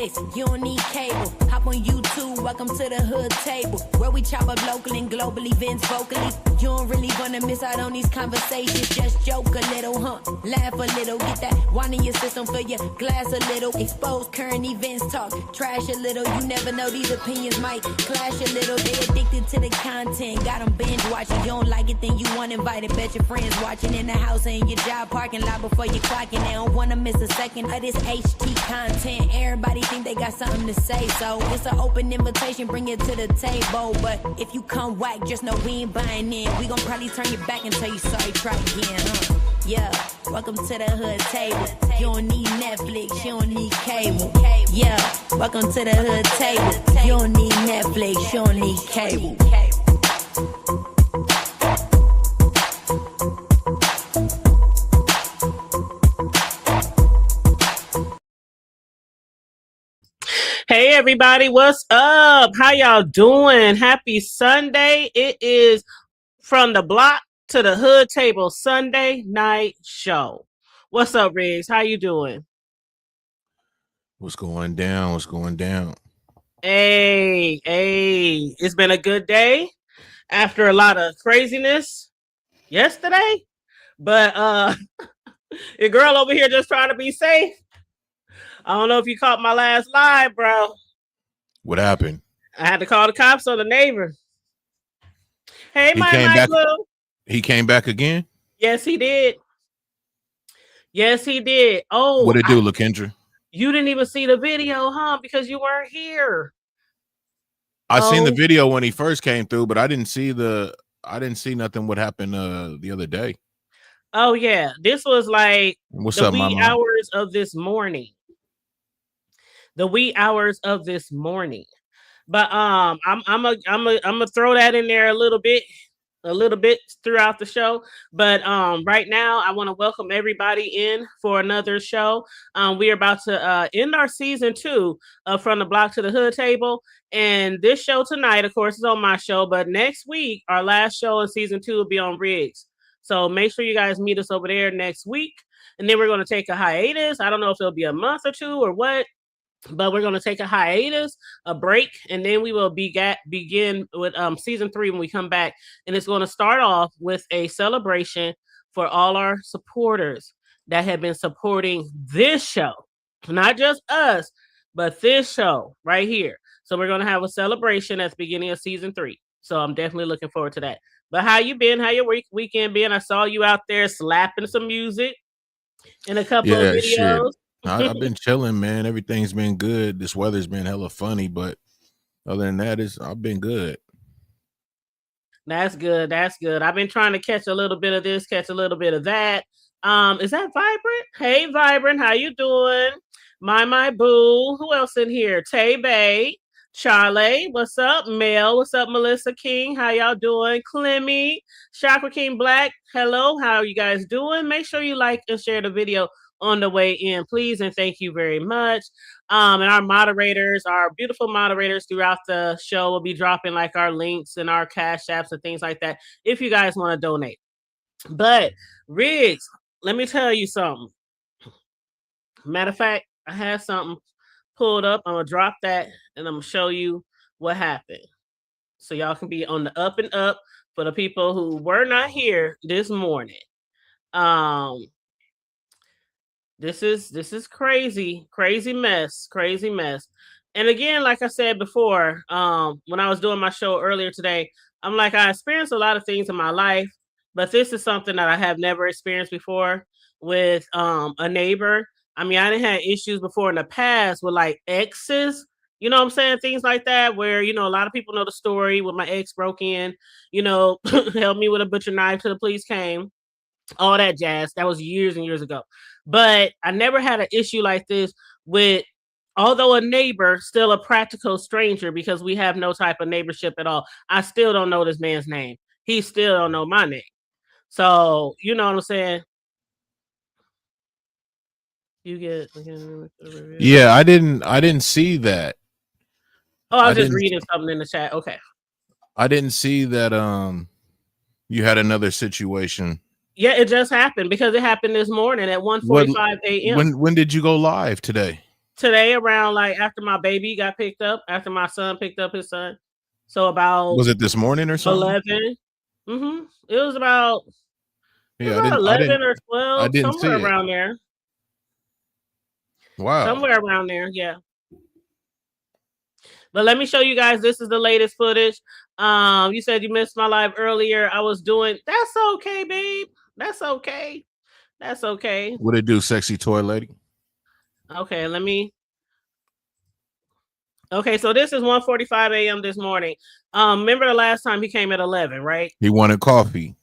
Netflix, you don't need cable. Hop on YouTube, welcome to the hood table, where we chop up local and global events vocally. You don't really wanna miss out on these conversations. Just joke a little, laugh a little, get that wine in your system, fill your glass a little. Expose current events, talk trash a little. You never know, these opinions might clash a little. They addicted to the content, got them binge watching. You don't like it, then you want invited. Bet your friends watching in the house and your job parking lot before you clocking. They don't wanna miss a second of this HT content. Everybody think they got something to say, so it's an open invitation, bring it to the table. But if you come whack, just know we ain't buying in. We gon' probably turn your back and tell you sorry, try again. Yeah, welcome to the hood table. You don't need Netflix, you don't need cable. Yeah, welcome to the hood table. You don't need Netflix, you don't need cable. Hey everybody, what's up? How y'all doing? Happy Sunday. It is From the Block to the Hood Table Sunday night show. What's up, Riggs? How you doing? What's going down? What's going down? Hey, it's been a good day after a lot of craziness yesterday. But your girl over here just trying to be safe. I don't know if you caught my last live, bro. What happened? I had to call the cops on the neighbor. Hey, He came back again? Yes, he did. Yes, he did. Oh, what did it do, LaKendra? You didn't even see the video, huh? Because you weren't here. I seen the video when he first came through, but I didn't see nothing what happened the other day. Oh yeah, this was like What's the up, wee mama? hours of this morning. The wee hours of this morning. But I'm gonna throw that in there a little bit throughout the show. But right now I want to welcome everybody in for another show. We are about to end our season 2 of From the Block to the Hood Table. And this show tonight, of course, is on my show. But next week, our last show in season 2 will be on Riggs. So make sure you guys meet us over there next week. And then we're going to take a hiatus. I don't know if it'll be a month or 2 or what. But we're going to take a hiatus, a break, and then we will begin with season 3 when we come back. And it's going to start off with a celebration for all our supporters that have been supporting this show. Not just us, but this show right here. So we're going to have a celebration at the beginning of season 3. So I'm definitely looking forward to that. But how you been? How your weekend been? I saw you out there slapping some music in a couple of videos. Shit. I've been chilling, man. Everything's been good. This weather's been hella funny, but other than that, I've been good. That's good. That's good. I've been trying to catch a little bit of this, catch a little bit of that. Is that Vibrant? Hey, Vibrant, how you doing? My boo. Who else in here? Tay Bay, Charlie. What's up, Mel? What's up, Melissa King? How y'all doing? Clemmy, Chakra King Black. Hello. How are you guys doing? Make sure you like and share the video on the way in, please, and thank you very much. And our moderators, our beautiful moderators throughout the show will be dropping like our links and our cash apps and things like that if you guys want to donate. But Riggs, let me tell you something. Matter of fact, I have something pulled up. I'm gonna drop that and I'm gonna show you what happened, so y'all can be on the up and up for the people who were not here this morning. This is crazy mess. And again, like I said before, when I was doing my show earlier today, I'm like, I experienced a lot of things in my life, but this is something that I have never experienced before with a neighbor. I mean, I didn't have issues before in the past with like exes, you know what I'm saying? Things like that, where, you know, a lot of people know the story when my ex broke in, you know, held me with a butcher knife till the police came, all that jazz. That was years and years ago. But I never had an issue like this with, although a neighbor, still a practical stranger, because we have no type of neighborship at all. I still don't know this man's name. He still don't know my name. So, you know what I'm saying? You get... Yeah, I didn't see that. Oh, I was just reading something in the chat. Okay. I didn't see that you had another situation. Yeah, it just happened because it happened this morning at 1:45 a.m. When did you go live today? today around like after my baby got picked up, after my son picked up his son. So about Was it this morning or something? 11. It was about Yeah, 11 or I 12, didn't see somewhere it. around there. Wow. Somewhere around there, yeah. But let me show you guys. This is the latest footage. You said you missed my live earlier. I was doing. That's okay, babe. That's okay. That's okay. What it do, sexy toy lady? Okay, let me. Okay, so this is 1:45 a.m. this morning. Remember the last time he came at 11, right? He wanted coffee.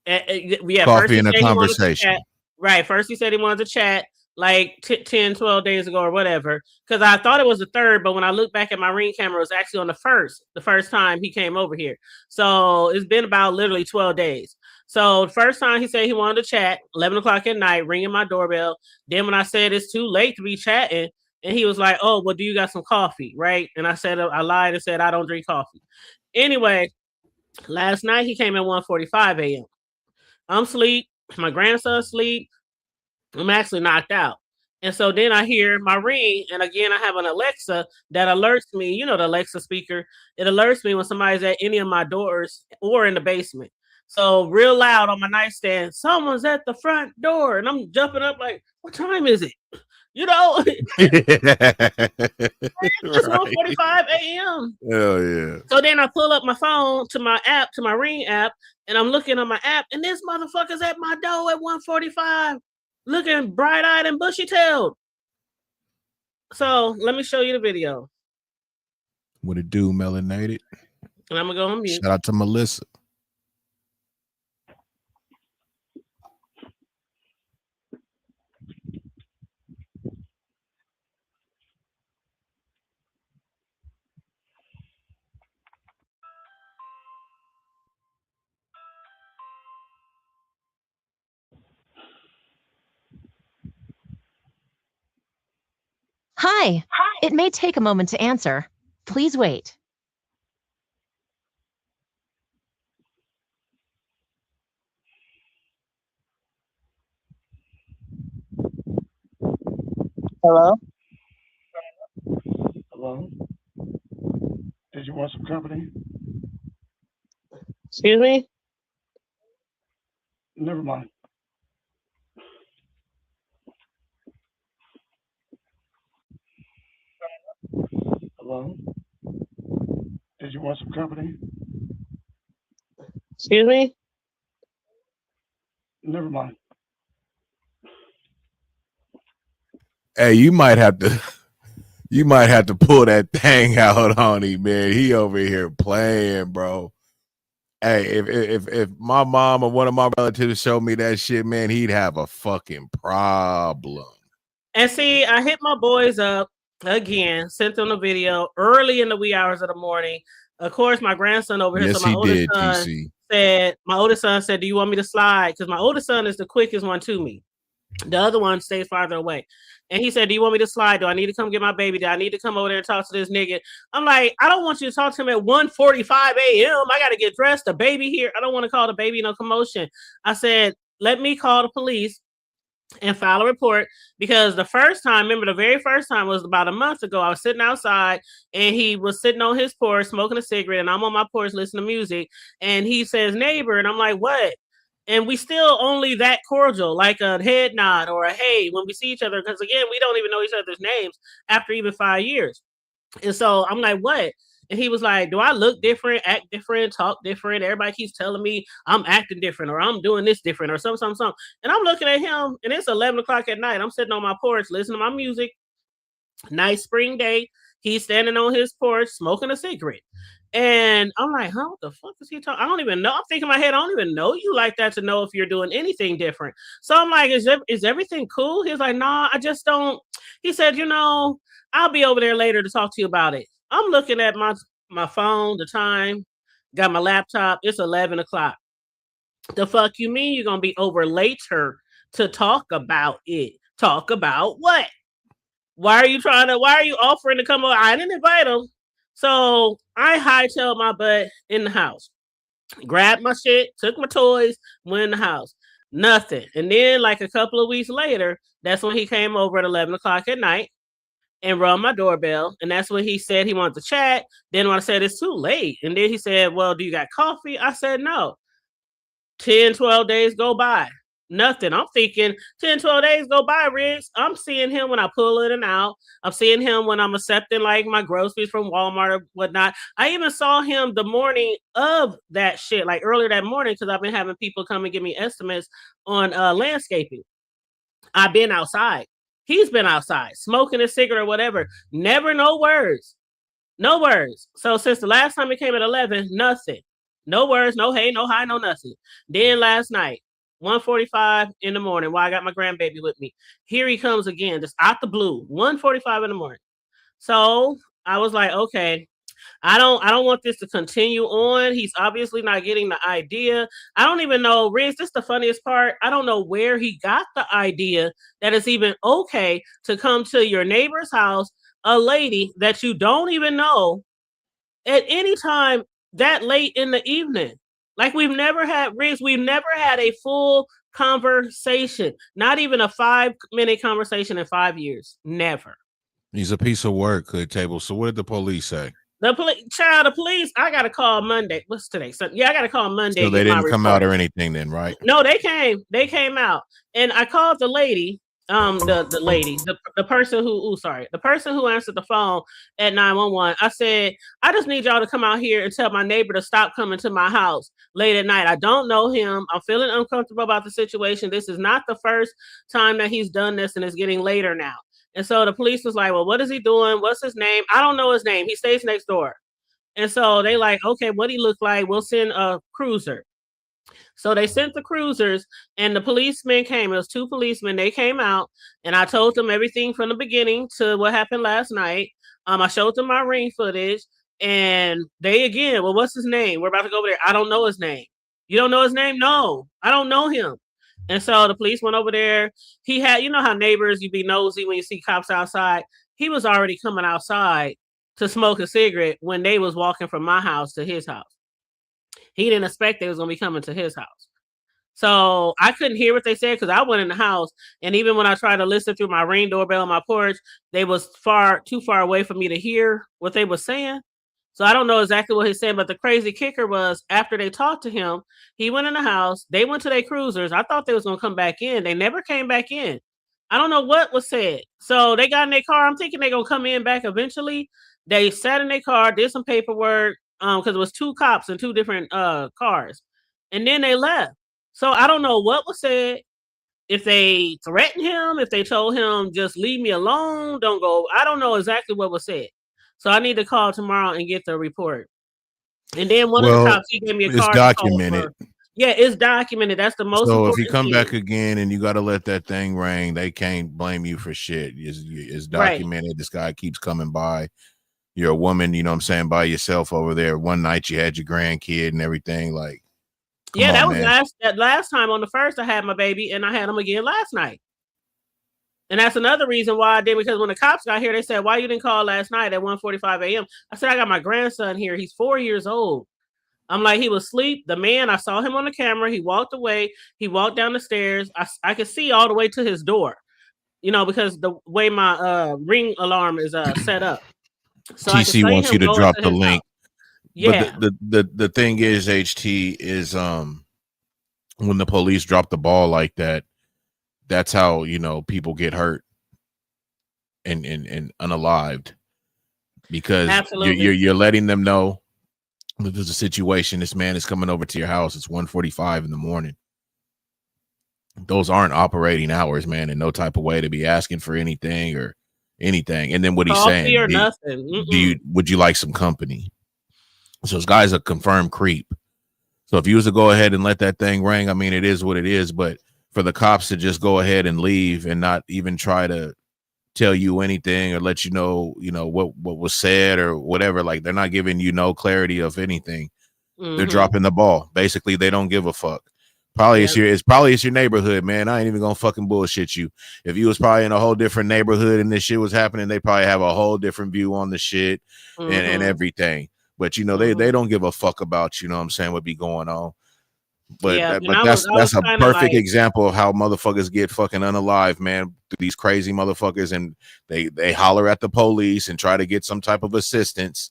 Yeah, coffee and a conversation. Right. First he said he wanted to chat like 10, 12 days ago or whatever. Because I thought it was the third, but when I look back at my Ring camera, it was actually on the first time he came over here. So it's been about literally 12 days. So the first time he said he wanted to chat, 11 o'clock at night, ringing my doorbell. Then when I said it's too late to be chatting, and he was like, oh, well, do you got some coffee? Right. And I said, I lied and said, I don't drink coffee. Anyway, last night he came at 1:45 a.m. I'm asleep. My grandson's asleep. I'm actually knocked out. And so then I hear my ring. And again, I have an Alexa that alerts me, you know, the Alexa speaker. It alerts me when somebody's at any of my doors or in the basement. So real loud on my nightstand, someone's at the front door. And I'm jumping up like, what time is it? You know, it's 1:45 a.m. Hell yeah. So then I pull up my phone to my app, to my Ring app, and I'm looking on my app, and this motherfucker's at my door at 1:45, looking bright-eyed and bushy-tailed. So let me show you the video. What it do, melanated? And I'm gonna go on mute. Shout out to Melissa. Hi. It may take a moment to answer. Please wait. Hello? Hello? Did you want some company? Excuse me? Never mind. Hello? Did you want some company? Excuse me? Never mind. Hey, you might have to pull that thing out on him, man. He over here playing, bro. Hey, if my mom or one of my relatives showed me that shit, man, he'd have a fucking problem. And see, I hit my boys up again, sent them the video early in the wee hours of the morning. Of course, my grandson over here. Yes, so my he did, my oldest son said, do you want me to slide? Because my oldest son is the quickest one to me. The other one stays farther away. And he said, do you want me to slide? Do I need to come get my baby? Do I need to come over there and talk to this nigga? I'm like, I don't want you to talk to him at 1:45 a.m. I got to get dressed. The baby here. I don't want to call the baby no commotion. I said, let me call the police and file a report, because the first time, remember the very first time was about a month ago. I was sitting outside and he was sitting on his porch smoking a cigarette, and I'm on my porch listening to music, and he says neighbor, and I'm like, what? And we still only that cordial, like a head nod or a hey when we see each other, because again, we don't even know each other's names after even 5 years. And so I'm like, what? And he was like, do I look different, act different, talk different? Everybody keeps telling me I'm acting different or I'm doing this different or something. And I'm looking at him, and it's 11 o'clock at night. I'm sitting on my porch listening to my music. Nice spring day. He's standing on his porch smoking a cigarette. And I'm like, huh, what the fuck is he talking? I don't even know. I'm thinking in my head, I don't even know you like that to know if you're doing anything different. So I'm like, is everything cool? He's like, nah, I just don't. He said, I'll be over there later to talk to you about it. I'm looking at my phone, the time, got my laptop. It's 11 o'clock. The fuck you mean you're going to be over later to talk about it? Talk about what? Why are you offering to come over? I didn't invite him. So I hightailed my butt in the house, grabbed my shit, took my toys, went in the house. Nothing. And then like a couple of weeks later, that's when he came over at 11 o'clock at night. and rung my doorbell. And that's when he said he wanted to chat. Then when I said it's too late, and then he said, well, do you got coffee? I said no. 10, 12 days go by. Nothing. I'm thinking 10, 12 days go by, Riggs. I'm seeing him when I pull in and out. I'm seeing him when I'm accepting like my groceries from Walmart or whatnot. I even saw him the morning of that shit, like earlier that morning, because I've been having people come and give me estimates on landscaping. I've been outside. He's been outside smoking a cigarette or whatever. Never no words. No words. So since the last time he came at 11, nothing. No words, no hey, no hi, no nothing. Then last night, 1:45 in the morning, while I got my grandbaby with me, here he comes again, just out the blue, 1:45 in the morning. So I was like, okay, I don't want this to continue on. He's obviously not getting the idea. I don't even know, Riz, this is the funniest part. I don't know where he got the idea that it's even okay to come to your neighbor's house, a lady that you don't even know, at any time that late in the evening. Like we've never had a full conversation, not even a 5-minute conversation in 5 years. Never. He's a piece of work, Hood Table. So what did the police say? The police, I got to call Monday. What's today? So, yeah, I got to call Monday. So they didn't come out or anything then, right? No, they came out. And I called the lady, the person who answered the phone at 911. I said, I just need y'all to come out here and tell my neighbor to stop coming to my house late at night. I don't know him. I'm feeling uncomfortable about the situation. This is not the first time that he's done this, and it's getting later now. And so the police was like, well, what is he doing? What's his name? I don't know his name. He stays next door. And so they like, okay, what he look like? We'll send a cruiser. So they sent the cruisers, and the policemen came. It was 2 policemen. They came out, and I told them everything from the beginning to what happened last night. I showed them my ring footage, and they again, well, what's his name? We're about to go over there. I don't know his name. You don't know his name? No, I don't know him. And so the police went over there. He had, you know how neighbors, you be nosy when you see cops outside. He was already coming outside to smoke a cigarette when they was walking from my house to his house. He didn't expect they was going to be coming to his house. So I couldn't hear what they said because I went in the house. And even when I tried to listen through my Ring doorbell on my porch, they was too far away for me to hear what they were saying. So I don't know exactly what he said, but the crazy kicker was after they talked to him, he went in the house. They went to their cruisers. I thought they was going to come back in. They never came back in. I don't know what was said. So they got in their car. I'm thinking they're going to come in back eventually. They sat in their car, did some paperwork because it was 2 cops in 2 different cars. And then they left. So I don't know what was said. If they threatened him, if they told him, just leave me alone, don't go. I don't know exactly what was said. So I need to call tomorrow and get the report. And then one of the cops, he gave me a card. It's documented. Yeah, it's documented. That's the most. So if you come back again and you got to let that thing ring, they can't blame you for shit. It's documented. Right. This guy keeps coming by. You're a woman, you know what I'm saying, by yourself over there. One night you had your grandkid and everything. Like, yeah, that was last time on the 1st I had my baby, and I had him again last night. And that's another reason why I did, because when the cops got here, they said, why you didn't call last night at 1:45 a.m.? I said, I got my grandson here. He's 4 years old. I'm like, he was asleep. The man, I saw him on the camera. He walked away. He walked down the stairs. I could see all the way to his door, you know, because the way my Ring alarm is set up. So TC wants you to drop the link. House. Yeah. But the thing is, HT, is when the police drop the ball like that, that's how, you know, people get hurt and unalived, because you're letting them know that there's a situation. This man is coming over to your house. It's 1:45 in the morning. Those aren't operating hours, man, in no type of way to be asking for anything or anything. And then what he's saying, or nothing. Would you like some company? So this guy's a confirmed creep. So if you was to go ahead and let that thing ring, I mean, it is what it is. But for the cops to just go ahead and leave and not even try to tell you anything or let you know what was said or whatever, like, they're not giving you no clarity of anything. They're dropping the ball. Basically, they don't give a fuck. It's your neighborhood, man. I ain't even gonna fucking bullshit you. If you was probably in a whole different neighborhood and this shit was happening, they probably have a whole different view on the shit and everything. But you know, they don't give a fuck about, you know what I'm saying, what be going on. But Yeah, and but I that's was a kind of perfect like, example of how motherfuckers get fucking unalive, man. Through these crazy motherfuckers, and they holler at the police and try to get some type of assistance,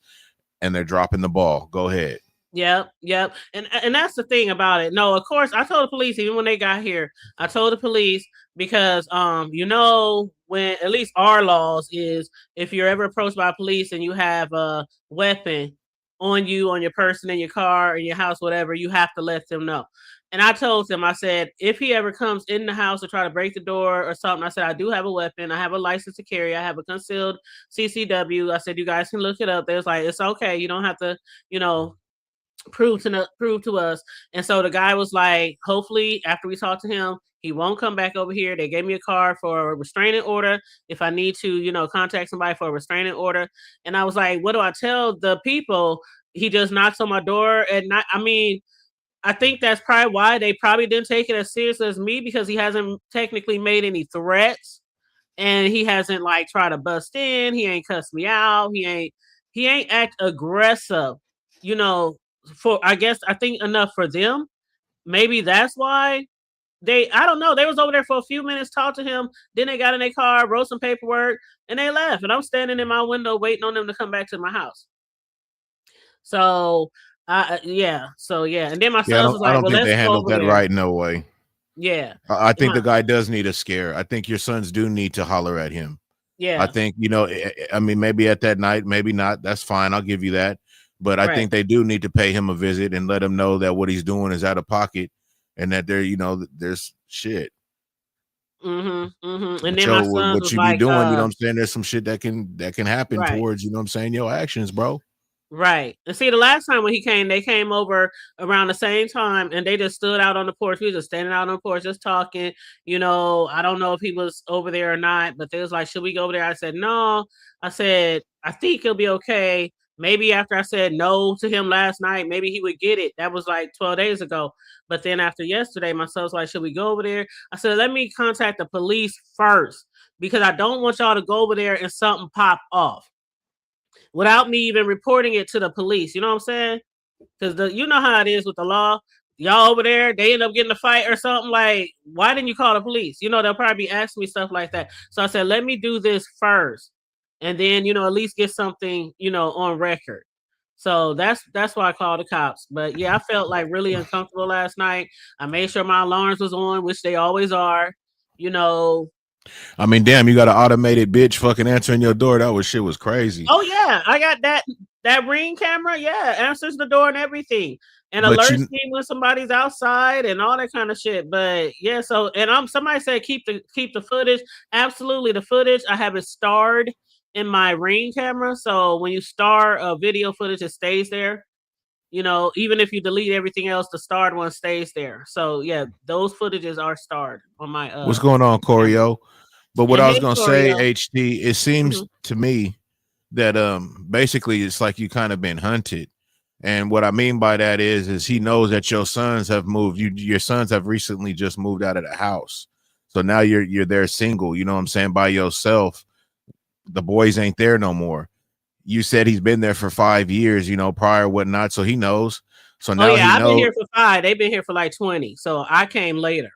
and they're dropping the ball. Go ahead. yep, yep. And that's the thing about it. No, of course, I told the police even when they got here. I told the police because you know, when at least our laws is if you're ever approached by police and you have a weapon on you, on your person, in your car, in your house, whatever, you have to let them know. And I told him, I said, if he ever comes in the house to try to break the door or something, I said, I do have a weapon. I have a license to carry. I have a concealed CCW. I said, you guys can look it up. They was like, it's okay. You don't have to, you know, prove to us. And so the guy was like, hopefully after we talk to him, he won't come back over here. They gave me a card for a restraining order if I need to, you know, contact somebody for a restraining order. And I was like, what do I tell the people? He just knocks on my door at night. I mean, I think that's probably why they probably didn't take it as serious as me, because he hasn't technically made any threats and he hasn't like tried to bust in. He ain't cussed me out. He ain't act aggressive, you know, for I guess I think enough for them. Maybe that's why I don't know. They was over there for a few minutes, talked to him, then they got in their car, wrote some paperwork, and they left. And I'm standing in my window waiting on them to come back to my house. So yeah. So yeah. And then my Yeah, son was I like, don't well, think let's they go handled over that there. right. No way. Yeah. I think My, the guy does need a scare. I think your sons do need to holler at him. yeah. I think, you know, I mean, maybe at that night, maybe not. That's fine. I'll give you that. But I Right. think they do need to pay him a visit and let him know that what he's doing is out of pocket and that there, you know, there's shit. And But then my yo, son what was you be like, doing, you know what I'm saying? There's some shit that can happen right. towards, you know what I'm saying, your actions, bro. Right. And see, the last time when he came, they came over around the same time and they just stood out on the porch. We were just standing out on the porch, just talking. You know, I don't know if he was over there or not, but they was like, should we go over there? I said, no. I said, I think he'll be okay. Maybe after I said no to him last night, maybe he would get it. That was like 12 days ago. But then after yesterday, my son was like, should we go over there? I said, let me contact the police first because I don't want y'all to go over there and something pop off without me even reporting it to the police. You know what I'm saying? Because you know how it is with the law. Y'all over there, they end up getting a fight or something. Like, why didn't you call the police? You know, they'll probably be asking me stuff like that. So I said, let me do this first, and then you know, at least get something, you know, on record. So that's why I called the cops. But yeah, I felt like really uncomfortable last night. I made sure my alarms was on, which they always are. You know, I mean, damn, you got an automated bitch fucking answering your door. Shit was crazy. oh yeah, I got that Ring camera. Yeah, answers the door and everything, and But alerts you, me when somebody's outside and all that kind of shit. But yeah, so and somebody said keep the footage. Absolutely, the footage I have it starred in my Ring camera. So when you star a video footage, it stays there. You know, even if you delete everything else, the starred one stays there. So yeah, those footages are starred on my what's going on, camera. Corio? But what And I was hey, gonna say, Corio. HD, it seems Mhm. to me that basically it's like you kind of been hunted. And what I mean by that is he knows that your sons have moved. Your sons have recently just moved out of the house. So now you're there single, you know what I'm saying, by yourself. The boys ain't there no more. You said he's been there for 5 years, you know, prior whatnot. So he knows. So Oh now yeah, he I've been knows. here for 5. They've been here for like 20. So I came later.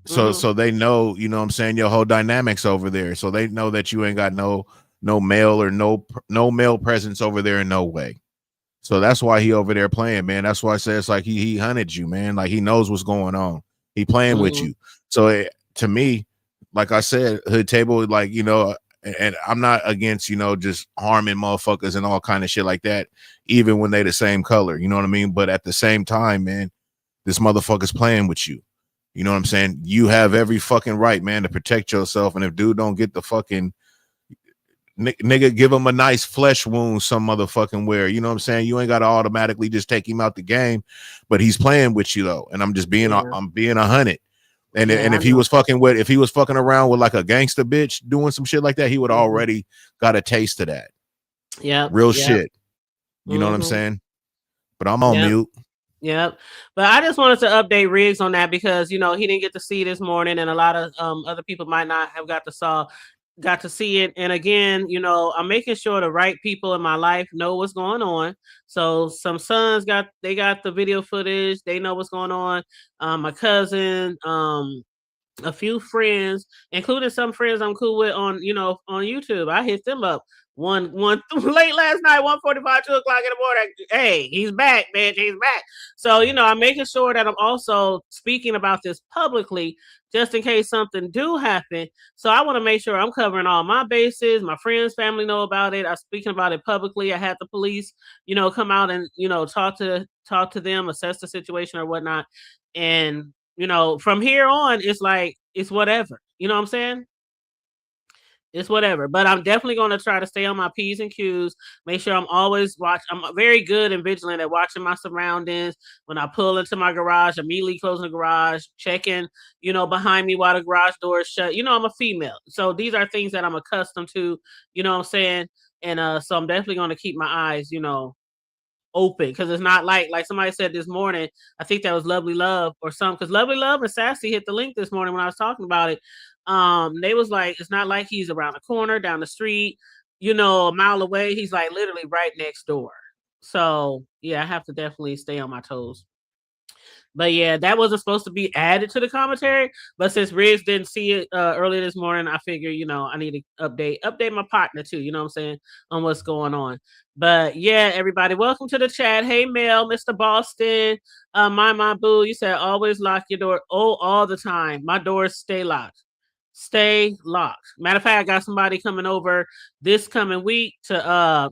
So they know, you know what I'm saying, your whole dynamics over there. So they know that you ain't got no male or no male presence over there in no way. So that's why he over there playing, man. That's why I say it's like he hunted you, man. Like he knows what's going on. He playing with you. So to me, like I said, hood table, like, you know, and I'm not against, you know, just harming motherfuckers and all kind of shit like that, even when they the same color, you know what I mean? But at the same time, man, this motherfucker's playing with you. You know what I'm saying? You have every fucking right, man, to protect yourself. And if dude don't get the fucking nigga, give him a nice flesh wound some motherfucking where, you know what I'm saying? You ain't got to automatically just take him out the game, but he's playing with you though. And I'm just being, I'm being 100. And if he was fucking around with like a gangster bitch doing some shit like that, he would already got a taste of that. Yeah. Real shit. You know what I'm saying? But I'm on mute. Yep. But I just wanted to update Riggs on that because, you know, he didn't get to see this morning and a lot of other people might not have got to saw. got to see it. And again, you know, I'm making sure the right people in my life know what's going on. So some sons got the video footage. They know what's going on. My cousin, a few friends, including some friends I'm cool with on, you know, on YouTube. I hit them up one late last night, 1:45, 2:00 in the morning. Hey, he's back, bitch. He's back. So, you know, I'm making sure that I'm also speaking about this publicly, just in case something do happen. So I want to make sure I'm covering all my bases. My friends, family know about it. I'm speaking about it publicly. I had the police, you know, come out and, you know, talk to them, assess the situation or whatnot. And, you know, from here on, it's like, it's whatever. You know what I'm saying? It's whatever. But I'm definitely going to try to stay on my P's and Q's. Make sure I'm always I'm very good and vigilant at watching my surroundings. When I pull into my garage, immediately closing the garage, checking, you know, behind me while the garage door is shut. You know, I'm a female. So these are things that I'm accustomed to, you know what I'm saying? And so I'm definitely going to keep my eyes, you know, open, because it's not like somebody said this morning, I think that was Lovely Love or something, because Lovely Love and Sassy hit the link this morning when I was talking about it. They was like, it's not like he's around the corner, down the street, you know, a mile away. He's like literally right next door. So yeah, I have to definitely stay on my toes. But yeah, that wasn't supposed to be added to the commentary. But since Riggs didn't see it earlier this morning, I figure, you know, I need to update my partner too, you know what I'm saying, on what's going on. But yeah, everybody, welcome to the chat. Hey, Mel, Mr. Boston, my boo, you said always lock your door. Oh, all the time. My doors stay locked. Stay locked. Matter of fact, I got somebody coming over this coming week to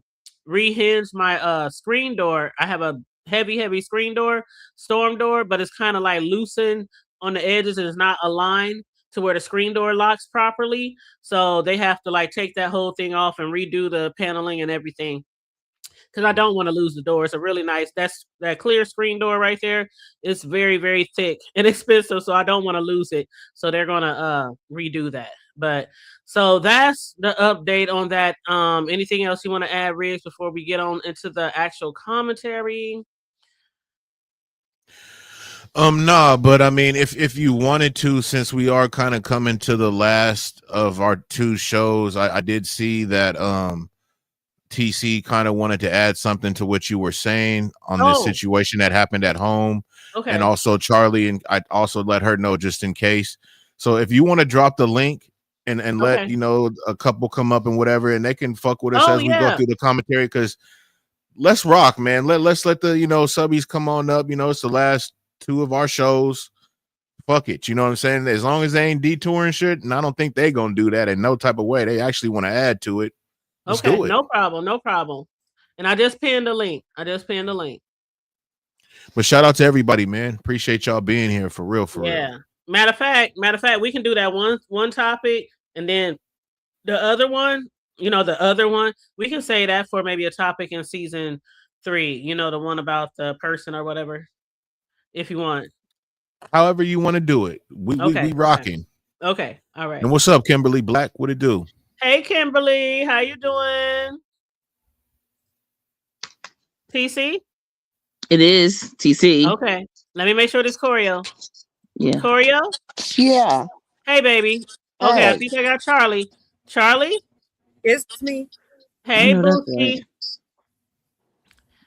rehinge my screen door. I have a heavy screen door, storm door, but it's kind of like loosened on the edges and it's not aligned to where the screen door locks properly. So they have to like take that whole thing off and redo the paneling and everything, because I don't want to lose the door. It's a really nice, that clear screen door right there. It's very, very thick and expensive, so I don't want to lose it. So they're gonna redo that. But so that's the update on that. Anything else you want to add, Riggs, before we get on into the actual commentary? Nah, but I mean, if you wanted to, since we are kind of coming to the last of our two shows, I did see that TC kind of wanted to add something to what you were saying on this situation that happened at home. Okay. And also Charlie, and I also let her know just in case. So if you want to drop the link and let, you know, a couple come up and whatever, and they can fuck with us as we go through the commentary, because let's rock, man. Let's let the, you know, subbies come on up. You know, it's the last two of our shows. Fuck it, you know what I'm saying? As long as they ain't detouring shit, and I don't think they gonna do that in no type of way. They actually want to add to it. Let's do it. No problem. And I just pinned the link. But shout out to everybody, man. Appreciate y'all being here for real. Yeah. Matter of fact, we can do that one topic, and then the other one, you know, we can say that for maybe a topic in season 3. You know, the one about the person or whatever, if you want. However you want to do it. We rocking. Okay. All right. And what's up, Kimberly Black? What it do? Hey, Kimberly, how you doing? TC? It is TC. Okay. Let me make sure this Choreo. Yeah. Choreo? Yeah. Hey, baby. Okay, hey. I think I got Charlie. Charlie? It's me. Hey, Bookie. Right.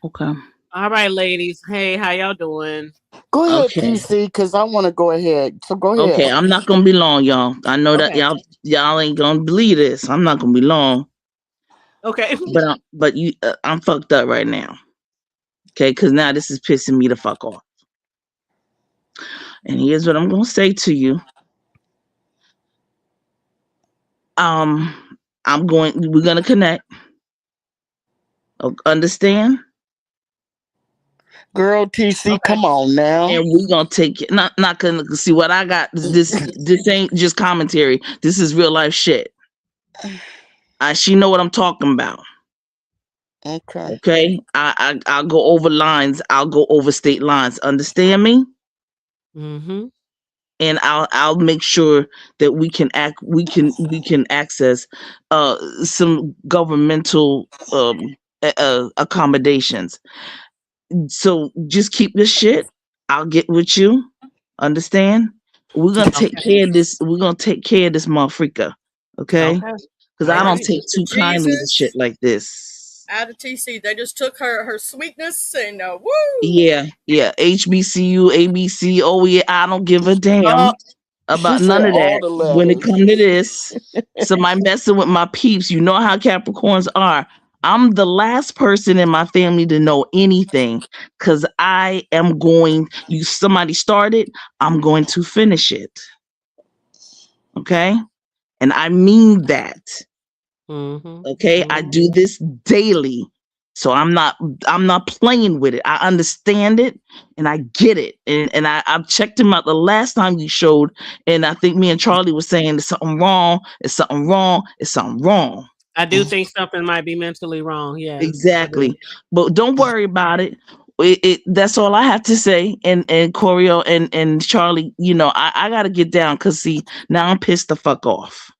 Okay. All right, ladies. Hey, how y'all doing? Go ahead, TC, because I want to go ahead. So go ahead. Okay, I'm not gonna be long, y'all. I know that y'all ain't gonna believe this. I'm not gonna be long. Okay. But I'm fucked up right now. Okay, because now this is pissing me the fuck off. And here's what I'm gonna say to you. We're gonna connect. Understand? Girl, TC, come on now. And we're gonna take it. Not gonna see what I got. This ain't just commentary. This is real life shit. She know what I'm talking about. Okay. I'll go over lines. I'll go over state lines. Understand me? Mm-hmm. And I'll make sure that we can access some governmental accommodations. So just keep this shit. I'll get with you. Understand? We're gonna take care of this. We're gonna take care of this motherfucker. Okay, Okay. because I All don't right. take too kindly to Jesus. shit like this. Out of TC, they just took her sweetness and woo. Yeah, HBCU, ABC. Oh yeah, I don't give a damn Oh, about She said none of all that. the When it letters. come to this, somebody messing with my peeps, you know how Capricorns are. I'm the last person in my family to know anything because I am going. Somebody started, I'm going to finish it. Okay, and I mean that. mhm, Okay, I mhm. do this daily. So I'm not playing with it. I understand it and I get it. And I've checked him out the last time you showed, and I think me and Charlie was saying there's something wrong, it's something wrong, it's something wrong. I do think something might be mentally wrong. Yeah. I do. Exactly. But don't worry about it. That's all I have to say. And Choreo and Charlie, I gotta get down because see, now I'm pissed the fuck off.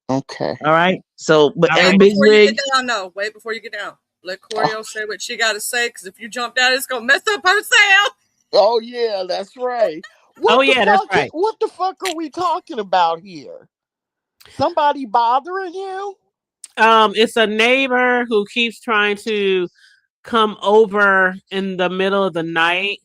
Okay. All right. So, but All Wait right. Big before you Rig, get down, no. Wait before you get down. Let Choreo say what she got to say, because if you jump down, it's gonna mess up her sound. Oh yeah, that's right. Oh yeah, that's right. What the fuck are we talking about here? Somebody bothering you? It's a neighbor who keeps trying to come over in the middle of the night,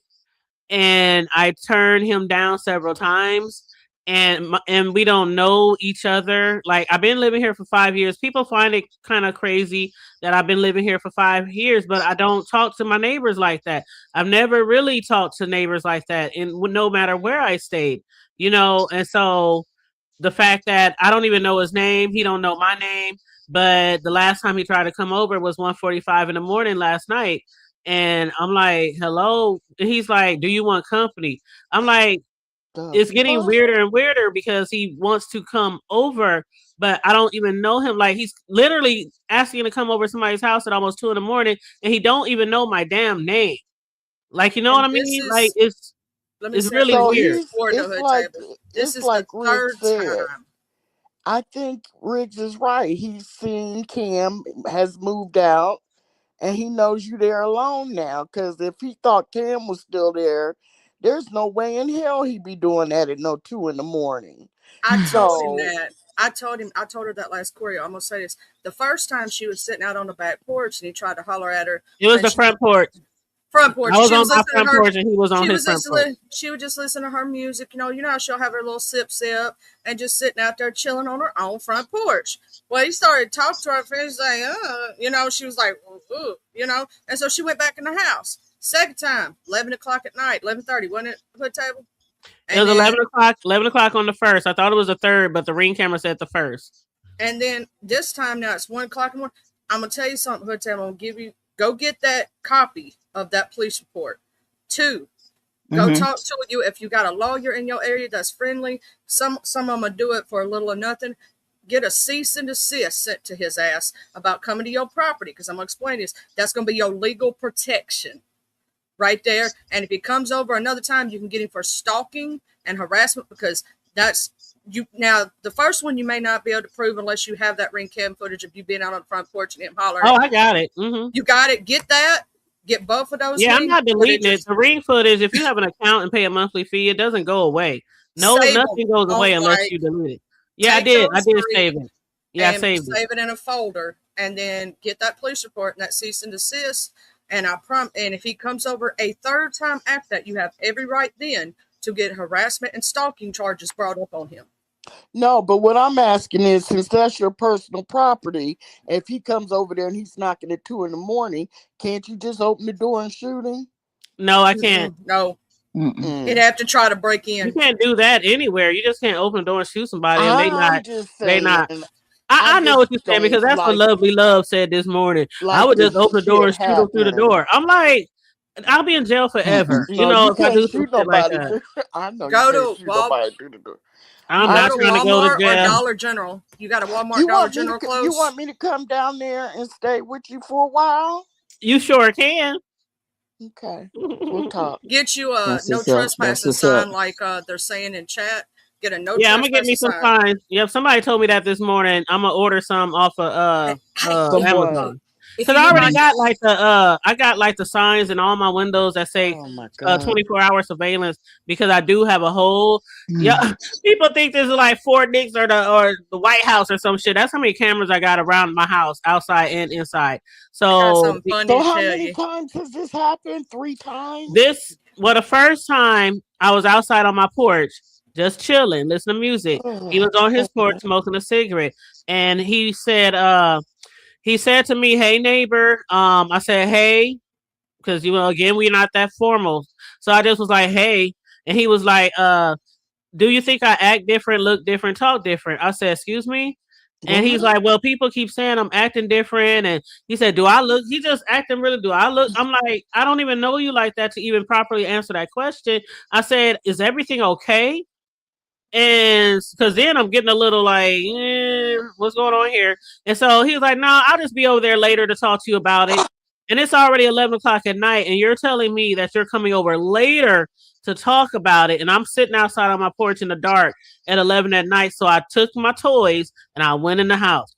and I turned him down several times. And we don't know each other. Like, I've been living here for 5 years. People find it kind of crazy that I've been living here for 5 years, but I don't talk to my neighbors like that. I've never really talked to neighbors like that, and no matter where I stayed, And so the fact that I don't even know his name, he don't know my name. But the last time he tried to come over was 1:45 in the morning last night. And I'm like, hello. And he's like, do you want company? I'm like, it's getting weirder and weirder because he wants to come over, but I don't even know him. Like, he's literally asking to come over to somebody's house at almost 2 a.m, and he don't even know my damn name. Like, you know what I mean? Like, it's really weird. This is like the Rick third said. time. I think Riggs is right. He's seen Cam has moved out, and he knows you there alone now. Because if he thought Cam was still there, there's no way in hell he'd be doing that at 2 a.m. I told him that. I told her that last Choreo. I'm gonna say this. The first time she was sitting out on the back porch and he tried to holler at her. It was the front porch. Front porch. I was on my front porch and he was on his front porch. She would just listen to her music. You know how she'll have her little sip and just sitting out there chilling on her own front porch. Well, he started talking to her friends like, she was like, and so she went back in the house. Second time, 11 o'clock at night, 11:30, wasn't it, Hood Table? It was 11 o'clock on the first. I thought it was the third, but the Ring camera said the first. And then this time now it's 1 o'clock in the morning. I'm gonna tell you something, Hood Table. I'm gonna give you, go get that copy of that police report. 2, go talk to you. If you got a lawyer in your area that's friendly, some of them will do it for a little or nothing. Get a cease and desist sent to his ass about coming to your property, because I'm gonna explain this. That's gonna be your legal protection right there. And if he comes over another time, you can get him for stalking and harassment, because that's you. Now, the first one you may not be able to prove unless you have that Ring cam footage of you being out on the front porch and him hollering. Oh, I got it. Mm-hmm. You got it. Get that. Get both of those. Yeah, I'm not deleting it. The Ring footage, if you have an account and pay a monthly fee, it doesn't go away. Nothing goes away unless you delete it. Yeah, I did save it. Yeah, I saved it. Save it in a folder, and then get that police report and that cease and desist. And and if he comes over a third time after that, you have every right then to get harassment and stalking charges brought up on him. No, but what I'm asking is, since that's your personal property, if he comes over there and he's knocking at 2 a.m, can't you just open the door and shoot him? No, I can't. No. He'd have to try to break in. You can't do that anywhere. You just can't open the door and shoot somebody, and they not. I know what you're saying, because that's what Lovely Love said this morning. I would just open the door and shoot them through the door. I'm like, I'll be in jail forever. No, if I do some shit like that. I know. Go to Walmart. I'm not trying to go to jail. Or Dollar General. You got a Walmart, Dollar General close? You want me to come down there and stay with you for a while? You sure can. Okay, we'll talk. Get you a no trespassing sign like they're saying in chat. Get a no. Yeah, I'm gonna get me some signs. Yep, somebody told me that this morning. I'm gonna order some off of Amazon. If Because you I need already my got like the signs in all my windows that say Oh my God. 24-hour surveillance, because I do have a whole Mm. yeah. People think this is like Fort Dix or the White House or some shit. That's how many cameras I got around my house, outside and inside. I got So something funny So to how tell many you. times has this happened? 3 times? the first time I was outside on my porch, just chilling, listening to music. He was on his porch smoking a cigarette, and he said to me, "Hey neighbor." I said, "Hey," because again, we're not that formal. So I just was like, "Hey," and he was like, "Do you think I act different, look different, talk different?" I said, "Excuse me." And he's What? like, "Well, people keep saying I'm acting different." And he said, "Do I look?" He just acting really. Do I look? I'm like, I don't even know you like that to even properly answer that question. I said, "Is everything okay?" And because then I'm getting a little like, what's going on here? And so he was like, "No, I'll just be over there later to talk to you about it." And it's already 11 o'clock at night, and you're telling me that you're coming over later to talk about it. And I'm sitting outside on my porch in the dark at 11 at night. So I took my toys and I went in the house.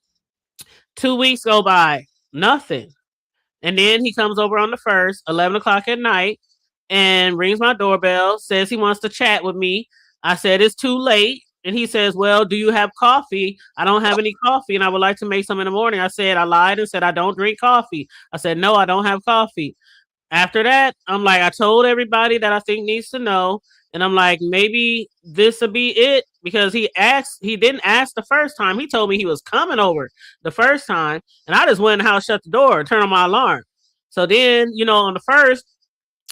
2 weeks go by, nothing. And then he comes over on the 1st, 11 o'clock at night, and rings my doorbell, says he wants to chat with me. I said, "It's too late." And he says, "Well, do you have coffee?" "I don't have any coffee, and I would like to make some in the morning." I said, I lied and said, "I don't drink coffee." I said, "No, I don't have coffee." After that, I'm like, I told everybody that I think needs to know. And I'm like, maybe this will be it, because he didn't ask the first time. He told me he was coming over the first time. And I just went in the house, shut the door, and turned on my alarm. So then, on the 1st,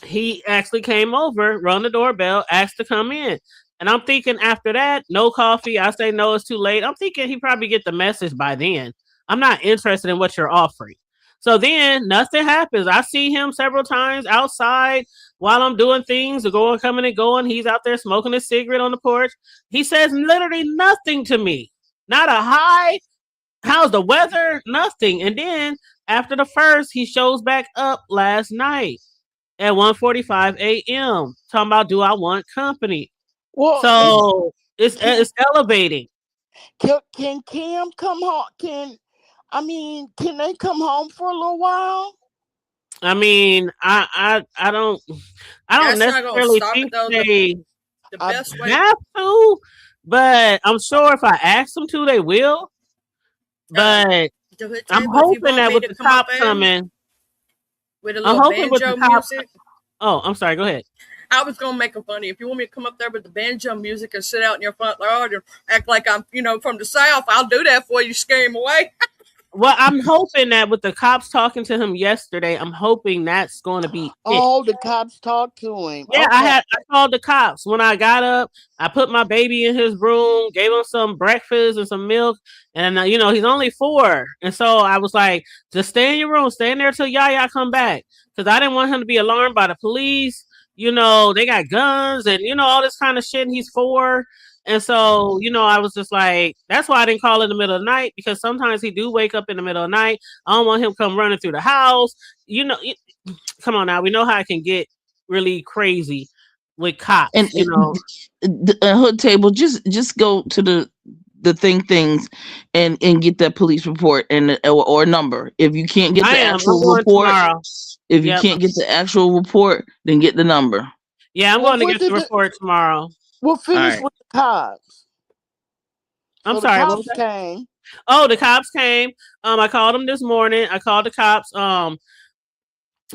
he actually came over, rung the doorbell, asked to come in. And I'm thinking after that, no coffee. I say, no, it's too late. I'm thinking he probably get the message by then. I'm not interested in what you're offering. So then nothing happens. I see him several times outside while I'm doing things, going, coming and going. He's out there smoking a cigarette on the porch. He says literally nothing to me. Not a hi. How's the weather? Nothing. And then after the 1st, he shows back up last night at 1:45 a.m. talking about, do I want company? Well, So it's elevating. can Cam come home? Can they come home for a little while? I mean, I don't That's not gonna necessarily stop think it though. they The best way. have to, but I'm sure if I ask them to, they will. But The hood I'm table, if you hoping want that me with to the come up cops there coming, with a I'm little hoping with the banjo cops. music. Oh, I'm sorry. Go ahead. I was gonna make it funny. If you want me to come up there with the banjo music and sit out in your front yard and act like I'm, from the South, I'll do that for you. Scare him away. Well, I'm hoping that with the cops talking to him yesterday, I'm hoping that's going to be it. Oh, the cops talked to him. Yeah, Okay. I called the cops when I got up. I put my baby in his room, gave him some breakfast and some milk, and he's only 4, and so I was like, just stay in your room, stay in there till Yaya come back, because I didn't want him to be alarmed by the police. They got guns and all this kind of shit. And he's 4. And so, I was just like, that's why I didn't call in the middle of the night, because sometimes he do wake up in the middle of the night. I don't want him come running through the house. Come on now. We know how it can get really crazy with cops. And the hood table, just go to the things and get that police report or number. If you can't get the actual report, tomorrow. If you can't get the actual report, then get the number. Yeah, I'm going to get the report tomorrow. We'll finish with the cops. I'm sorry. The cops came. Oh, the cops came. I called them this morning. I called the cops.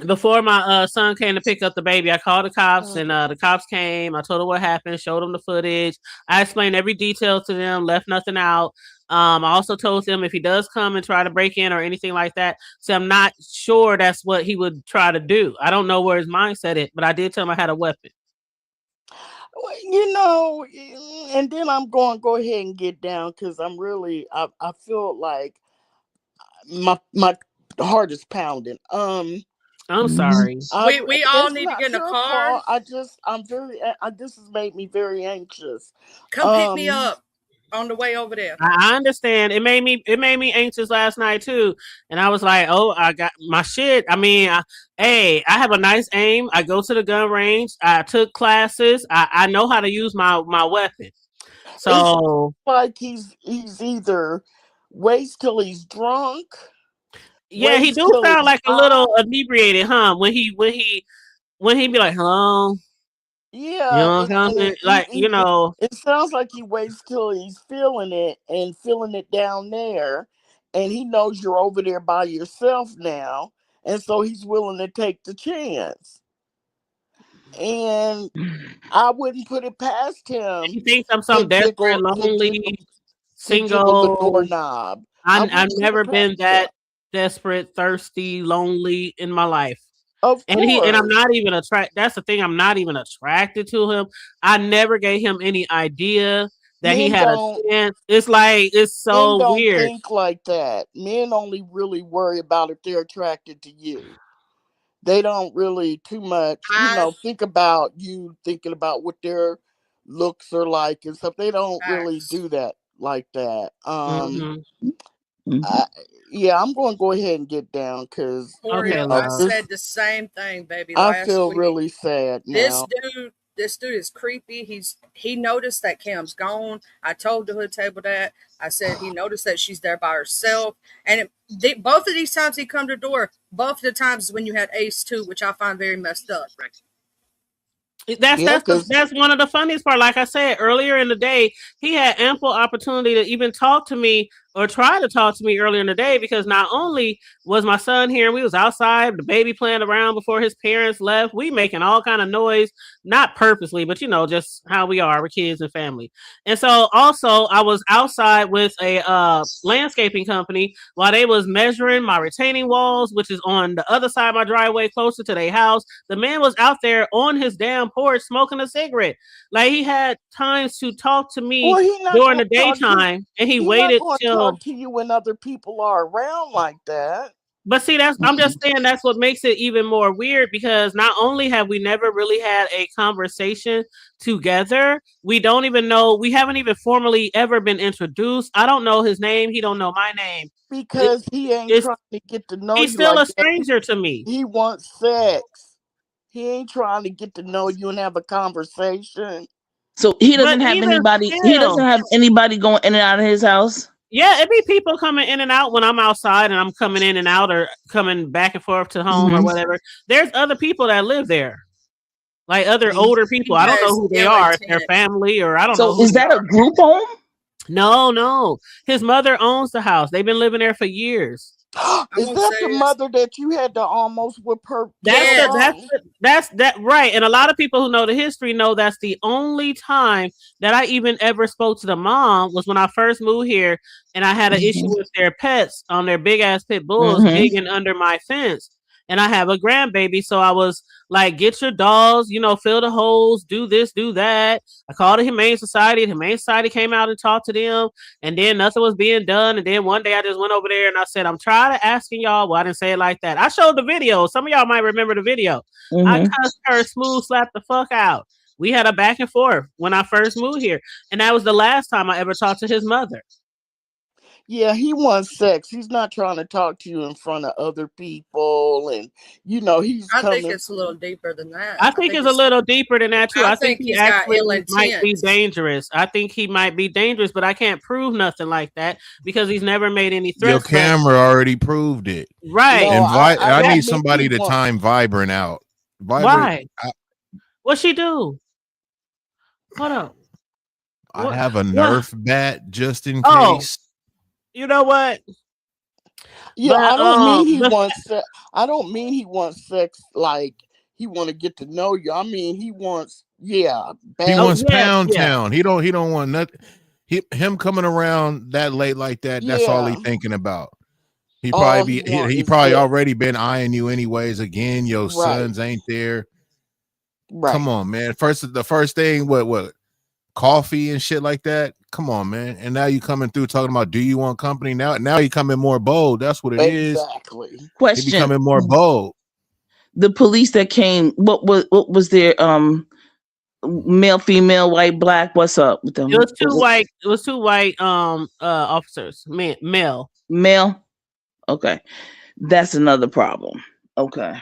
Before my son came to pick up the baby, I called the cops, and the cops came. I told them what happened, showed them the footage. I explained every detail to them, left nothing out. I also told them if he does come and try to break in or anything like that, so I'm not sure that's what he would try to do. I don't know where his mindset is, but I did tell him I had a weapon. And then I'm going to go ahead and get down, because I'm really, I feel like my heart is pounding. I'm sorry. We all need to get in a car. This has made me very anxious. Come pick me up on the way over there. I understand. It made me anxious last night too, and I was like, "Oh, I got my shit." I mean, I have a nice aim. I go to the gun range. I took classes. I know how to use my weapon. So it's like he's either waits till he's drunk. Yeah, he Waits do till sound it's like a time. little inebriated, huh? When he be like, hello, Yeah, like, it sounds like he waits till he's feeling it and feeling it down there, and he knows you're over there by yourself now, and so he's willing to take the chance. And I wouldn't put it past him he thinks I'm to some desperate, jiggle lonely, the single. doorknob. I I've wouldn't put never it been past him. that desperate, thirsty, lonely in my life. Of And I'm course, not even attracted. That's the thing. I'm not even attracted to him. I never gave him any idea that he men had a don't chance. It's like, it's men so don't weird. think like that. Men only really worry about if they're attracted to you. They don't really too much, think about you thinking about what their looks are like and stuff. They don't really Facts. do that like that. Hmm. I, yeah, I'm going to go ahead and get down because Corey, Okay, I love. said the same thing, baby, I last feel week. really sad This now. dude is creepy. He noticed that Cam's gone. I told the hood table that. I said he noticed that she's there by herself. And both of these times he come to the door, both of the times is when you had Ace too, which I find very messed up. That's Yeah, because that's one of the funniest part. Like I said earlier in the day, he had ample opportunity to even talk to me or try to talk to me earlier in the day, because not only was my son here, we was outside, the baby playing around before his parents left. We making all kind of noise, not purposely, but just how we are, we're kids and family. And so also I was outside with a landscaping company while they was measuring my retaining walls, which is on the other side of my driveway, closer to their house. The man was out there on his damn porch smoking a cigarette. Like, he had times to talk to me he not during going the to talk to daytime, and he he not waited going to till. talk to you when other people are around like that. But see, I'm just saying that's what makes it even more weird, because not only have we never really had a conversation together, we don't even know, we haven't even formally ever been introduced. I don't know his name. He don't know my name. Because he ain't It's trying to get to know He's you still like a that. stranger to me. He wants sex. He ain't trying to get to know you and have a conversation. So he doesn't But have even anybody. He still, doesn't have anybody going in and out of his house. yeah, it be people coming in and out when I'm outside and I'm coming in and out or coming back and forth to home or whatever. There's other people that live there, like other older people. I don't know who they are, if they're family or I don't know So who is they that a are. group home? No. His mother owns the house. They've been living there for years. Is that the mother that you had to almost whip her? That's right. And a lot of people who know the history know that's the only time that I even ever spoke to the mom was when I first moved here, and I had an issue with their pets on their big ass pit bulls digging under my fence. And I have a grandbaby, so I was like, get your dolls, fill the holes, do this, do that. I called the Humane Society. The Humane Society came out and talked to them, and then nothing was being done. And then one day I just went over there and I said, I'm tired of asking y'all. Well, I didn't say it like that. I showed the video. Some of y'all might remember the video. I cussed her, smooth slapped the fuck out. We had a back and forth when I first moved here. And that was the last time I ever talked to his mother. Yeah, he wants sex. He's not trying to talk to you in front of other people, and I think it's a little deeper than that. I think it's a little deeper than that too. I think he he's got actually ill might be intent. dangerous. I think he might be dangerous, but I can't prove nothing like that because he's never made any Your threats. camera already proved it. Right. And I need think somebody he to wants- time Vibrant out. Why? What'd she do? Hold up. I have a Nerf bat just in Oh. case. You know what? Yeah, But, I don't mean he but- wants sex. I don't mean he wants sex like he want to get to know you. I mean he wants, He wants Pound yeah. Town. He don't want nothing. Him coming around that late like that. That's all he Yeah. thinking about. He All probably he want he is probably sex. already been eyeing you anyways. Again, your Right. sons ain't there. Right. Come on, man. The first thing, what coffee and shit like that. Come on, man. And now you coming through talking about, do you want company? Now you coming more bold. That's what it is. Exactly. He Question: becoming more bold. the police that came, what was their male, female, white, black? What's up with them? It was two white. It was two white officers. Male. Male. Okay, that's another problem. Okay.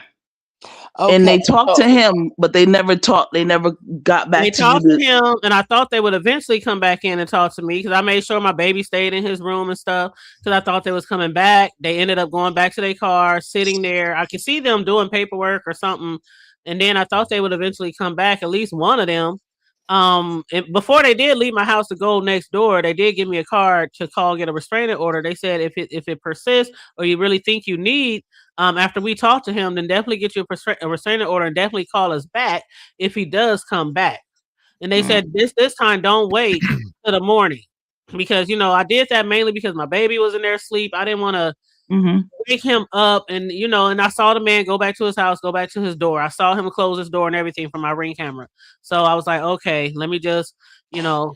And they Okay. talked to him, but they never talked. They never got back They to you. talked to him, and I thought they would eventually come back in and talk to me because I made sure my baby stayed in his room and stuff because I thought they was coming back. They ended up going back to their car, sitting there. I could see them doing paperwork or something, and then I thought they would eventually come back. At least one of them. And before they did leave my house to go next door, they did give me a card to call, get a restraining order. They said if it persists or you really think you need, after we talk to him, then definitely get you a restraining order and definitely call us back if he does come back. And they said this time don't wait till the morning because I did that mainly because my baby was in there asleep. I didn't want to wake him up, and and I saw the man go back to his house, go back to his door. I saw him close his door and everything from my Ring camera. So I was like, okay, let me just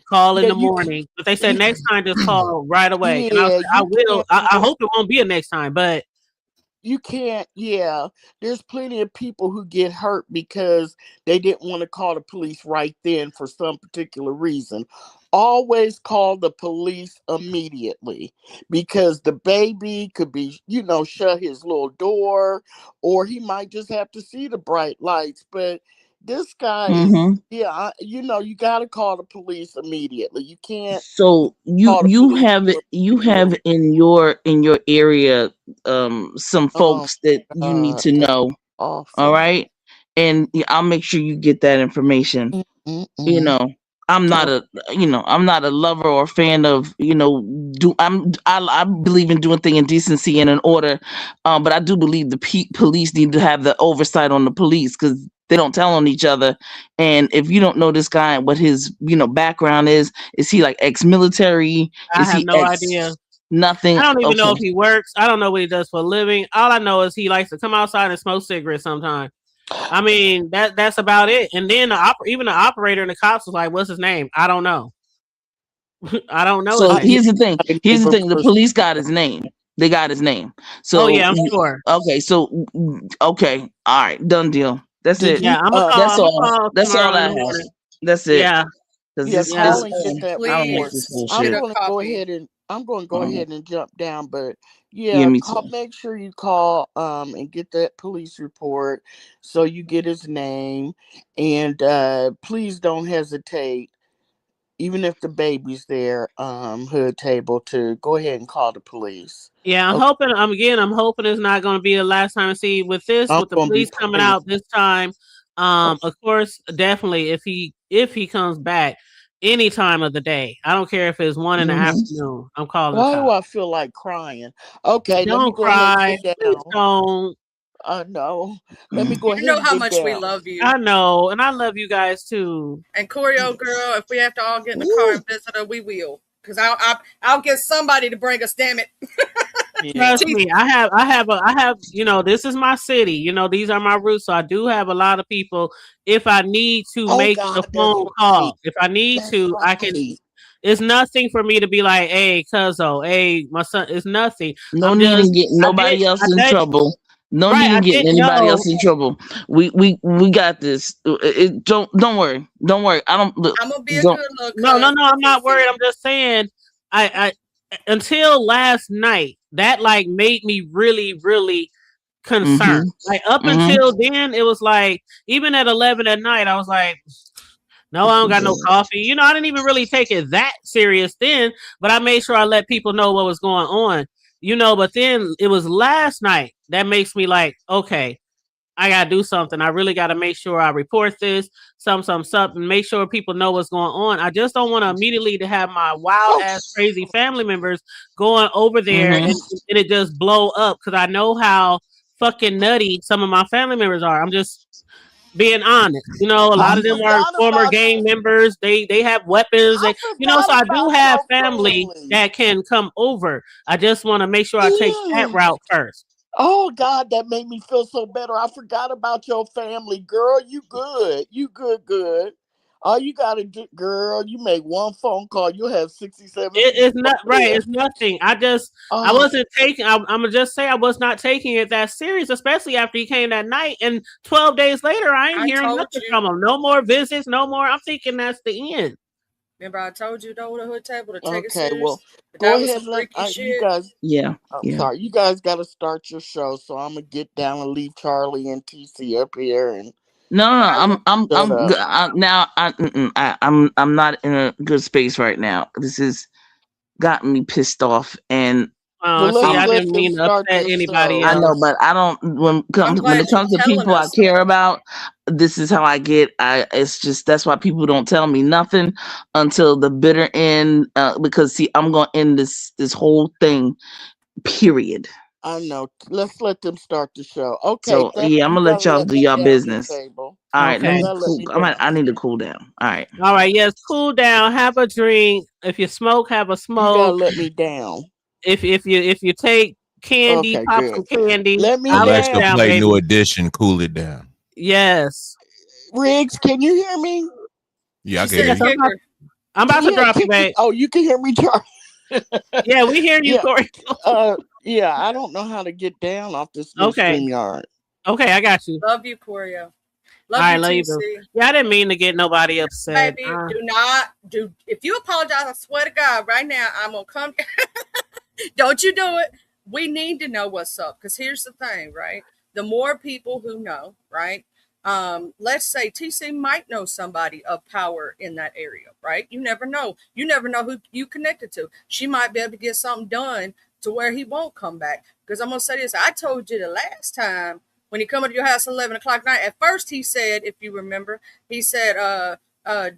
call in the morning. But they said next time just call right away. And I will. I hope it won't be a next time, but you can't. Yeah, there's plenty of people who get hurt because they didn't want to call the police right then for some particular reason. Always call the police immediately because the baby could be, shut his little door, or he might just have to see the bright lights. But this guy is, you got to call the police immediately. You can't. So you have in your area some folks that you need to know. Awful. All right, and I'll make sure you get that information. I'm not a lover or fan of I believe in doing things in decency and in order, but I do believe the police need to have the oversight on the police because they don't tell on each other. And if you don't know this guy and what his background is he like ex-military? I have no idea. Nothing. I don't even know if he works. I don't know what he does for a living. All I know is he likes to come outside and smoke cigarettes sometimes. I mean, that's about it. And then even the operator and the cops was like, "What's his name?" I don't know. I don't know. So here's the thing. The police got his name. They got his name. So yeah, I'm sure. Okay. So okay. All right. Done deal. That's it. Yeah, that's all. That's all I have. That's it. Yeah. I'm going to go ahead and jump down, but make sure you call and get that police report so you get his name, and please don't hesitate, even if the baby's there, hood table, to go ahead and call the police. Yeah, I'm hoping it's not going to be the last time. See, with the police coming out this time, of course, definitely if he comes back any time of the day, I don't care if it's 1 in the afternoon, I'm calling. Why do I feel like crying? Okay, don't cry. Don't. No, let me go ahead. You know how much we love you. I know, and I love you guys too. And Choreo girl, if we have to all get in the car and visit her, we will. Because I'll get somebody to bring us. Damn it. Trust me, I have. This is my city. These are my roots. So I do have a lot of people. If I need to make a phone call, if I need to, I can. It's nothing for me to be like, hey, cuzzo, hey, my son. It's nothing. No need to get nobody else in trouble. No need to get anybody else in trouble. We got this. Don't worry. Don't worry. I'm gonna be a good look. No. I'm not worried. I'm just saying. I until last night, that like made me really, really concerned. Like up until then, it was like even at 11 at night, I was like, no, I don't got no coffee. I didn't even really take it that serious then, but I made sure I let people know what was going on. But then it was last night that makes me like, okay, I gotta do something. I really gotta make sure I report this, something, make sure people know what's going on. I just don't want to immediately to have my wild ass crazy family members going over there and it just blow up because I know how fucking nutty some of my family members are. I'm just being honest. A lot of them are former gang members. They have weapons. So I do have family that can come over. I just want to make sure I take that route first. Oh God, that made me feel so better. I forgot about your family, girl. You good. You good. All you gotta do, girl, you make one phone call, you'll have 67. It's not right. It's nothing. I wasn't taking. I'm gonna just say I was not taking it that serious, especially after he came that night. And 12 days later, I ain't hearing nothing from him. No more visits. No more. I'm thinking that's the end. Remember I told you though, the hood table to take it Okay, serious. well, But go that was ahead. some freaky You shit. guys. Yeah. I'm Yeah. sorry. You guys got to start your show, so I'm gonna get down and leave Charlie and TC up here and No, I'm shut up. good. I'm not in a good space right now. This has gotten me pissed off, and Well, See, let's I let didn't them mean to start upset their anybody I show. know, else. but I don't. When I'm when it glad you're comes to telling people I us care though. about, this is how I get. It's just that's why people don't tell me nothing until the bitter end. Because see, I'm gonna end this whole thing. Period. I know. Let's let them start the show. Okay, So yeah, I'm you gonna let gotta y'all let do me y'all down, hood business. table. All right, let Okay. me You gotta let cool. me down. I need to cool down. All right. All right. Yes. Cool down. Have a drink. If you smoke, have a You gotta smoke. let me down. If you take candy, Okay, pop good. some candy. Let me I'll let Alexa, you down, down. play New baby. Edition. Cool it down. Yes. Riggs, can you hear me? Yeah, I She can hear said Yes. you. I'm kick about, her. I'm about to Yeah, drop you, kick me. babe. Oh, you can hear me, Charlie. Yeah, we hear you, Yeah. Corey. Yeah. I don't know how to get down off this new Okay. StreamYard. Okay, I got you. Love you, Corio. All Love right, you, love you, boo. TC. Yeah, I didn't mean to get nobody upset. Baby, do not do. If you apologize, I swear to God, right now, I'm gonna come. Don't you do it. We need to know what's up. Because here's the thing, right? The more people who know, right? Let's say TC might know somebody of power in that area, right? You never know. You never know who you connected to. She might be able to get something done to where he won't come back. Because I'm gonna say this. I told you the last time when he come to your house at 11 o'clock at night. At first he said, if you remember, he said,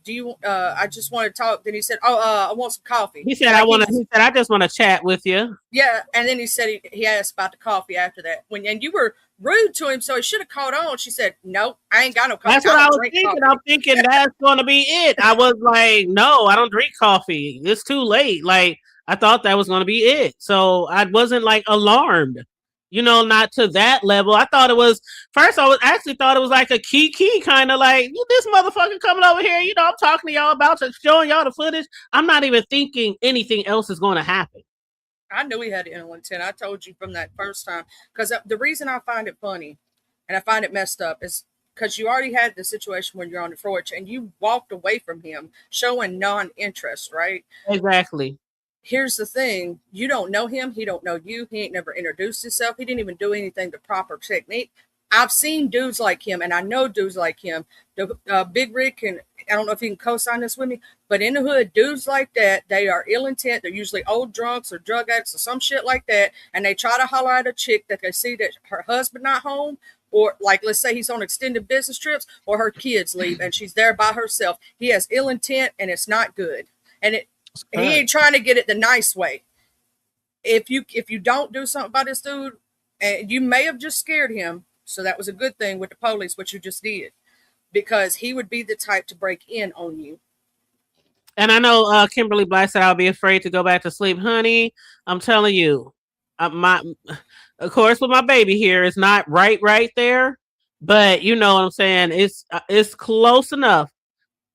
do you I just want to talk. Then he said, I want some coffee. He said, Like he said, I just want to chat with you. yeah, and then he said he asked about the coffee after that. And you were rude to him, so he should have caught on. She said, "No, I ain't got no coffee. That's what I I don't was drink thinking. coffee." I'm thinking that's going to be it. I was like, no, I don't drink coffee. It's too late. Like, I thought that was going to be it. So I wasn't like alarmed, not to that level. I thought it was, first, I actually thought it was like a key kind of like, this motherfucker coming over here. I'm talking to y'all about showing y'all the footage. I'm not even thinking anything else is going to happen. I knew he had the ill intent. I told you from that first time. Because the reason I find it funny and I find it messed up is because you already had the situation when you're on the porch and you walked away from him showing non-interest, right? Exactly. Here's the thing. You don't know him. He don't know you. He ain't never introduced himself. He didn't even do anything the proper technique. I've seen dudes like him, and I know dudes like him. The Big Rick, and I don't know if he can co-sign this with me, but in the hood, dudes like that, they are ill intent. They're usually old drunks or drug addicts or some shit like that, and they try to holler at a chick that they see that her husband not home, or like let's say he's on extended business trips, or her kids leave and she's there by herself. He has ill intent, and it's not good. And he ain't trying to get it the nice way. If you don't do something about this dude, and you may have just scared him, so that was a good thing with the police, what you just did, because he would be the type to break in on you. And I know Kimberly Black said I'll be afraid to go back to sleep, honey. I'm telling you, of course, with my baby here, it's not right there, but you know what I'm saying. It's close enough.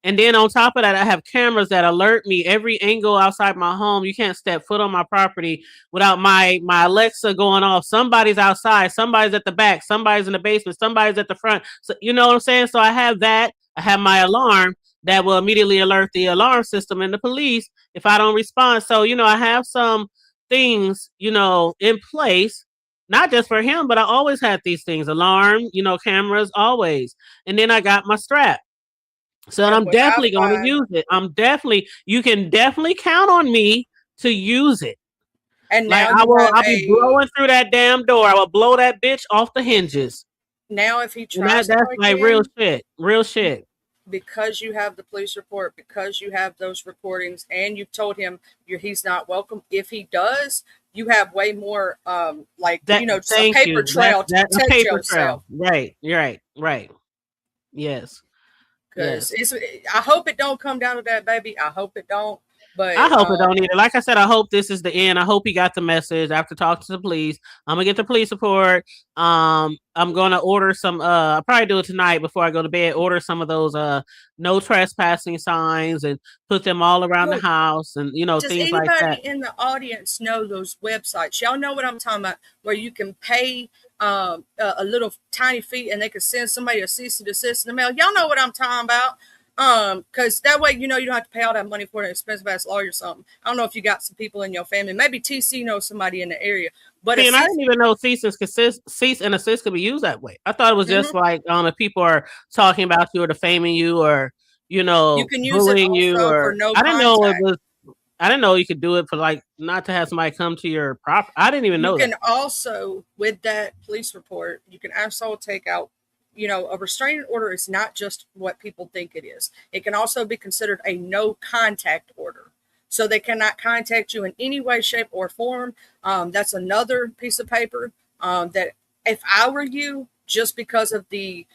And then on top of that, I have cameras that alert me every angle outside my home. You can't step foot on my property without my Alexa going off. Somebody's outside, somebody's at the back, somebody's in the basement, somebody's at the front. So you know what I'm saying? So I have that. I have my alarm that will immediately alert the alarm system and the police if I don't respond. So, I have some things, in place, not just for him, but I always had these things, alarm, cameras, always. And then I got my strap. So I'm definitely going to use it. You can definitely count on me to use it. And like now I'll be blowing through that damn door. I will blow that bitch off the hinges. Now, if he tries that's like real shit. Because you have the police report, because you have those recordings, and you've told him he's not welcome. If he does, you have way more, a paper trail to protect yourself. Right. You're right. Yes. Because I hope it don't come down to that, baby. I hope it don't. But I hope it don't either. Like I said, I hope this is the end. I hope he got the message after talking to the police. I'm gonna get the police report. I'm gonna order some. I'll probably do it tonight before I go to bed. Order some of those no trespassing signs and put them all around the house and things like that. Does anybody in the audience know those websites? Y'all know what I'm talking about, where you can pay a little tiny fee and they can send somebody a cease and desist in the mail. Y'all know what I'm talking about. Because that way, you don't have to pay all that money for an expensive ass lawyer or something. I don't know if you got some people in your family. Maybe TC knows somebody in the area. But See, and I didn't even know cease and assist could be used that way. I thought it was just like if people are talking about you or defaming you or you can use it bullying you also or for no I didn't know it contact. was. I didn't know you could do it for like not to have somebody come to your property. I didn't even know You can that. also, with that police report, you can also take out, a restraining order is not just what people think it is. It can also be considered a no contact order. So they cannot contact you in any way, shape, or form. That's another piece of paper that if I were you, just because of the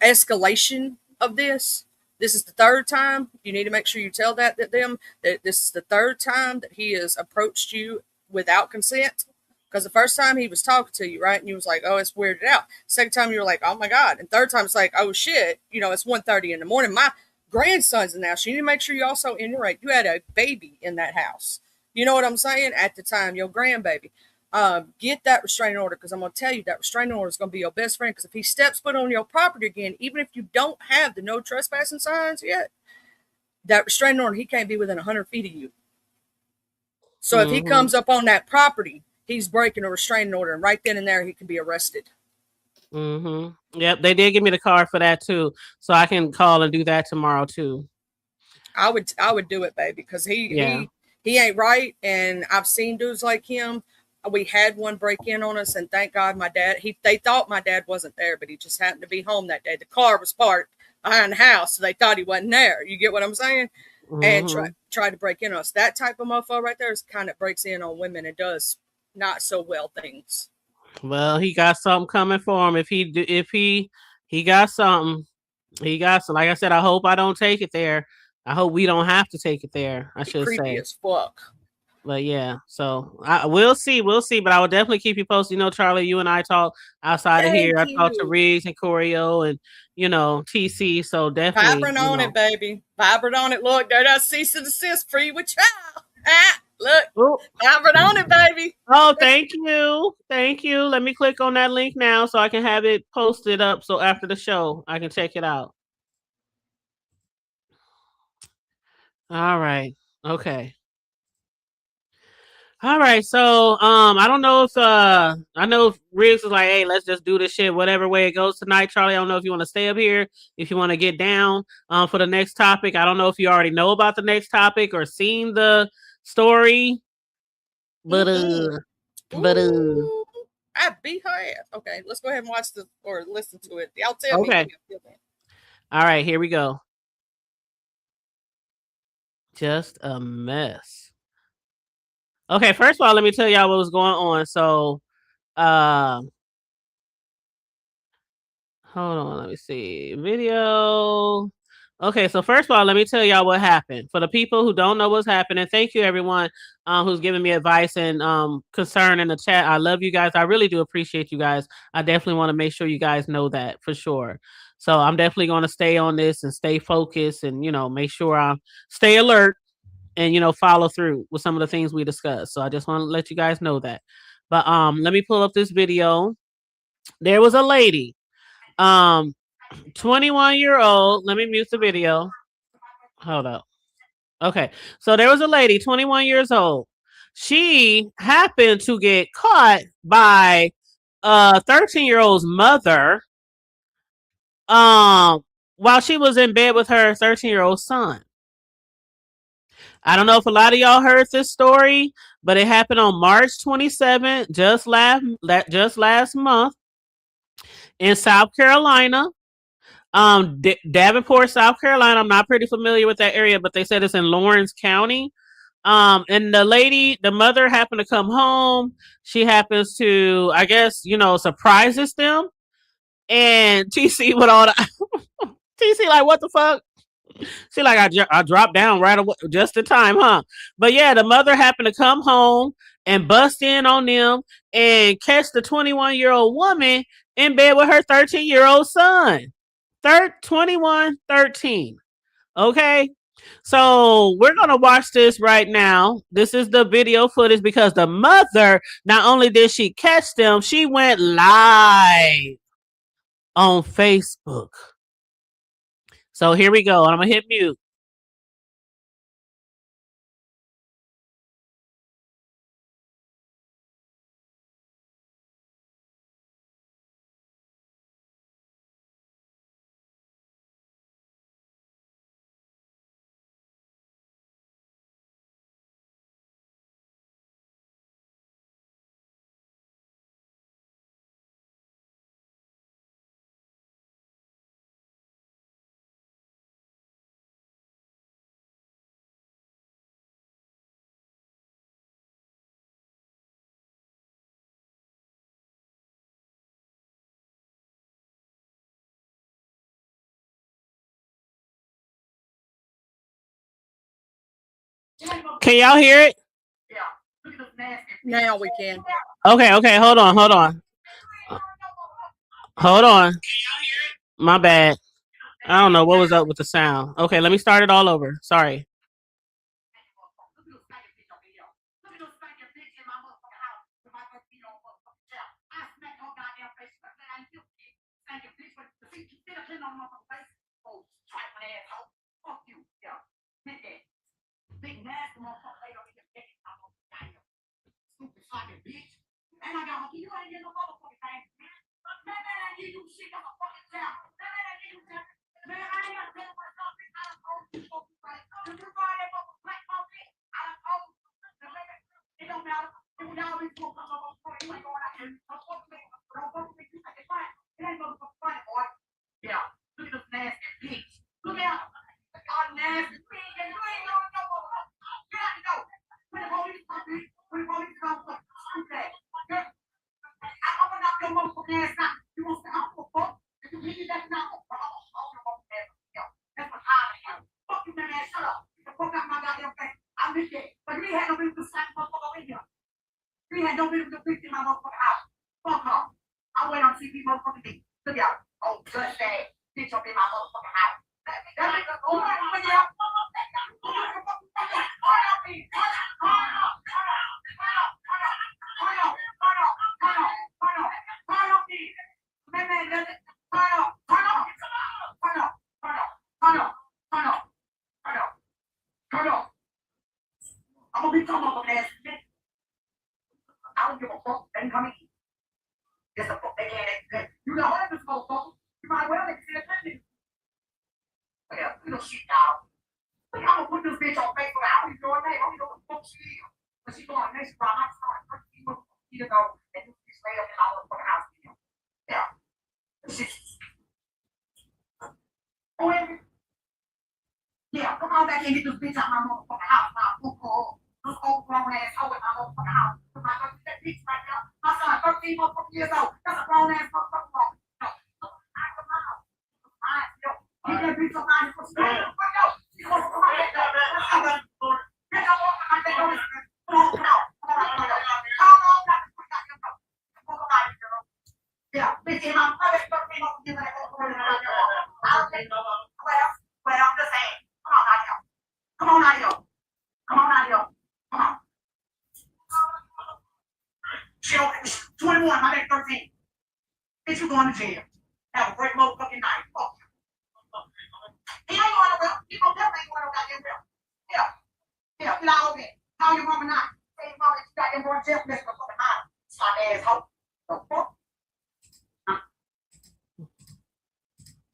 escalation of this is the third time. You need to make sure you tell them that this is the third time that he has approached you without consent. Because the first time he was talking to you, right? And you was like, oh, it's weirded out. Second time you were like, oh my God. And third time it's like, oh shit, it's 1:30 in the morning. My grandson's in the house. You need to make sure you also iterate. You had a baby in that house. You know what I'm saying? At the time, your grandbaby. Get that restraining order, because I'm going to tell you that restraining order is going to be your best friend. Because if he steps foot on your property again, even if you don't have the no trespassing signs yet, that restraining order, he can't be within 100 feet of you. So if he comes up on that property, he's breaking a restraining order, and right then and there, he can be arrested. Yep, they did give me the card for that too, so I can call and do that tomorrow too. I would do it, baby, because he ain't right, and I've seen dudes like him. We had one break in on us, and thank God they thought my dad wasn't there, but he just happened to be home that day. The car was parked behind the house, so they thought he wasn't there. You get what I'm saying? And tried to break in on us. That type of mofo right there is kind of breaks in on women and does not so well things. Well, he got something coming for him. If he got something, like I said, I hope I don't take it there. I hope we don't have to take it there. I should creepy say. As fuck. But yeah, so we'll see. But I will definitely keep you posted. Charlie, you and I talk outside of here. I talk to Riggs and Corio and TC. So definitely vibrant on it, baby. Vibrant on it. Look, there that cease and desist free with child. Look, vibrant on it, baby. Oh, thank you. Let me click on that link now so I can have it posted up. So after the show, I can check it out. All right. Okay. All right, so I don't know if I know if Riggs is like, hey, let's just do this shit whatever way it goes tonight. Charlie, I don't know if you want to stay up here, if you want to get down for the next topic. I don't know if you already know about the next topic or seen the story, but I beat her ass. Okay, let's go ahead and watch or listen to it. Y'all tell me. Okay. All right, here we go. Just a mess. Okay, first of all, let me tell y'all what was going on. So, hold on, let me see. Video. Okay, so first of all, let me tell y'all what happened. For the people who don't know what's happening, thank you everyone who's giving me advice and concern in the chat. I love you guys. I really do appreciate you guys. I definitely want to make sure you guys know that for sure. So I'm definitely going to stay on this and stay focused and, make sure I stay alert and, follow through with some of the things we discussed. So I just want to let you guys know that. But let me pull up this video. There was a lady, 21-year-old. Let me mute the video. Hold up. Okay. So there was a lady, 21 years old. She happened to get caught by a 13-year-old's mother while she was in bed with her 13-year-old son. I don't know if a lot of y'all heard this story, but it happened on March 27th, just last month in South Carolina. Davenport, South Carolina. I'm not pretty familiar with that area, but they said it's in Lawrence County. And the mother happened to come home. She happens to, I guess, surprises them. And TC with all the TC like, what the fuck? She like, I dropped down right away, just in time, huh? But yeah, the mother happened to come home and bust in on them and catch the 21-year-old woman in bed with her 13-year-old son. 21, 13. Okay. So we're going to watch this right now. This is the video footage because the mother, not only did she catch them, she went live on Facebook. So here we go. I'm gonna hit mute. Can y'all hear it? Now we can. Okay, hold on. My bad. I don't know what was up with the sound. Okay, let me start it all over. Sorry.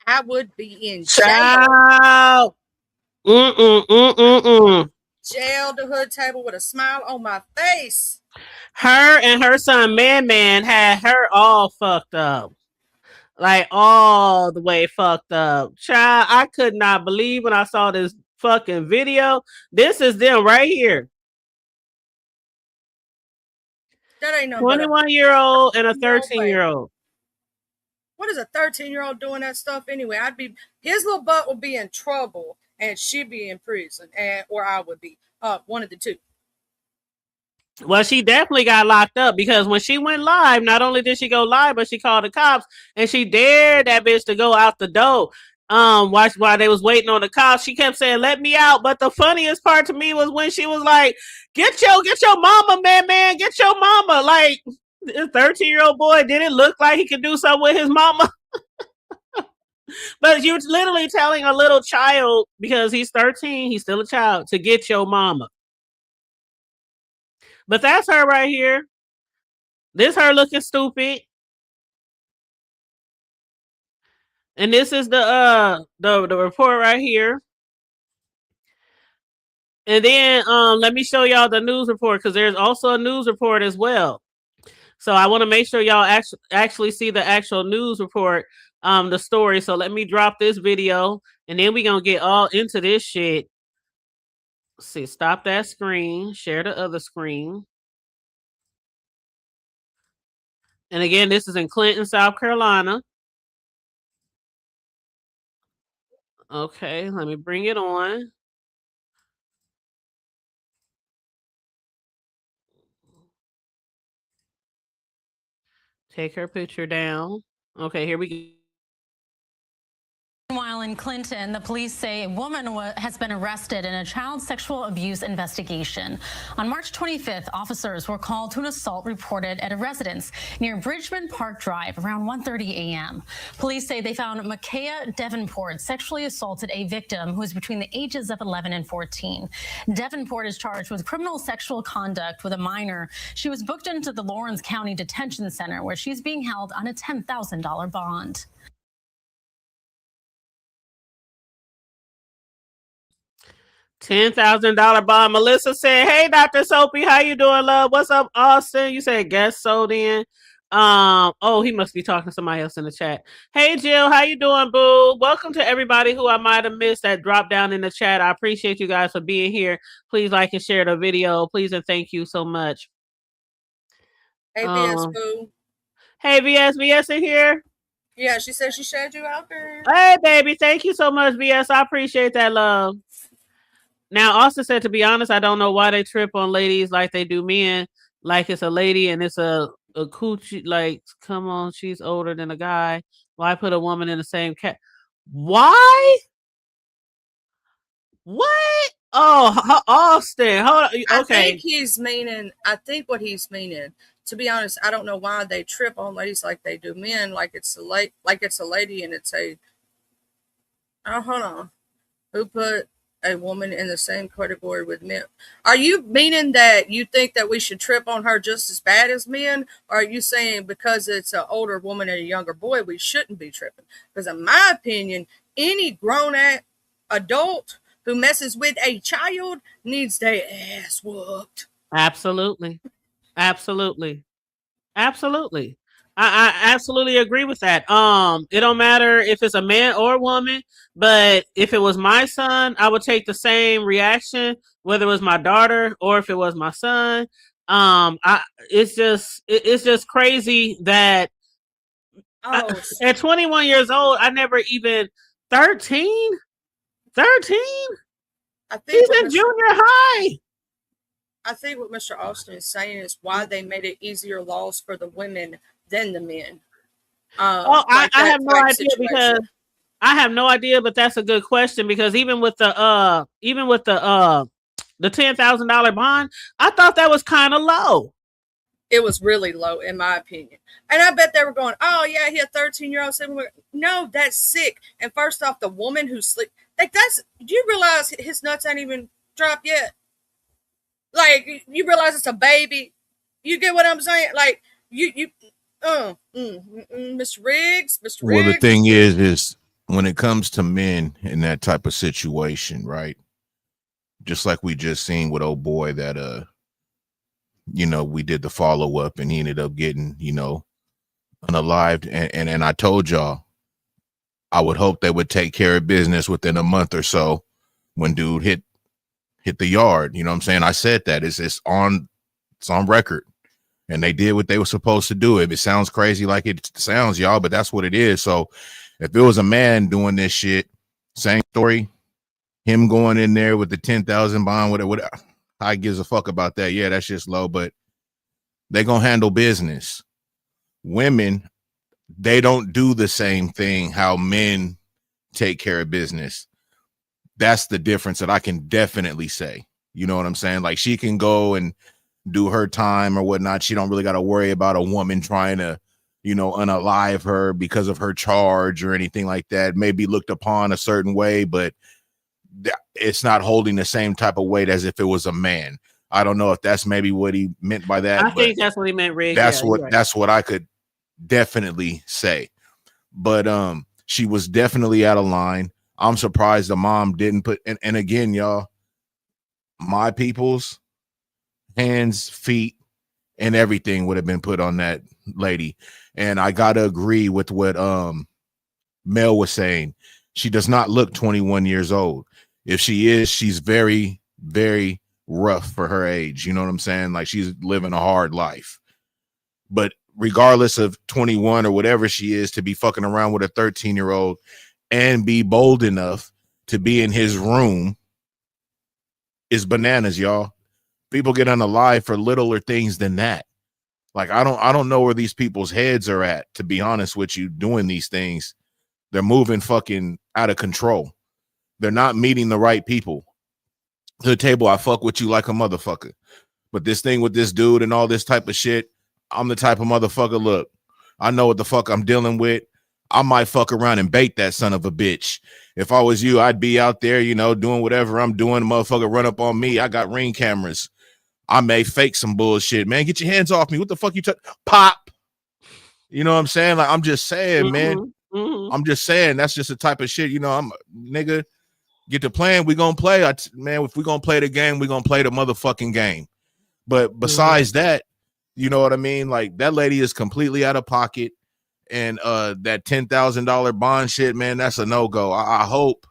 I would be in jail. Ciao. Jail the hood table with a smile on my face. Her and her son Man had her all fucked up. Like all the way fucked up. Child, I could not believe when I saw this fucking video. This is them right here. That ain't no 21-year-old and a 13-year-old. What is a 13-year-old doing that stuff anyway? His little butt would be in trouble and she'd be in prison, or I would be. One of the two. Well, she definitely got locked up because when she went live, not only did she go live, but she called the cops and she dared that bitch to go out the door. While they was waiting on the cops, she kept saying, "Let me out." But the funniest part to me was when she was like, "Get your mama, man, get your mama." Like, this 13-year-old boy didn't look like he could do something with his mama. But you're literally telling a little child, because he's 13, he's still a child, to get your mama. But that's her right here. This her looking stupid. And this is the report right here. And then let me show y'all the news report, because there's also a news report as well. So I want to make sure y'all actually see the actual news report, the story. So let me drop this video, and then we're gonna get all into this shit. Let's see, stop that screen, share the other screen. And again, this is in Clinton, South Carolina. Okay, let me bring it on. Take her picture down. Okay, here we go. Meanwhile, in Clinton, the police say a woman has been arrested in a child sexual abuse investigation. On March 25th, officers were called to an assault reported at a residence near Bridgman Park Drive around 1:30 a.m. Police say they found Makaya Davenport sexually assaulted a victim who is between the ages of 11 and 14. Davenport is charged with criminal sexual conduct with a minor. She was booked into the Lawrence County Detention Center, where she's being held on a $10,000 bond. $10,000 bond. Melissa said, "Hey, Dr. Soapy, how you doing, love? What's up, Austin?" You said guest sold in. Oh, he must be talking to somebody else in the chat. Hey, Jill, how you doing, boo? Welcome to everybody who I might have missed that dropped down in the chat. I appreciate you guys for being here. Please like and share the video, please, and thank you so much. Hey, VS boo. Hey, VS in here. Yeah, she said she shared you out there. Hey, baby, thank you so much, VS. I appreciate that, love. Now, Austin said, to be honest, I don't know why they trip on ladies like they do men. Like it's a lady and it's a coochie. Like, come on, she's older than a guy. Why put a woman in the same cat? Why? What? Oh, Austin. Hold on. Okay. I think what he's meaning, to be honest, I don't know why they trip on ladies like they do men. Like it's a lady and it's a. Oh, hold on. Who put a woman in the same category with men? Are you meaning that you think that we should trip on her just as bad as men? Or are you saying because it's an older woman and a younger boy, we shouldn't be tripping? Because in my opinion, any grown adult who messes with a child needs their ass whooped. Absolutely. I absolutely agree with that. It don't matter if it's a man or a woman, but if it was my son, I would take the same reaction, whether it was my daughter or if it was my son. It's just crazy that at 21 years old, I never even 13. I think he's in junior high. I think what Mr. Austin is saying is why they made it easier laws for the women than the men. I have no idea situation. Because I have no idea, but that's a good question, because even with the $10,000 bond, I thought that was kind of low. It was really low, in my opinion. And I bet they were going, "Oh yeah, he a 13-year-old." No, that's sick. And first off, the woman who sleep like that's. Do you realize his nuts ain't even dropped yet? Like, you realize it's a baby. You get what I'm saying? Like, Mr. Riggs. Well, the thing is when it comes to men in that type of situation, right? Just like we just seen with old boy that, we did the follow up and he ended up getting, unalived. And I told y'all, I would hope they would take care of business within a month or so when dude hit the yard. You know what I'm saying? I said that it's on record, and they did what they were supposed to do. It sounds crazy like it sounds, y'all, but that's what it is. So if it was a man doing this shit, same story, him going in there with the 10,000 bond, whatever, I gives a fuck about that. Yeah, that's just low, but they gonna handle business. Women, they don't do the same thing how men take care of business. That's the difference that I can definitely say. You know what I'm saying? Like, she can go and do her time or whatnot. She don't really got to worry about a woman trying to unalive her because of her charge or anything like that. Maybe looked upon a certain way, but it's not holding the same type of weight as if it was a man. I don't know if that's maybe what he meant by that. I think that's what he meant, Rick. That's what I could definitely say. But she was definitely out of line. I'm surprised the mom didn't put, and again, y'all, my people's hands, feet, and everything would have been put on that lady. And I gotta agree with what Mel was saying. She does not look 21 years old. If she is, she's very, very rough for her age. You know what I'm saying? Like, she's living a hard life. But regardless of 21 or whatever she is, to be fucking around with a 13-year-old and be bold enough to be in his room is bananas, y'all. People get unalive for littler things than that. Like, I don't know where these people's heads are at, to be honest with you, doing these things. They're moving fucking out of control. They're not meeting the right people. To the table, I fuck with you like a motherfucker. But this thing with this dude and all this type of shit, I'm the type of motherfucker, look, I know what the fuck I'm dealing with. I might fuck around and bait that son of a bitch. If I was you, I'd be out there, doing whatever I'm doing. The motherfucker run up on me. I got Ring cameras. I may fake some bullshit, man. Get your hands off me. What the fuck you pop? You know what I'm saying? Like, I'm just saying, man. I'm just saying, that's just the type of shit, I'm nigga, get to playing. We gonna play. Man, if we gonna play the game, we gonna play the motherfucking game. But besides that, you know what I mean? Like, that lady is completely out of pocket. And that $10,000 bond shit, man, that's a no-go. I hope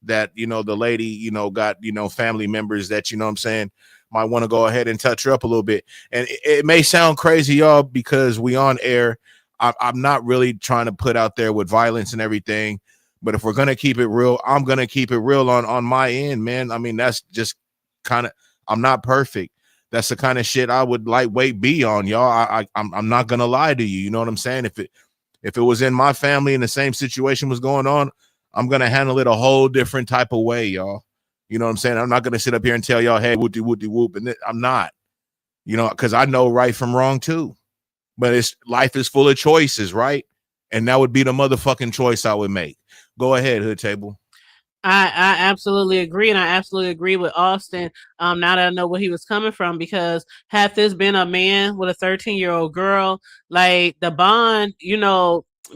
that, the lady, got, family members that, you know what I'm saying, might want to go ahead and touch her up a little bit. And it may sound crazy, y'all, because we on air. I'm not really trying to put out there with violence and everything. But if we're going to keep it real, I'm going to keep it real on my end, man. I mean, that's just kind of, I'm not perfect. That's the kind of shit I would lightweight be on, y'all. I'm not going to lie to you. You know what I'm saying? If it was in my family and the same situation was going on, I'm going to handle it a whole different type of way, y'all. You know what I'm saying? I'm not going to sit up here and tell y'all, hey, whoopty whoop. And I'm not, because I know right from wrong too. But life is full of choices, right? And that would be the motherfucking choice I would make. Go ahead, Hood Table. I absolutely agree, and I absolutely agree with Austin. Now that I know where he was coming from, because had this been a man with a 13-year-old girl, like the bond,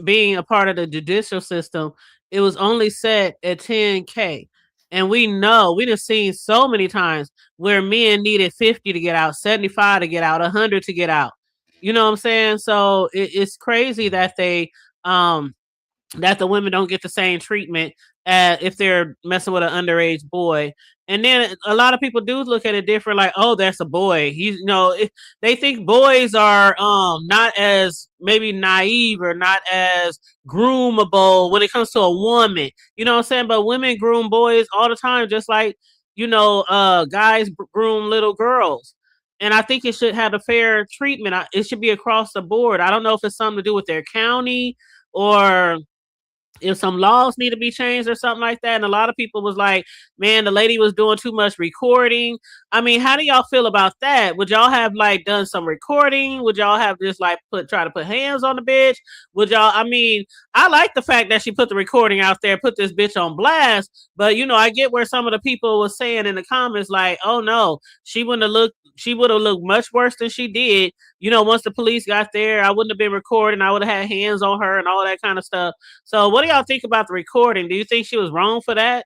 being a part of the judicial system, it was only set at $10K. And we know we've seen so many times where men needed 50 to get out, 75 to get out, 100 to get out. You know what I'm saying? So it's crazy that that the women don't get the same treatment as if they're messing with an underage boy. And then a lot of people do look at it different, like, oh, that's a boy. They think boys are not as maybe naive or not as groomable when it comes to a woman. You know what I'm saying? But women groom boys all the time, just like, guys groom little girls. And I think it should have a fair treatment. It should be across the board. I don't know if it's something to do with their county or if some laws need to be changed or something like that. And a lot of people was like, man, the lady was doing too much recording. I mean, how do y'all feel about that? Would y'all have done some recording? Would y'all have just try to put hands on the bitch? I like the fact that she put the recording out there, put this bitch on blast. But I get where some of the people was saying in the comments, like, oh no, she would have looked much worse than she did. Once the police got there, I wouldn't have been recording. I would have had hands on her and all that kind of stuff. So what do y'all think about the recording? Do you think she was wrong for that?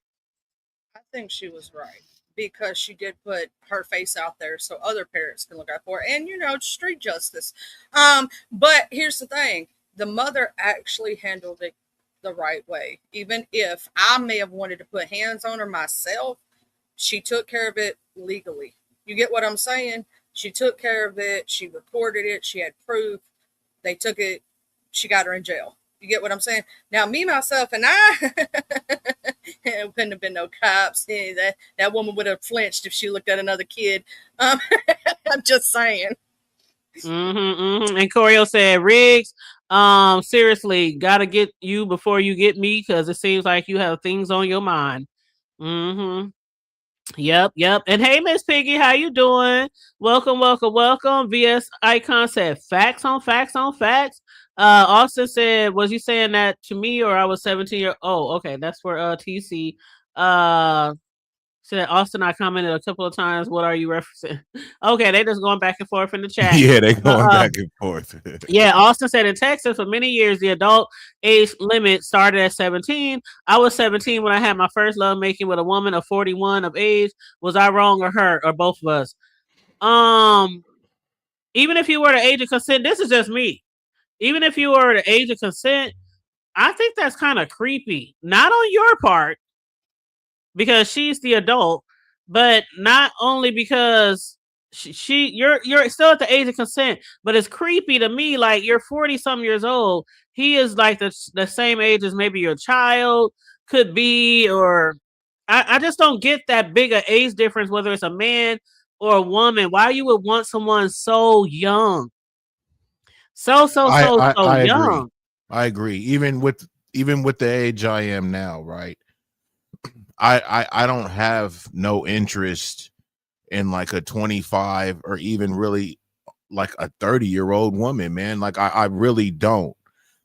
I think she was right, because she did put her face out there so other parents can look out for her, and street justice. But here's the thing: the mother actually handled it the right way. Even if I may have wanted to put hands on her myself, she took care of it legally. You get what I'm saying? She took care of it. She recorded it. She had proof. They took it. She got her in jail. You get what I'm saying? Now, me, myself, and I, it wouldn't have been no cops. Yeah, that woman would have flinched if she looked at another kid. I'm just saying. And Corio said, Riggs, seriously, gotta get you before you get me, because it seems like you have things on your mind. Yep. And hey, Miss Piggy, how you doing? Welcome. VS Icon said facts on facts on facts. Austin said, was you saying that to me or I was 17 Oh, okay. That's for TC. Said Austin, I commented a couple of times. What are you referencing? Okay, they just going back and forth in the chat. Yeah, they going back and forth. Yeah, Austin said in Texas for many years the adult age limit started at 17. I was 17 when I had my first love making with a woman of 41 of age. Was I wrong or her or both of us? Even if you were the age of consent, this is just me. Even if you were the age of consent, I think that's kind of creepy. Not on your part, because she's the adult, but not only because you're still at the age of consent, but it's creepy to me. Like, you're 40 some years old. He is like the same age as maybe your child could be, or I just don't get that big an age difference, whether it's a man or a woman. Why you would want someone so young? So I young. agree. I agree. Even with the age I am now, right? I don't have no interest in like a 25 or even really like a 30-year-old woman, man. Like I really don't.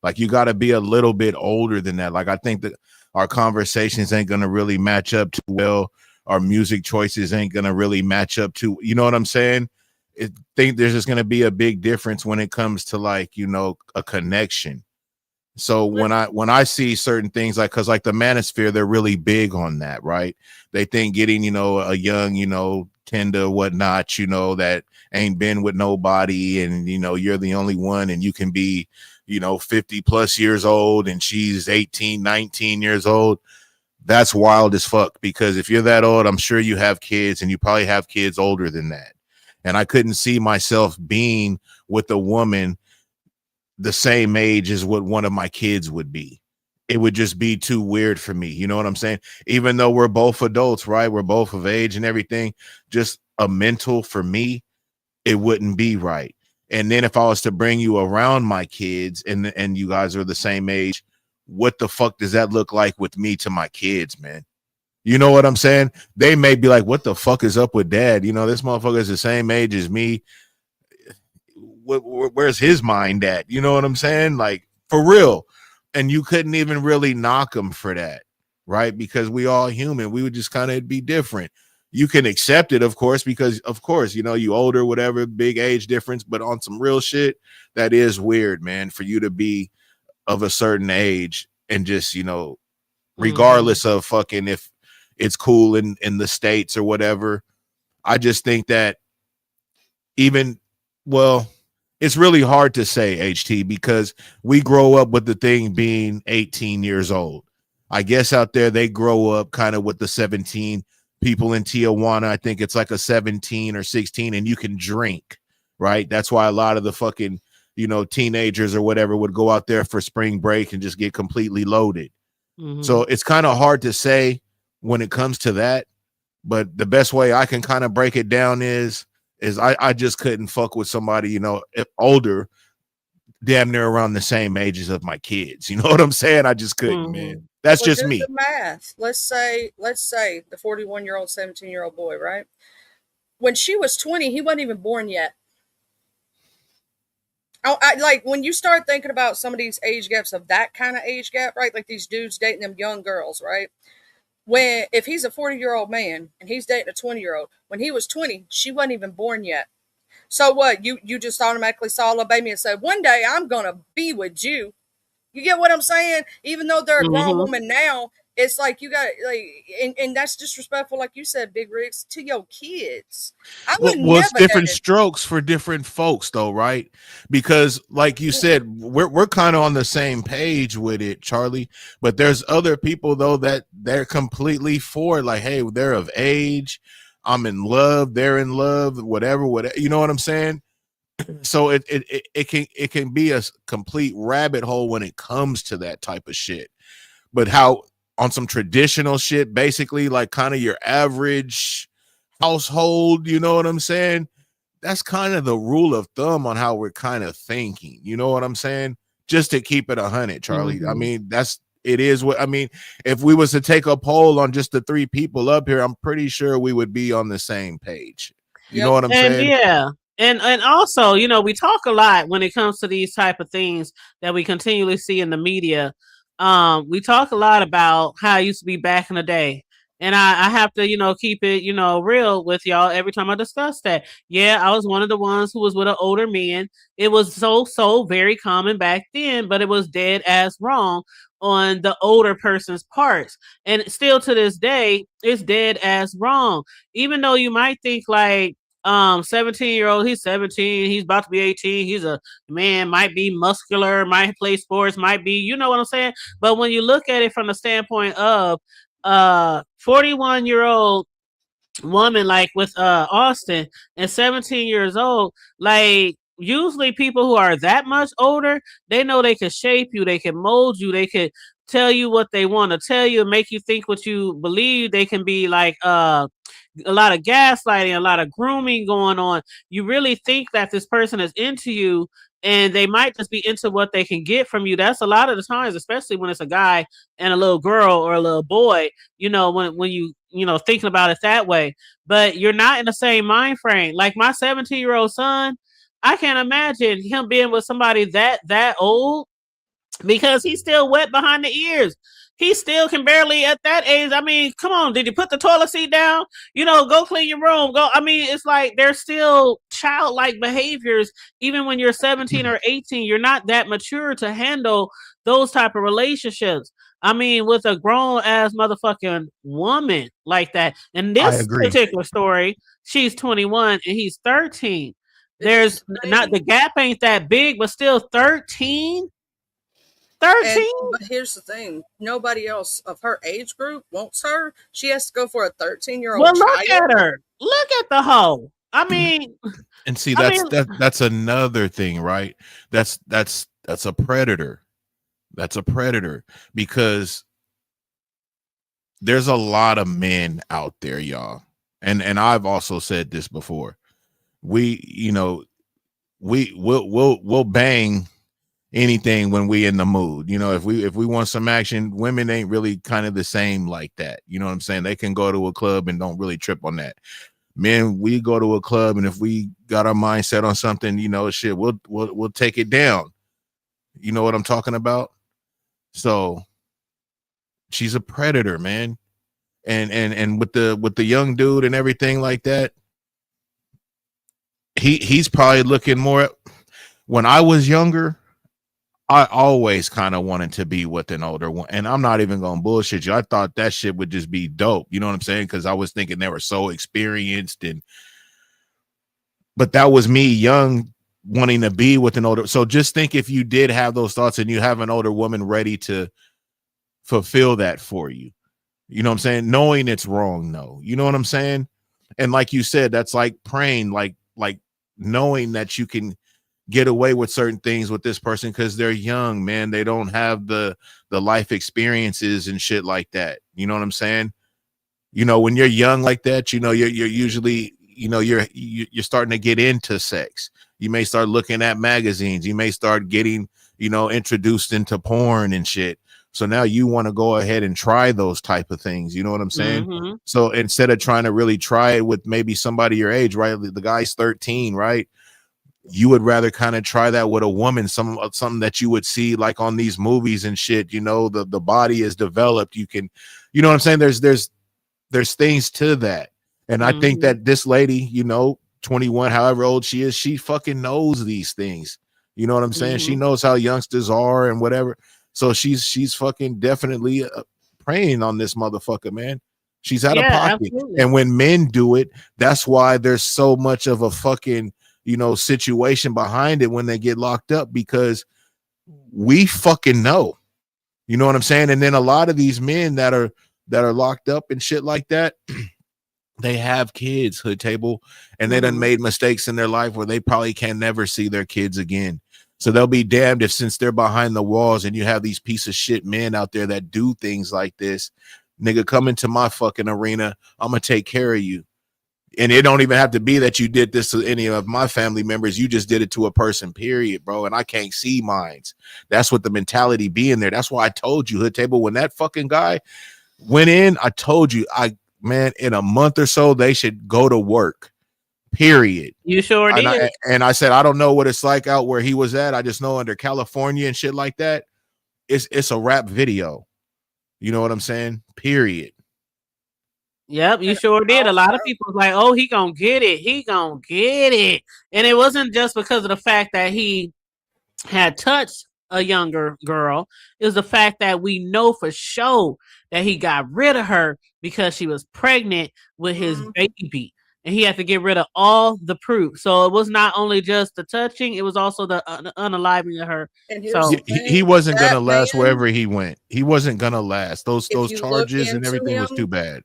Like, you got to be a little bit older than that. Like, I think that our conversations ain't gonna really match up too well. Our music choices ain't gonna really match up to, you know what I'm saying? I think there's just gonna be a big difference when it comes to, like, you know, a connection. So when I see certain things, like, because like the Manosphere, they're really big on that, right? They think getting, you know, a young, you know, tender whatnot, you know, that ain't been with nobody, and, you know, you're the only one, and you can be, you know, 50 plus years old and she's 18, 19 years old. That's wild as fuck, because if you're that old, I'm sure you have kids, and you probably have kids older than that. And I couldn't see myself being with a woman the same age as what one of my kids would be. It would just be too weird for me. You know what I'm saying? Even though we're both adults, right? We're both of age and everything. Just a mental, for me, it wouldn't be right. And then if I was to bring you around my kids and you guys are the same age, what the fuck does that look like with me to my kids, man? You know what I'm saying? They may be like, what the fuck is up with dad? You know, this motherfucker is the same age as me. Where's his mind at? You know what I'm saying? Like, for real. And you couldn't even really knock him for that, right? Because we all human. We would just kind of be different. You can accept it, of course, because of course, you know, you older, whatever, big age difference, but on some real shit, that is weird, man, for you to be of a certain age and just, you know, regardless of fucking if it's cool in the States or whatever. I just think that even, well, it's really hard to say, HT, because we grow up with the thing being 18 years old. I guess out there they grow up kind of with the 17 people in Tijuana. I think it's like a 17 or 16, and you can drink, right? That's why a lot of the fucking, you know, teenagers or whatever would go out there for spring break and just get completely loaded. So it's kind of hard to say when it comes to that. But the best way I can kind of break it down is I just couldn't fuck with somebody, you know, older, damn near around the same ages of my kids. You know what I'm saying? I just couldn't, man. That's Well, just do me. the math. Let's say the 41-year-old, 17-year-old boy, right? When she was 20, he wasn't even born yet. I like when you start thinking about some of these age gaps, of that kind of age gap, right? Like these dudes dating them young girls, right? If he's a 40-year-old man and he's dating a 20-year-old, when he was 20, she wasn't even born yet. So what? You just automatically saw a baby and said, one day I'm gonna be with you. You get what I'm saying? Even though they're a grown woman now, it's like you got and that's disrespectful, like you said, Big Rigs, to your kids. I would Well, it's different strokes for different folks, though, right? Because, like you said, we're kind of on the same page with it, Charlie. But there's other people though that they're completely for, like, hey, they're of age. I'm in love. They're in love. Whatever. You know what I'm saying? So it can be a complete rabbit hole when it comes to that type of shit. But how on some traditional shit, basically like kind of your average household, you know what I'm saying? That's kind of the rule of thumb on how we're kind of thinking. You know what I'm saying? Just to keep it 100, Charlie. I mean, it is what I mean. If we was to take a poll on just the three people up here, I'm pretty sure we would be on the same page. You know what I'm saying? Yeah. And also, you know, we talk a lot when it comes to these type of things that we continually see in the media. We talk a lot about how it used to be back in the day. And I have to, you know, keep it, you know, real with y'all every time I discuss that. Yeah, I was one of the ones who was with an older man. It was so very common back then, but it was dead as wrong on the older person's parts. And still to this day, it's dead as wrong. Even though you might think like 17-year-old, he's 17, he's about to be 18, he's a man, might be muscular, might play sports, might be, you know what I'm saying? But when you look at it from the standpoint of 41-year-old woman like with Austin and 17 years old, like usually people who are that much older, they know they can shape you, they can mold you, they can tell you what they want to tell you and make you think what you believe. They can be like a lot of gaslighting, a lot of grooming going on. You really think that this person is into you and they might just be into what they can get from you. That's a lot of the times, especially when it's a guy and a little girl or a little boy, you know, when you know, thinking about it that way. But you're not in the same mind frame. Like my 17-year-old son, I can't imagine him being with somebody that old because he's still wet behind the ears. He still can barely at that age. I mean, come on, did you put the toilet seat down? You know, go clean your room. Go. I mean, it's like there's still childlike behaviors. Even when you're 17 or 18, you're not that mature to handle those type of relationships. I mean, with a grown ass motherfucking woman like that. In I this agree. particular story, she's 21 and he's 13. There's not, the gap ain't that big, but still 13. 13? But here's the thing: nobody else of her age group wants her. She has to go for a 13-year-old Well, child. look at her. Look at the hoe. I mean, And see, I that's mean, that's another thing, right? That's a predator. That's a predator because there's a lot of men out there, y'all. And I've also said this before. We, you know, we'll bang anything when we in the mood. You know, if we want some action, women ain't really kind of the same like that. You know what I'm saying? They can go to a club and don't really trip on that. Men, we go to a club and if we got our mindset on something, you know, shit, we'll take it down. You know what I'm talking about? So she's a predator, man. And with the young dude and everything like that, he's probably looking more. When I was younger, I always kind of wanted to be with an older one. And I'm not even going to bullshit you. I thought that shit would just be dope. You know what I'm saying? Because I was thinking they were so experienced. But that was me young, wanting to be with an older. So just think if you did have those thoughts and you have an older woman ready to fulfill that for you. You know what I'm saying? Knowing it's wrong, no. You know what I'm saying? And like you said, that's like praying, like knowing that you can get away with certain things with this person because they're young, man. They don't have the life experiences and shit like that. You know what I'm saying? You know, when you're young like that, you know, you're usually, you know, you're starting to get into sex. You may start looking at magazines. You may start getting, you know, introduced into porn and shit. So now you want to go ahead and try those type of things. You know what I'm saying? Mm-hmm. So instead of trying to really try it with maybe somebody your age, right? The guy's 13, right? You would rather kind of try that with a woman, something that you would see like on these movies and shit. You know, the body is developed. You can, you know what I'm saying? There's things to that. And I think that this lady, you know, 21, however old she is, she fucking knows these things. You know what I'm saying? She knows how youngsters are and whatever. So she's fucking definitely preying on this motherfucker, man. She's out of pocket. Absolutely. And when men do it, that's why there's so much of a fucking, you know, situation behind it when they get locked up, because we fucking know. You know what I'm saying? And then a lot of these men that are locked up and shit like that, they have kids, Hood Table, and they done made mistakes in their life where they probably can never see their kids again. So they'll be damned if, since they're behind the walls and you have these piece of shit men out there that do things like this, nigga, come into my fucking arena. I'm going to take care of you. And it don't even have to be that you did this to any of my family members. You just did it to a person, period, bro. And I can't see mines. That's what the mentality be in there. That's why I told you, Hood Table, when that fucking guy went in, I told you, man, in a month or so, they should go to work. Period. You sure did. And I said, I don't know what it's like out where he was at. I just know under California and shit like that, it's a rap video. You know what I'm saying? Period. Yep, you sure did. A lot of people was like, oh, he gonna get it. He gonna get it. And it wasn't just because of the fact that he had touched a younger girl. It was the fact that we know for sure that he got rid of her because she was pregnant with his baby. And he had to get rid of all the proof. So it was not only just the touching, it was also the unaliving of her. So he wasn't going to last wherever he went. He wasn't going to last. Those charges and everything was too bad.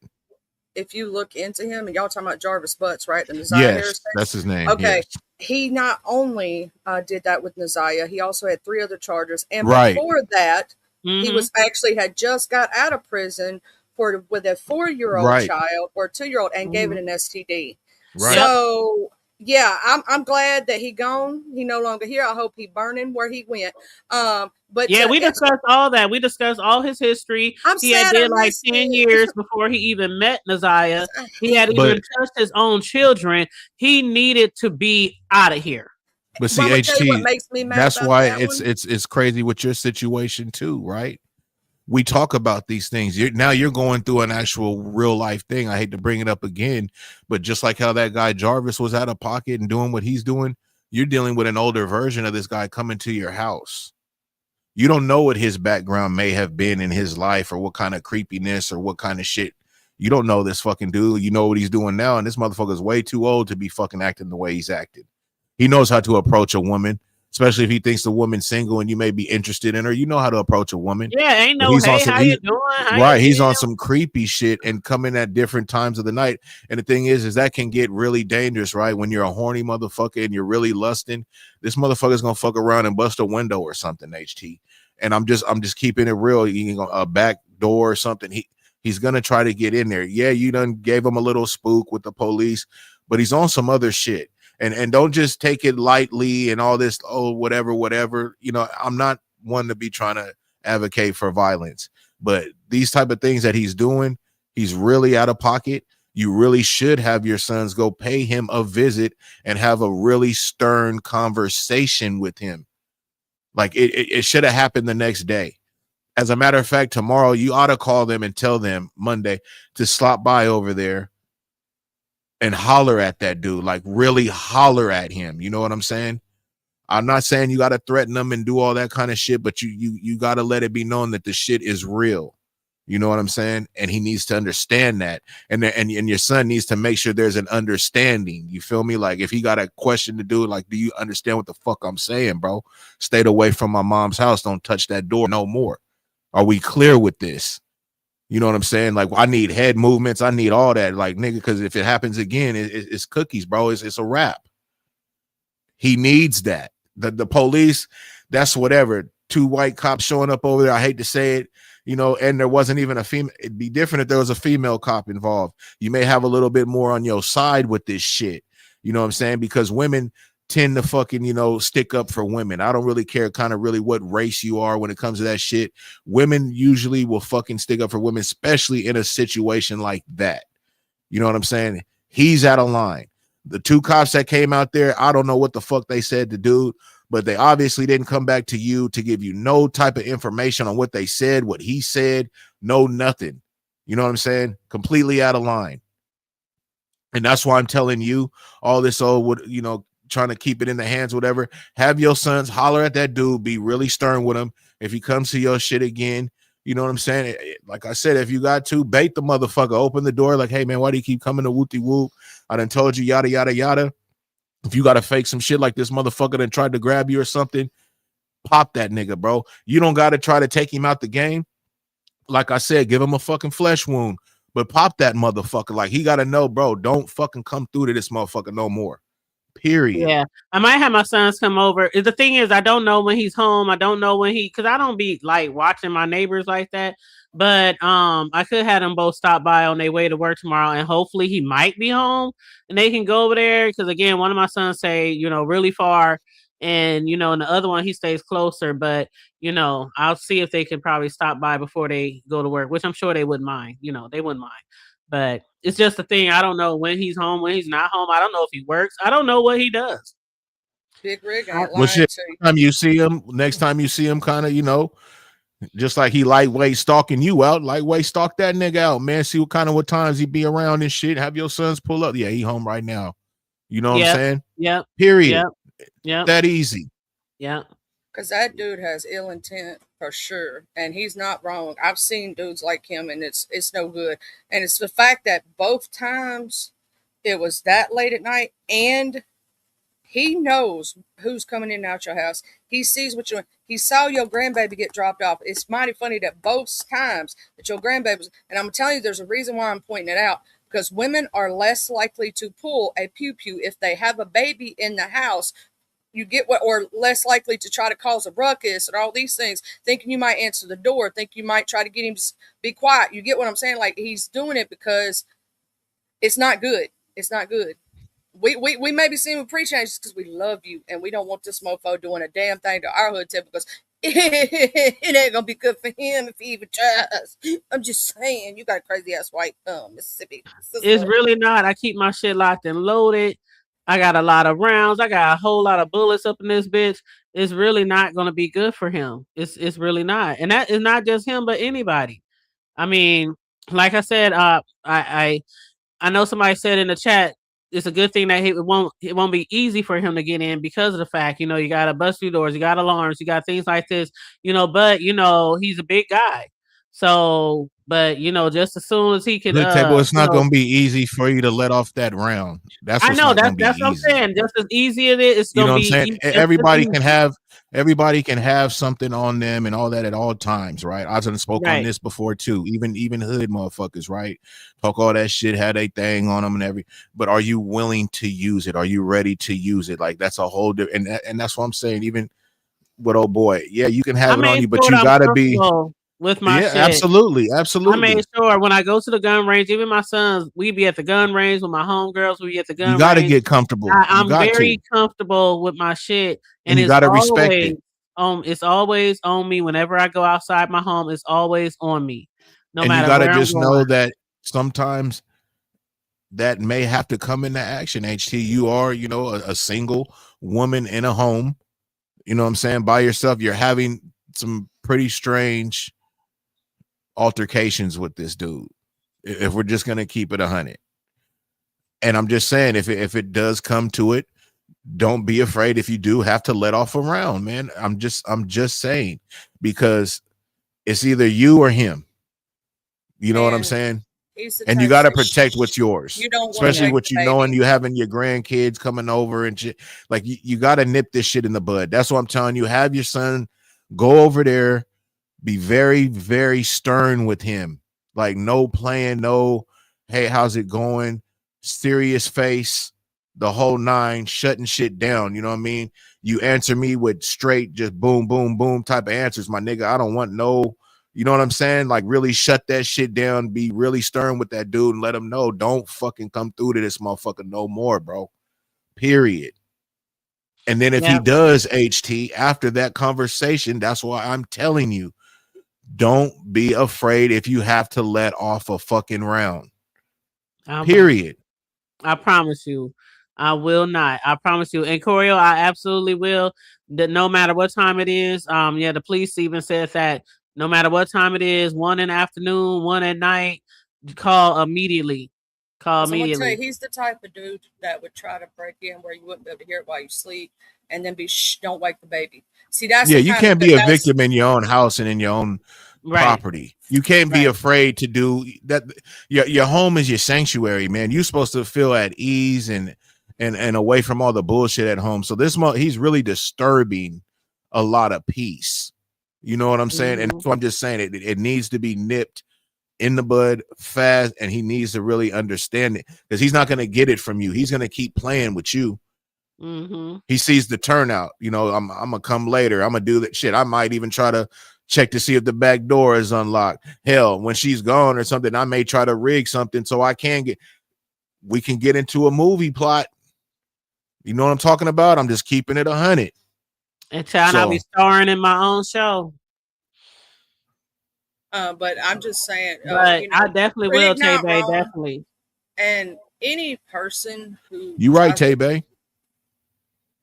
If you look into him, and y'all talking about Jarvis Butts, right? The Nazaya Harris thing? That's his name. Okay. Yes. He not only did that with Nazaya, he also had 3 other charges. And before that, he was actually had just got out of prison with a 4-year-old child or 2-year-old and gave it an STD. Right. So yeah, I'm glad that he gone. He no longer here. I hope he burning where he went. But yeah, we discussed all that. We discussed all his history. He had did like 10 years before he even met Nazaya. He had even touched his own children. He needed to be out of here. But see, HT, makes me mad that's why it's crazy with your situation too, right? We talk about these things. You're going through an actual real life thing. I hate to bring it up again, but just like how that guy Jarvis was out of pocket and doing what he's doing, you're dealing with an older version of this guy coming to your house. You don't know what his background may have been in his life or what kind of creepiness or what kind of shit. You don't know this fucking dude. You know what he's doing now, and this motherfucker's way too old to be fucking acting the way he's acting. He knows how to approach a woman. Especially if he thinks the woman's single and you may be interested in her, you know how to approach a woman. Yeah, ain't no hey, how you doing? He's on some creepy shit and coming at different times of the night. And the thing is that can get really dangerous, right? When you're a horny motherfucker and you're really lusting, this motherfucker's gonna fuck around and bust a window or something, HT. And I'm just keeping it real. You know, a back door or something. He's gonna try to get in there. Yeah, you done gave him a little spook with the police, but he's on some other shit. And don't just take it lightly and all this, whatever. You know, I'm not one to be trying to advocate for violence, but these type of things that he's doing, he's really out of pocket. You really should have your sons go pay him a visit and have a really stern conversation with him. Like it should have happened the next day. As a matter of fact, tomorrow you ought to call them and tell them Monday to stop by over there and holler at that dude, like really holler at him. You know what I'm saying? I'm not saying you got to threaten them and do all that kind of shit, but you got to let it be known that the shit is real. You know what I'm saying? And he needs to understand that. And your son needs to make sure there's an understanding. You feel me? Like if he got a question to do, like, do you understand what the fuck I'm saying, bro? Stayed away from my mom's house. Don't touch that door no more. Are we clear with this? You know what I'm saying? Like, I need head movements. I need all that. Like, nigga, because if it happens again, it's cookies, bro. It's a wrap. He needs that. The police, that's whatever. 2 white cops showing up over there. I hate to say it, you know, and there wasn't even a female. It'd be different if there was a female cop involved. You may have a little bit more on your side with this shit. You know what I'm saying? Because women tend to fucking, you know, stick up for women. I don't really care kind of really what race you are when it comes to that shit. Women usually will fucking stick up for women, especially in a situation like that. You know what I'm saying? He's out of line. The 2 cops that came out there, I don't know what the fuck they said to dude, but they obviously didn't come back to you to give you no type of information on what they said, what he said, no nothing. You know what I'm saying? Completely out of line. And that's why I'm telling you all this you know, trying to keep it in the hands, whatever. Have your sons holler at that dude, be really stern with him. If he comes to your shit again, you know what I'm saying? Like I said, if you got to, bait the motherfucker, open the door, like, hey man, why do you keep coming to whoopty whoop? I done told you yada yada yada. If you gotta fake some shit like this motherfucker that tried to grab you or something, pop that nigga, bro. You don't gotta try to take him out the game. Like I said, give him a fucking flesh wound, but pop that motherfucker. Like he gotta know, bro, don't fucking come through to this motherfucker no more. Period. Yeah, I might have my sons come over. The thing is, I don't know when he's home. I don't know when because I don't be like watching my neighbors like that. But I could have them both stop by on their way to work tomorrow, and hopefully he might be home and they can go over there. Because again, one of my sons say, you know, really far, and you know, and the other one he stays closer. But you know, I'll see if they can probably stop by before they go to work, which I'm sure they wouldn't mind. You know, they wouldn't mind. But It's just a thing. I don't know when he's home, when he's not home. I don't know if he works. I don't know what he does. Big Rig ain't Well, lying shit. to you. Next time you see him, kind of, just like he lightweight stalking you out, lightweight stalk that nigga out, man. See what times he be around and shit. Have your sons pull up. Yeah, he home right now. You know what I'm saying? Yep. Period. Yep. That easy. Yeah. Because that dude has ill intent for sure, and he's not wrong. I've seen dudes like him, and it's no good. And it's the fact that both times it was that late at night, and he knows who's coming in and out your house. He sees what you're. He saw your grandbaby get dropped off. It's mighty funny that both times that your grandbaby was, and I'm telling you, there's a reason why I'm pointing it out. Because women are less likely to pull a pew-pew if they have a baby in the house. You get what, or less likely to try to cause a ruckus and all these things, thinking you might answer the door, think you might try to get him to be quiet. You get what I'm saying? Like, he's doing it because it's not good. It's not good. We may be seeing with pre-changes because we love you and we don't want this mofo doing a damn thing to our hood tip because it ain't gonna be good for him if he even tries. I'm just saying, you got a crazy ass white Mississippi sister. It's really not. I keep my shit locked and loaded. I got a lot of rounds. I got a whole lot of bullets up in this bitch. It's really not going to be good for him. It's really not. And that is not just him, but anybody. I mean, like I said, I know somebody said in the chat, it's a good thing that it won't be easy for him to get in because of the fact, you got to bust through doors, you got alarms, you got things like this, but he's a big guy. So, but just as soon as he can, it's not going to be easy for you to let off that round. That's I know that's what I'm saying. Just as easy as it is, going to be. Saying? Everybody can have something on them and all that at all times, right? I done spoke on this before too. Even hood motherfuckers, right? Talk all that shit, had a thing on them and but are you willing to use it? Are you ready to use it? Like, that's a whole different, and that's what I'm saying. Even with old boy, yeah, you can have it on you, but you gotta be with my shit. Absolutely. I made sure when I go to the gun range, even my sons, we be at the gun range with my homegirls. We be at the gun range. You got to get comfortable. I'm very comfortable with my shit, and you got to respect it. It's always on me whenever I go outside my home. It's always on me, no matter. You got to just know that sometimes that may have to come into action. HT, you are, a single woman in a home. You know what I'm saying? By yourself, you're having some pretty strange altercations with this dude, if we're just gonna keep it 100. And I'm just saying, if it does come to it, don't be afraid if you do have to let off a round, man. I'm just saying, because it's either you or him. You know what I'm saying? And you got to protect what's yours. You don't, especially what you knowing you having your grandkids coming over and shit. Like, you got to nip this shit in the bud. That's what I'm telling you. Have your son go over there. Be very, very stern with him. Like, no playing, no, hey, how's it going? Serious face, the whole nine, shutting shit down. You know what I mean? You answer me with straight, just boom, boom, boom type of answers, my nigga. I don't want no, you know what I'm saying? Like, really shut that shit down. Be really stern with that dude and let him know, don't fucking come through to this motherfucker no more, bro. Period. And then if he does, HT, after that conversation, that's why I'm telling you, don't be afraid if you have to let off a fucking round. Period. I promise you. I will not. I promise you. And Corio, I absolutely will. That no matter what time it is. The police even said that no matter what time it is, 1 in the afternoon, 1 at night, call immediately. Immediately. He's the type of dude that would try to break in where you wouldn't be able to hear it while you sleep, and then be don't wake the baby. See, that's you can't be a victim in your own house and in your own property. You can't be afraid to do that. Your home is your sanctuary, man. You're supposed to feel at ease and away from all the bullshit at home. So he's really disturbing a lot of peace. You know what I'm saying? Mm-hmm. And so I'm just saying it needs to be nipped in the bud fast, and he needs to really understand it, because he's not going to get it from you. He's going to keep playing with you. Mm-hmm. He sees the turnout. I'm gonna come later. I'm gonna do that shit. I might even try to check to see if the back door is unlocked. Hell, when she's gone or something, I may try to rig something so we can get into a movie plot. You know what I'm talking about? I'm just keeping it 100. And I'll be starring in my own show. But I'm just saying. But I definitely will, Tay-Bay, definitely. And any person who You right, Tay Bay.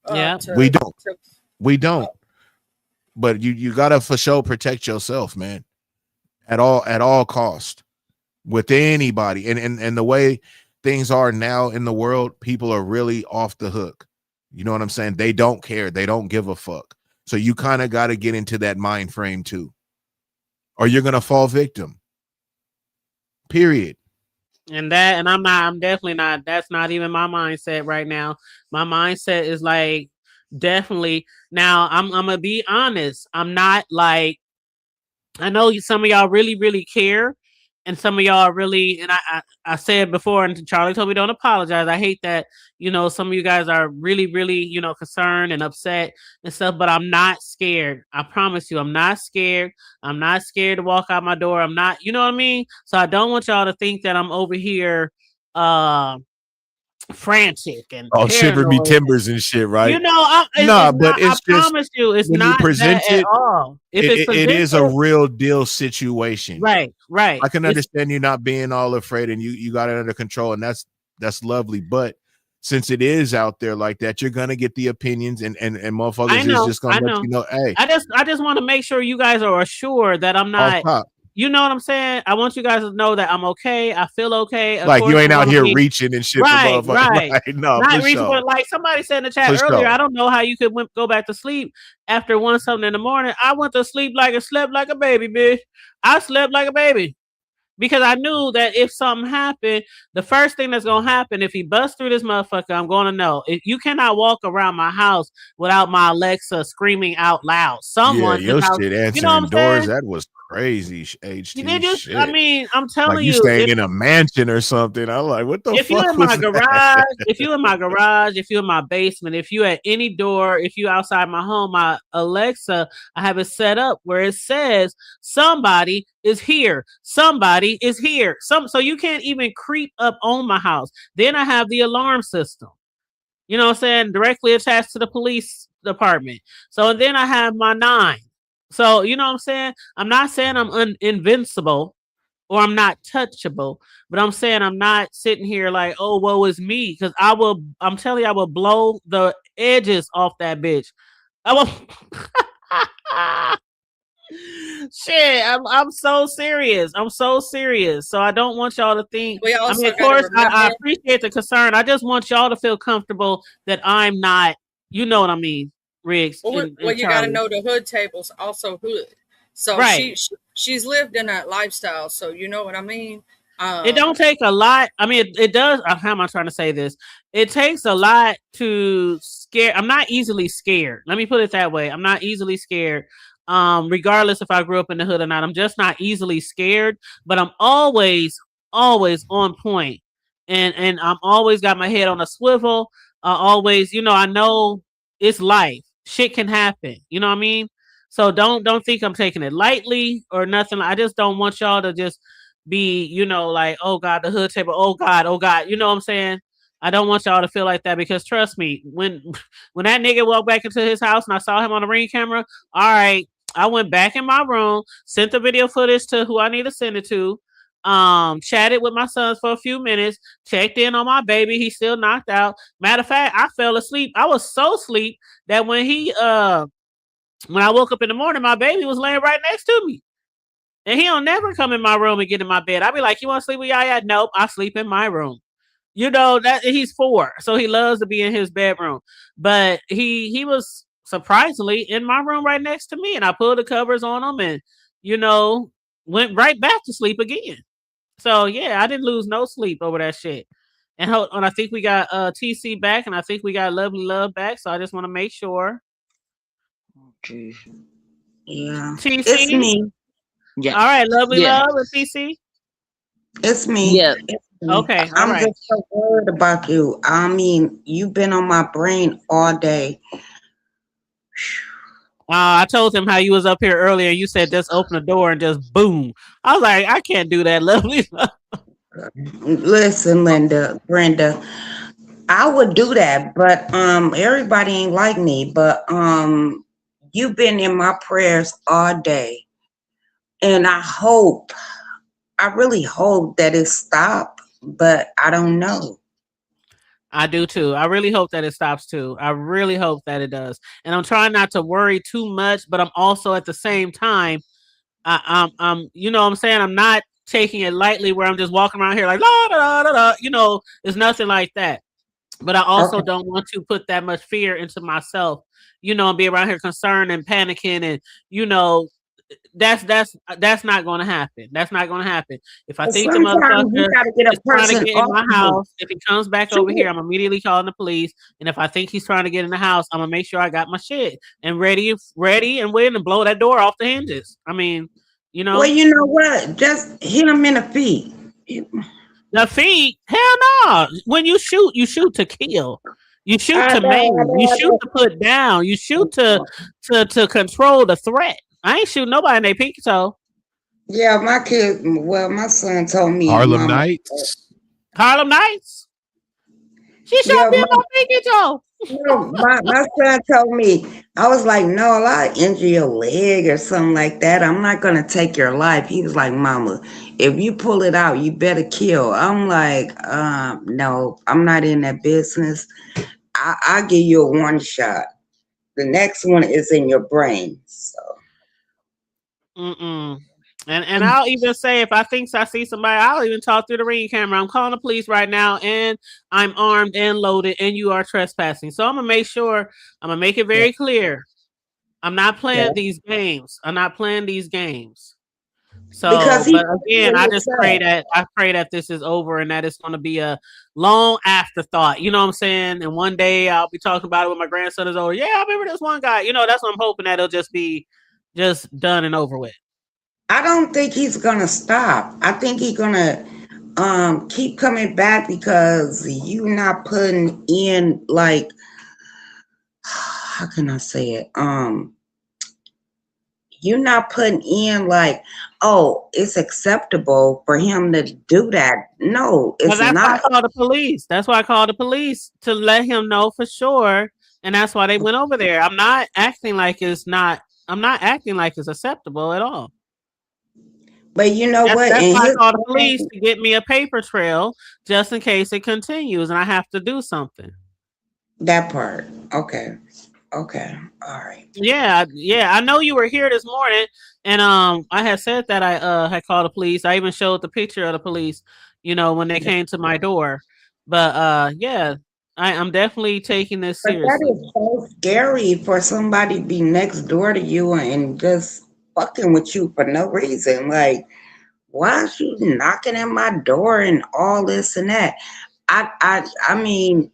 Yeah. We don't. But you gotta for sure protect yourself, man. At all cost. With anybody. And the way things are now in the world, people are really off the hook. You know what I'm saying? They don't care. They don't give a fuck. So you kind of got to get into that mind frame too, or you're gonna fall victim. Period. And I'm definitely not. That's not even my mindset right now. My mindset is like definitely. Now I'm gonna be honest. I'm not like. I know some of y'all really, really care. And some of y'all really, and I said before, and Charlie told me don't apologize. I hate that, some of you guys are really, really, concerned and upset and stuff, but I'm not scared. I promise you, I'm not scared. I'm not scared to walk out my door. I'm not, you know what I mean? So I don't want y'all to think that I'm over here frantic and shiver me timbers and shit, right? I promise you, it's not that at all. It is a real deal situation, right? I can understand you not being all afraid, and you got it under control, and that's lovely. But since it is out there like that, you're gonna get the opinions, and motherfuckers is just gonna let you know. Hey, I just want to make sure you guys are assured that I'm not. You know what I'm saying? I want you guys to know that I'm okay. I feel okay. Like you ain't out here reaching and shit. Right. No, not reaching, but like somebody said in the chat earlier, I don't know how you could go back to sleep after 1 something in the morning. I went to sleep slept like a baby, bitch. I slept like a baby. Because I knew that if something happened, the first thing that's going to happen, if he busts through this motherfucker, I'm going to know. You cannot walk around my house without my Alexa screaming out loud. Someone, your shit answering doors, that was crazy. HT I mean, I'm telling you, staying in a mansion or something. I'm like, what the fuck? If you're in my garage, if you're in my garage, if you're in my basement, if you at any door, if you outside my home, my Alexa, I have it set up where it says somebody is here. Somebody is here. So you can't even creep up on my house. Then I have the alarm system. You know what I'm saying? Directly attached to the police department. So and then I have my 9. So, you know what I'm saying? I'm not saying I'm invincible or I'm not touchable, but I'm saying I'm not sitting here like, oh, woe is me. Because I'm telling you, I will blow the edges off that bitch. I will. Shit, I'm so serious. I'm so serious. So I don't want y'all to think. Of course, I appreciate the concern. I just want y'all to feel comfortable that I'm not, you know what I mean, Riggs. Well, you got to know the hood table's also hood. So she's lived in that lifestyle. So you know what I mean? It don't take a lot. I mean, it does. How am I trying to say this? It takes a lot to scare. I'm not easily scared. Let me put it that way. I'm not easily scared. Regardless if I grew up in the hood or not, I'm just not easily scared, but I'm always on point. And I'm always got my head on a swivel. Always, I know it's life. Shit can happen. You know what I mean? So don't think I'm taking it lightly or nothing. I just don't want y'all to just be, like, oh God, the hood table. Oh God. You know what I'm saying? I don't want y'all to feel like that because trust me, when that nigga walked back into his house and I saw him on the Ring camera, all right, I went back in my room, sent the video footage to who I need to send it to, chatted with my sons for a few minutes, checked in on my baby. He's still knocked out. Matter of fact, I fell asleep. I was so asleep that when I woke up in the morning, my baby was laying right next to me. And he'll never come in my room and get in my bed. I'll be like, you want to sleep with Yaya? Nope, I sleep in my room. That he's 4, so he loves to be in his bedroom. But he was surprisingly in my room right next to me, and I pulled the covers on him and, went right back to sleep again. So yeah, I didn't lose no sleep over that shit. And I think we got TC back, and I think we got Lovely Love back. So I just want to make sure. Okay. Yeah. TC? It's me. Yeah. All right, Lovely Love and TC. It's me. Yeah. Okay. I'm just so worried about you. I mean, you've been on my brain all day. I told him how you was up here earlier. You said just open the door and just boom. I was like, I can't do that, Lovely. Listen, Brenda, I would do that, but everybody ain't like me. But you've been in my prayers all day, and I really hope that it stopped. but I don't know. I do too. I really hope that it stops too. I really hope that it does. And I'm trying not to worry too much, but I'm also at the same time, you know what I'm saying? I'm not taking it lightly where I'm just walking around here like, la, da, da, da, you know, it's nothing like that. But I also don't want to put that much fear into myself, you know, and be around here concerned and panicking. And, you know, that's not going to happen. That's not going to happen. If I But think the sometimes you motherfucker gotta get a is trying to person get in off my of you. house, if he comes back over here, Sure. I'm immediately calling the police. And if I think he's trying to get in the house, I'm gonna make sure I got my shit and ready and waiting to blow that door off the hinges. I mean, you Well, know, you know what? Just hit him in the feet. the feet, hell no. When you shoot to kill. You shoot I to know, I maim. You know, I shoot to put down. You shoot to control the threat. I ain't shooting nobody in their pinky toe. Yeah, my son told me, Harlem Mama. Nights. Harlem Nights. She shot Yeah, me in my pinky toe. my son told me, I was like, no, I'll injure your leg or something like that. I'm not gonna take your life. He was like, Mama, if you pull it out, you better kill. I'm like, no, I'm not in that business. I'll give you a one shot. The next one is in your brain. So And I'll even say if I think I see somebody, I'll even talk through the ring camera. I'm calling the police right now, and I'm armed and loaded, and you are trespassing. So I'm gonna make it very clear. I'm not playing these games. I'm not playing these games. So, but again, I pray that this is over and that it's going to be a long afterthought. You know what I'm saying? And one day I'll be talking about it when my grandson is over. Yeah, I remember this one guy. You know, that's what I'm hoping that it'll just be done and over with. I don't think he's gonna stop. I think he's gonna keep coming back because you're not putting in, like, how can I say it? You're not putting in like, oh, it's acceptable for him to do that. No, it's that's not. Why I called the police. That's why I called the police to let him know for sure. And that's why they went over there. I'm not acting like it's acceptable at all. But you know what? That's why I called the police to get me a paper trail just in case it continues and I have to do something. That part. Okay. All right. Yeah. I know you were here this morning, and I had said that I had called the police. I even showed the picture of the police, you know, when they came to my door. But yeah, I'm definitely taking this seriously. That is so scary for somebody to be next door to you and just fucking with you for no reason. Like, why is you knocking at my door and all this and that? I mean,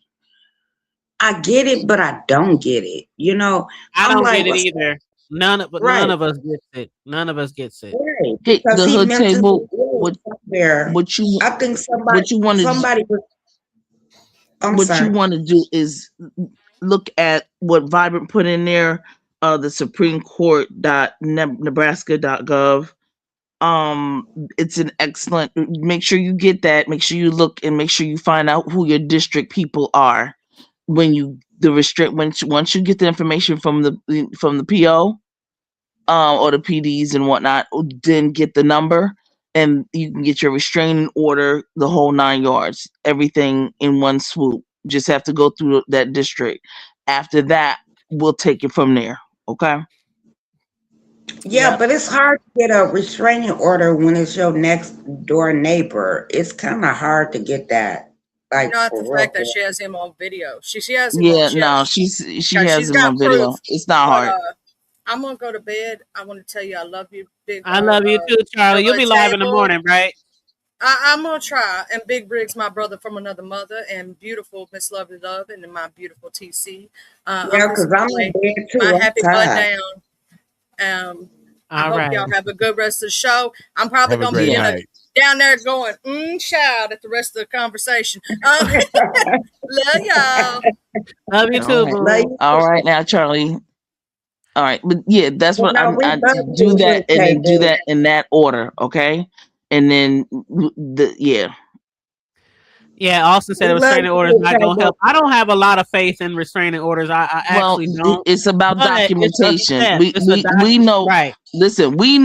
I get it, but I don't get it. You know, I don't get it either. None of us gets it. None of us gets it. Right. Hit the hood table. What you want to do is look at what Vibrant put in there, the Supreme Court.nebraska.gov. It's an excellent. Make sure you get that. Make sure you look and make sure you find out who your district people are. Once you get the information from the PO or the PDs and whatnot, then get the number and you can get your restraining order, the whole 9 yards, everything in one swoop. Just have to go through that district. After that, we'll take it from there. Okay. Yeah, but it's hard to get a restraining order when it's your next door neighbor. It's kind of hard to get that. Like, not the fact that she has him on video. She has him yeah, on, she has him on video. Proof, it's not hard. I'm gonna go to bed. I want to tell you I love you, Big. I love you too, Charlie. You'll be live in the morning, right? I'm gonna try. And Big Briggs, my brother from another mother, and beautiful Miss Lovely Love, and then my beautiful TC. Yeah, because I'm in bed too. My happy butt down. I hope y'all have a good rest of the show. I'm probably gonna be down there going, shout at the rest of the conversation. Love y'all. Love you too, boo. All right now, Charlie. All right, but yeah, that's what I do that and then do that in that order, okay? And then Yeah, Austin said We a love restraining order is you, not going to Playboy. help. I don't have a lot of faith in restraining orders. I Well, actually don't. it's about But it's a documentation. step. We It's a we we know. right, Listen, we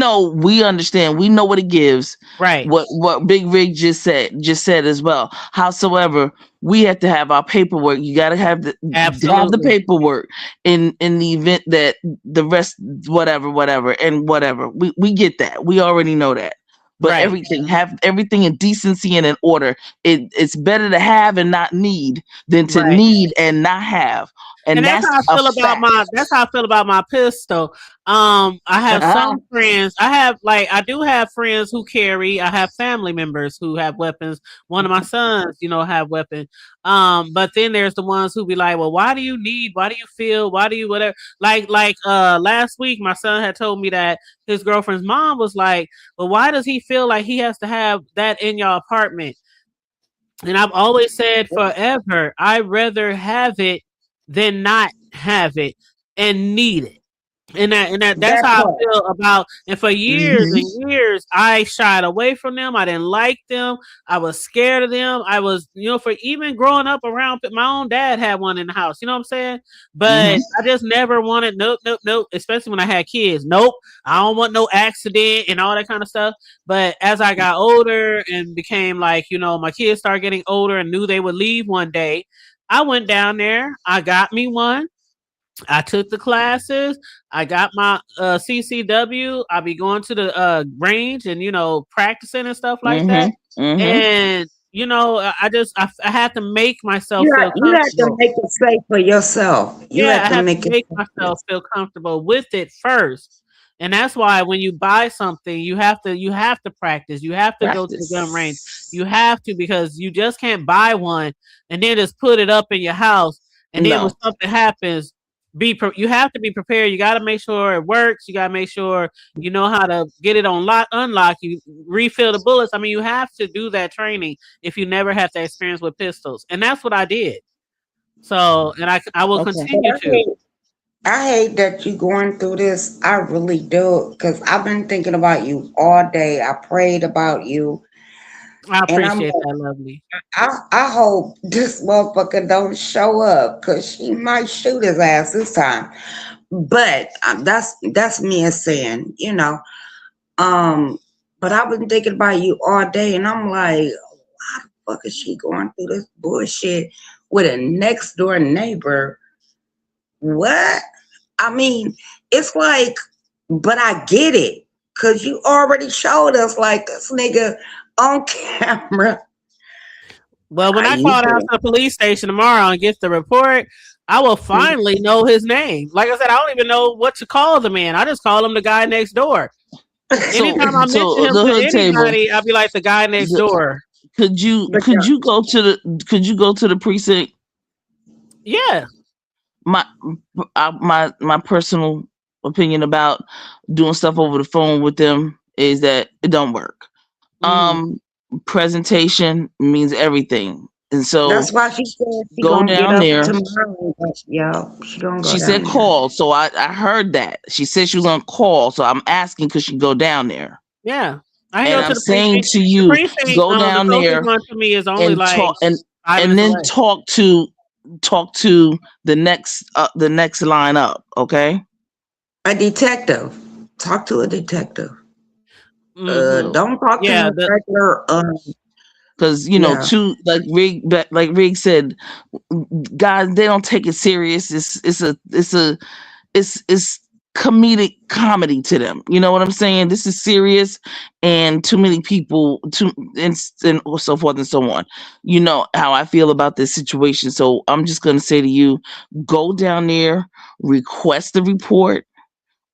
understand. We know what it gives. right. What Big Rig just said as well. Howsoever, we have to have our paperwork. You got to have the Absolutely. paperwork in the event that the rest whatever we get that. We already know that. But Right. have everything in decency and in order. It's better to have and not need than to Right. need and not have. And That's that's how I a feel about fact. that's how I feel about my pistol. I have some friends. I do have friends who carry. I have family members who have weapons. One of my sons, have weapons. But then there's the ones who be like, well, why do you need? Why do you feel? Why do you whatever? Last week, my son had told me that his girlfriend's mom was like, well, why does he feel like he has to have that in your apartment? And I've always said forever, I'd rather have it than not have it and need it. And that's That how I part. feel about. And for years and years, I shied away from them. I didn't like them. I was scared of them. I was, for even growing up around, my own dad had one in the house. You know what I'm saying? But I just never wanted. Nope. Especially when I had kids. Nope. I don't want no accident and all that kind of stuff. But as I got older and became like, my kids started getting older and knew they would leave one day, I went down there. I got me one. I took the classes. I got my CCW. I'll be going to the range and practicing and stuff like that. And I had to make myself feel comfortable. You have to make it safe for yourself. I have to make myself feel comfortable with it first. And that's why when you buy something, you have to practice. You have to go to the gun range. You have to, because you just can't buy one and then just put it up in your house. And then when something happens, you have to be prepared. You got to make sure it works. You got to make sure you know how to get it on unlock. You refill the bullets. I mean, you have to do that training if you never had that experience with pistols. And that's what I did. So, and I will continue to. I hate that you're going through this. I really do, because I've been thinking about you all day. I prayed about you. I appreciate that, lovely. I hope this motherfucker don't show up, because she might shoot his ass this time. But that's me as saying, but I've been thinking about you all day, and I'm like, why the fuck is she going through this bullshit with a next door neighbor? What? I mean, it's like, but I get it, because you already showed us like this nigga on camera. Well, when I call down to the police station tomorrow and get the report, I will finally know his name. Like I said, I don't even know what to call the man. I just call him the guy next door. Anytime I mention him to anybody, I'll be like the guy next door. Could you go to the precinct? Yeah. My personal opinion about doing stuff over the phone with them is that it don't work. Presentation means everything, and so that's why she said she go down there. She said call, so I heard that she said she was gonna call, so I'm asking could she go down there? Yeah, I'm saying to you, go down there to me is only and like talk, and then talk to the next line up, okay? A detective. Talk to a detective. Don't talk to a regular. Because like Rig said, guys, they don't take it serious. It's comedic comedy to them. You know what I'm saying? This is serious, and too many people, and so forth and so on. You know how I feel about this situation. So I'm just gonna say to you, go down there, request the report,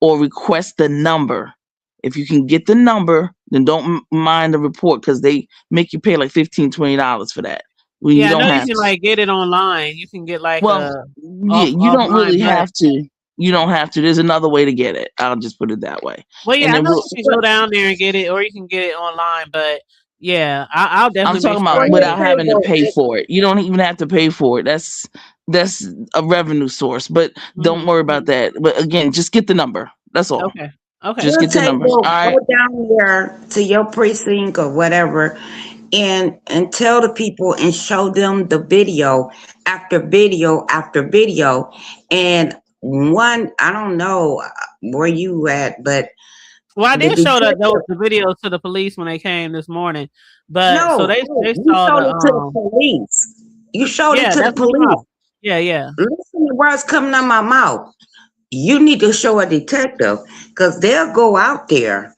or request the number. If you can get the number, then don't mind the report, because they make you pay like $15-$20 for that. Well, you don't have you can like get it online. You can get like you don't really have to. You don't have to. There's another way to get it. I'll just put it that way. Well, yeah, I know you can go down there and get it, or you can get it online. But yeah, I'll definitely. I'm talking about without having to pay for it. You don't even have to pay for it. That's a revenue source. But don't worry about that. But again, just get the number. That's all. Okay. Just get the number. All right. Go down there to your precinct or whatever, and tell the people and show them the video after video after video. And one, I don't know where you at, but Well, I the did show the detective, videos to the police when they came this morning, but so no, they you saw showed it to the the police. You showed it yeah, to the that's what I'm police. about. Yeah. Listen to words coming out my mouth. You need to show a detective, because they'll go out there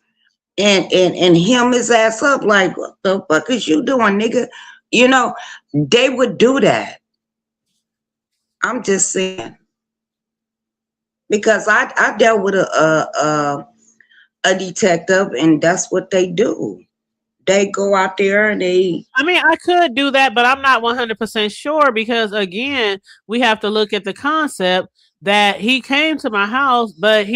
and hem his ass up like, what the fuck is you doing, nigga? You know, they would do that. I'm just saying, because I dealt with a detective, and that's what they do. They go out there and they. I mean, I could do that, but I'm not 100% sure because, again, we have to look at the concept that he came to my house, but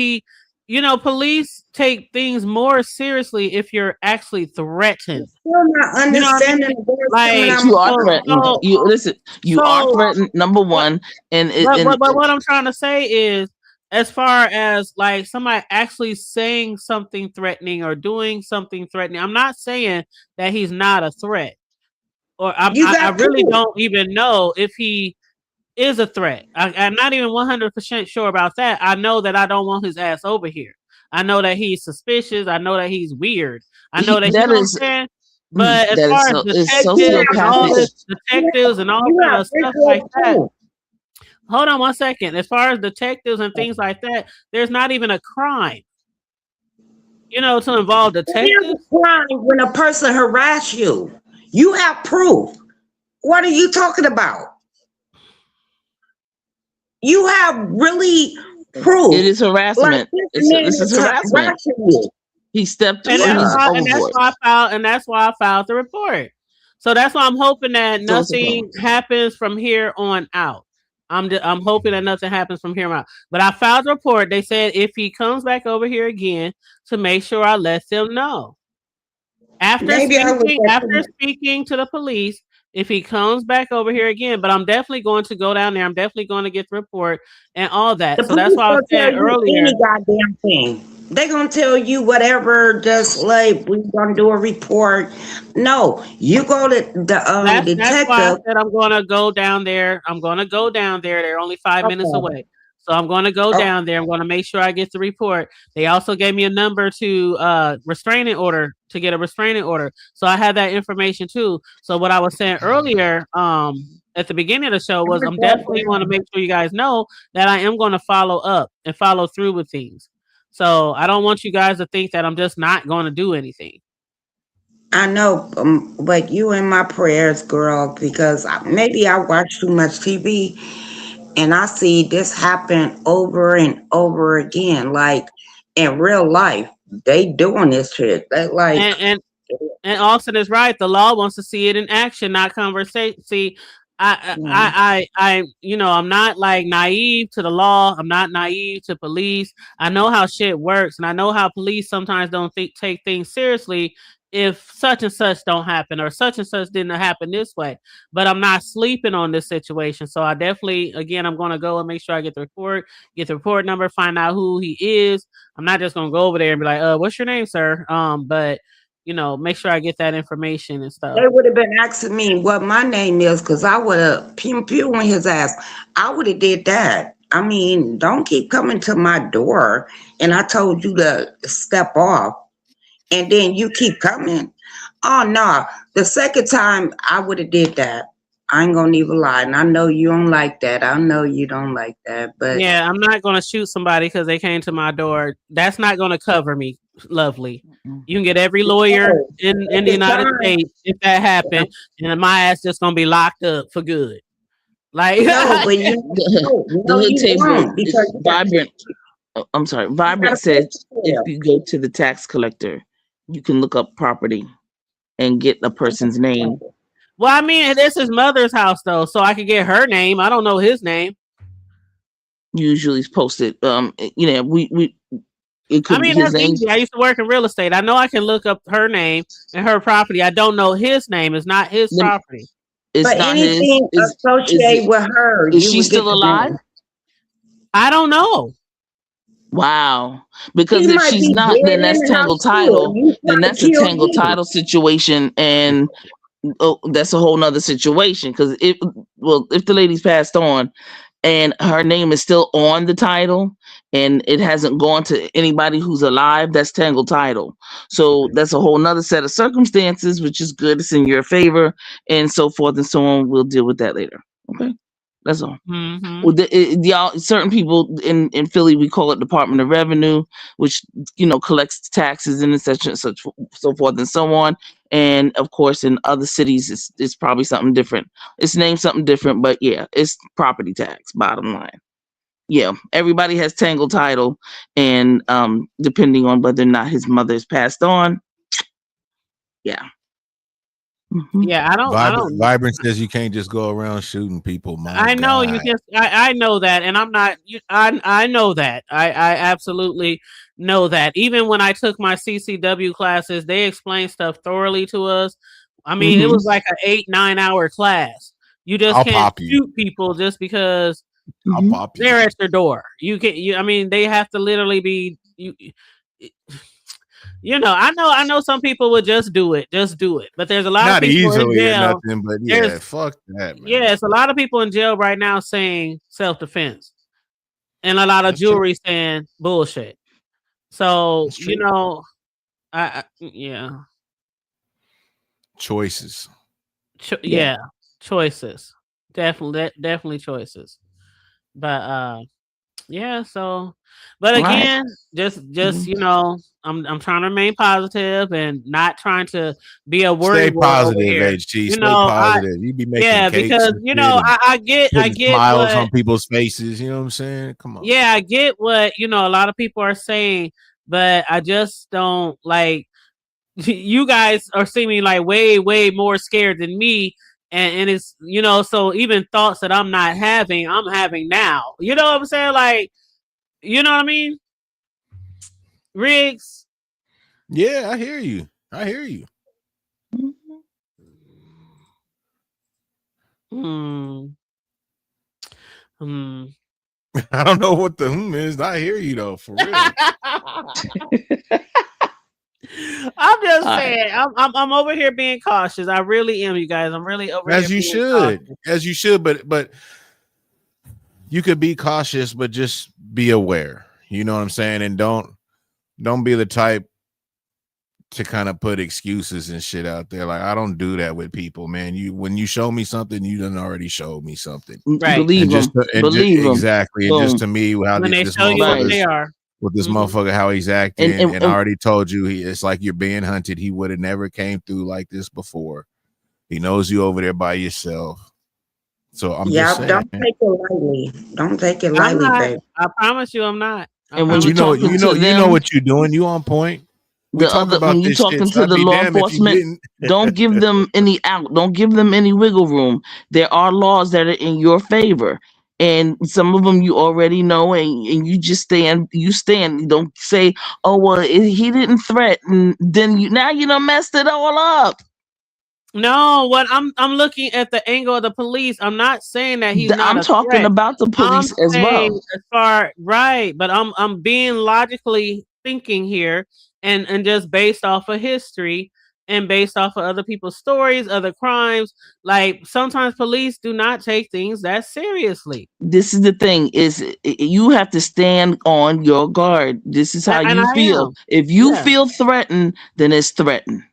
police take things more seriously if you're actually threatened. Still not You know what I mean? understanding the words Like, coming out You my are so, mouth. threatened. so, You listen. You are so, threatened. Number what, one, and but what I'm trying to say is, as far as like somebody actually saying something threatening or doing something threatening, I'm not saying that he's not a threat, or You I got really proof. don't even know if he is a threat. I'm not even 100% sure about that. I know that I don't want his ass over here. I know that he's suspicious. I know that he's weird. I know that, you that know what I'm is saying? But as that far is as so is detectives and all sociopathic. this, detectives and all You kind have of stuff visual like that. proof. Hold on one second. As far as detectives and things like that, there's not even a crime, to involve Here's detectives. the crime when a person harass you. You have proof. What are you talking about? You have really proof. It is Like harassment. this man This is is harassment. harassing you. He stepped. And He's that's overboard. why I filed the report. So that's why I'm hoping that So it's nothing happens from here on out. I'm hoping that nothing happens from here on out. But I filed the report. They said if he comes back over here again, to make sure I let them know. Maybe I look at After speaking to the police, if he comes back over here again, but I'm definitely going to go down there. I'm definitely going to get the report and all that. the So that's police why I was gonna tell saying you earlier. any goddamn thing. They gonna tell you whatever. Just like we gonna do a report. No, you go to the That's why I detective. said I'm gonna go down there. I'm gonna go down there. They're only 5 minutes Okay. away. So I'm gonna go Oh, down there. I'm gonna make sure I get the report. They also gave me a number to restraining order to get a restraining order. So I have that information too. So what I was saying earlier, at the beginning of the show was I'm definitely want to make sure you guys know that I am going to follow up and follow through with things. So I don't want you guys to think that I'm just not going to do anything. I know, but you in my prayers, girl, because maybe I watch too much TV and I see this happen over and over again. Like in real life, they doing this shit. They like, And Austin is right. The law wants to see it in action, not conversation. See, I'm not like naive to the law. I'm not naive to police. I know how shit works, and I know how police sometimes don't take things seriously if such and such don't happen or such and such didn't happen this way. But I'm not sleeping on this situation. So I definitely, again, I'm going to go and make sure I get the report number, find out who he is. I'm not just going to go over there and be like, what's your name, sir? But make sure I get that information and stuff. they would have been asking me what my name is, because I would have pew pew in his ass. I would have did that. I mean, don't keep coming to my door and I told you to step off and then you keep coming. Oh no. The second time I would have did that. I ain't gonna even lie. And I know you don't like that. I know you don't like that. But yeah, I'm not gonna shoot somebody because they came to my door. That's not gonna cover me, lovely. You can get every lawyer in the United States if that happened, and my ass just gonna be locked up for good. Like no, but the hood table is Vibrant. I'm sorry. Vibrant says if you go to the tax collector, you can look up property and get a person's name. Well, I mean, this is mother's house though, so I could get her name. I don't know his name. Usually it's posted. It could be that's easy. I used to work in real estate. I know I can look up her name and her property. I don't know his name. It's not his property. It's but not anything his. associated with her. Is she still alive? I don't know. Wow. Because if she's not, then that's tangled title. Then that's a tangled title situation. And that's a whole nother situation. Because if the lady's passed on and her name is still on the title and it hasn't gone to anybody who's alive, that's tangled title. So that's a whole nother set of circumstances, which is good. It's in your favor and so forth and so on. We'll deal with that later. Okay. That's all. Mm-hmm. Well, y'all, certain people in Philly, we call it Department of Revenue, which, collects taxes and such so forth and so on. And of course, in other cities, it's probably something different. It's named something different, but yeah, it's property tax, bottom line. Yeah, everybody has tangled title, and depending on whether or not his mother's passed on, yeah. Mm-hmm. Yeah, I don't. Vibrant says you can't just go around shooting people. I know you just. I know that, and I'm not. I know that. I absolutely know that. Even when I took my CCW classes, they explained stuff thoroughly to us. I mean, it was like an 8-9 hour class. You just can't shoot people just because they're at your door. You can. I mean, they have to literally be. I know some people would just do it, but there's a lot of people in jail. Nothing, but yeah, fuck that, man. Yeah, it's a lot of people in jail right now saying self-defense, and a lot of jewelry saying bullshit. So choices. Choices, definitely choices. But so, but again, just I'm trying to remain positive and not trying to be a worry. Stay positive, HG. Stay positive. You be making cakes because I get smiles on people's faces. You know what I'm saying? Come on. Yeah, I get what a lot of people are saying, but I just don't like. You guys are seeming like way more scared than me. And it's, so even thoughts that I'm not having, I'm having now. You know what I'm saying? Like, you know what I mean? Riggs. Yeah, I hear you. I don't know what the is. I hear you though, for real. I'm just saying, I'm over here being cautious. I really am, you guys. I'm really over as here. As you should, but you could be cautious, but just be aware. You know what I'm saying? And don't be the type to kind of put excuses and shit out there. Like, I don't do that with people, man. When you show me something, you done already showed me something. Right. Believe them. Exactly. And just to me, how when this motherfucker with this motherfucker, how he's acting, and I already told you, it's like you're being hunted. He would have never came through like this before. He knows you over there by yourself. So I'm just saying, don't take it lightly. Don't take it lightly, baby. I promise you, I'm not. And when you know what you're doing. You on point. When you're talking to the law enforcement, don't give them any out. Don't give them any wiggle room. There are laws that are in your favor. And some of them you already know, and you just stand. You don't say, "Oh well, he didn't threaten." Then you done messed it all up. No, what I'm looking at the angle of the police. I'm not saying that he's not. I'm talking about the police as well. Right, but I'm being logically thinking here, and just based off of history. And based off of other people's stories, other crimes, like sometimes police do not take things that seriously. This is the thing: is you have to stand on your guard. This is how you feel. If you feel threatened, then it's threatened.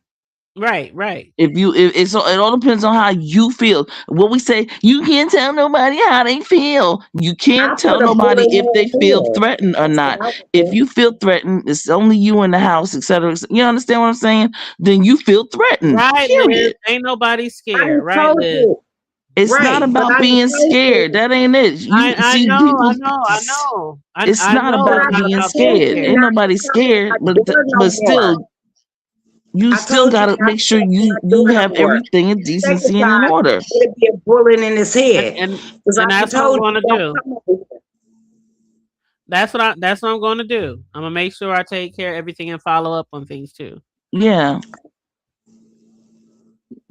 Right. If it all depends on how you feel. What we say, you can't tell nobody how they feel. You can't tell nobody if they feel threatened or not. If you feel threatened, it's only you in the house, etc. You understand what I'm saying? Then you feel threatened. Right, Liz. Ain't nobody scared, right, Liz? It's not about being scared. That ain't it. I know. It's not about being scared. Ain't nobody scared, but still. You still got to make sure you have everything in decency and in order. It'd be a bullet in his head, and that's what I'm going to do. That's what I'm going to do. I'm gonna make sure I take care of everything and follow up on things too. Yeah.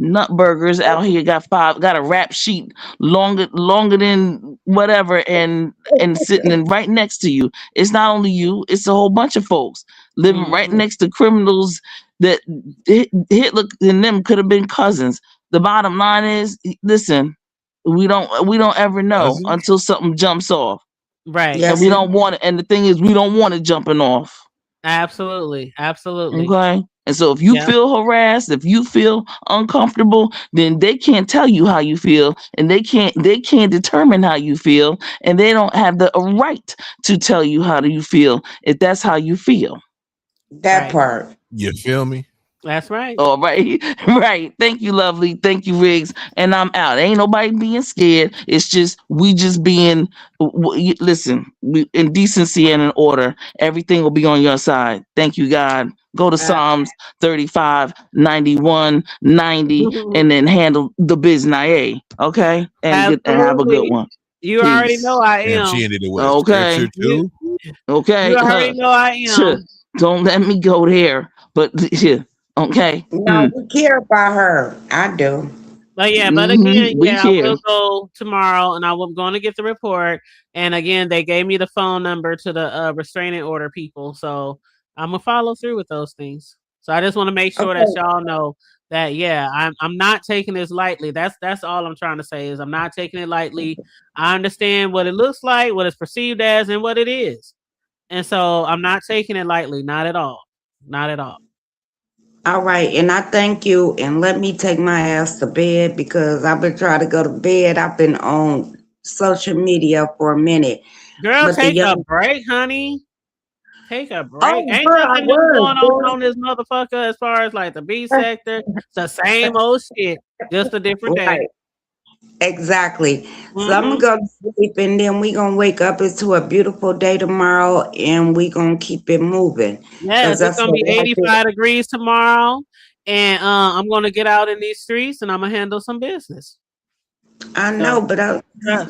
Nutburgers out here got a rap sheet longer than whatever and sitting right next to you. It's not only you, it's a whole bunch of folks living right next to criminals that Hitler and them could have been cousins. The bottom line is, listen, we don't ever know until something jumps off. Right. And we don't want it. And the thing is, we don't want it jumping off. Absolutely. Okay. And so if you Yeah. feel harassed, if you feel uncomfortable, then they can't tell you how you feel, and they can't determine how you feel, and they don't have the right to tell you how do you feel if that's how you feel. That part. You feel me? That's right. All right. Right. Thank you, lovely. Thank you, Riggs. And I'm out. Ain't nobody being scared. It's just we just being listen, in decency and in order. Everything will be on your side. Thank you, God. Go to Psalms 35, 91, 90, and then handle the business. Okay? And have a good one. You already know I am. Damn, she ended it with Okay. scripture too. Okay. You already know I am. Don't let me go there. But okay. No, we care about her. I do. But yeah, but again, we I care. will go tomorrow, and I was going to get the report. And again, they gave me the phone number to the restraining order people, so I'm gonna follow through with those things. So I just want to make sure that y'all know that I'm not taking this lightly. That's all I'm trying to say is I'm not taking it lightly. I understand what it looks like, what it's perceived as, and what it is, and so I'm not taking it lightly. Not at all. Not at all. All right, and I thank you, and let me take my ass to bed because I've been trying to go to bed. I've been on social media for a minute. Girl, take a break, honey. Take a break. Oh, Ain't girl, nothing new going on this motherfucker as far as like the B sector. It's the same old shit, just a different day. Exactly. So I'm gonna go to sleep, and then we gonna wake up into a beautiful day tomorrow, and we gonna keep it moving. Yes, it's gonna be 85 degrees tomorrow, and I'm gonna get out in these streets and I'm gonna handle some business. I know, but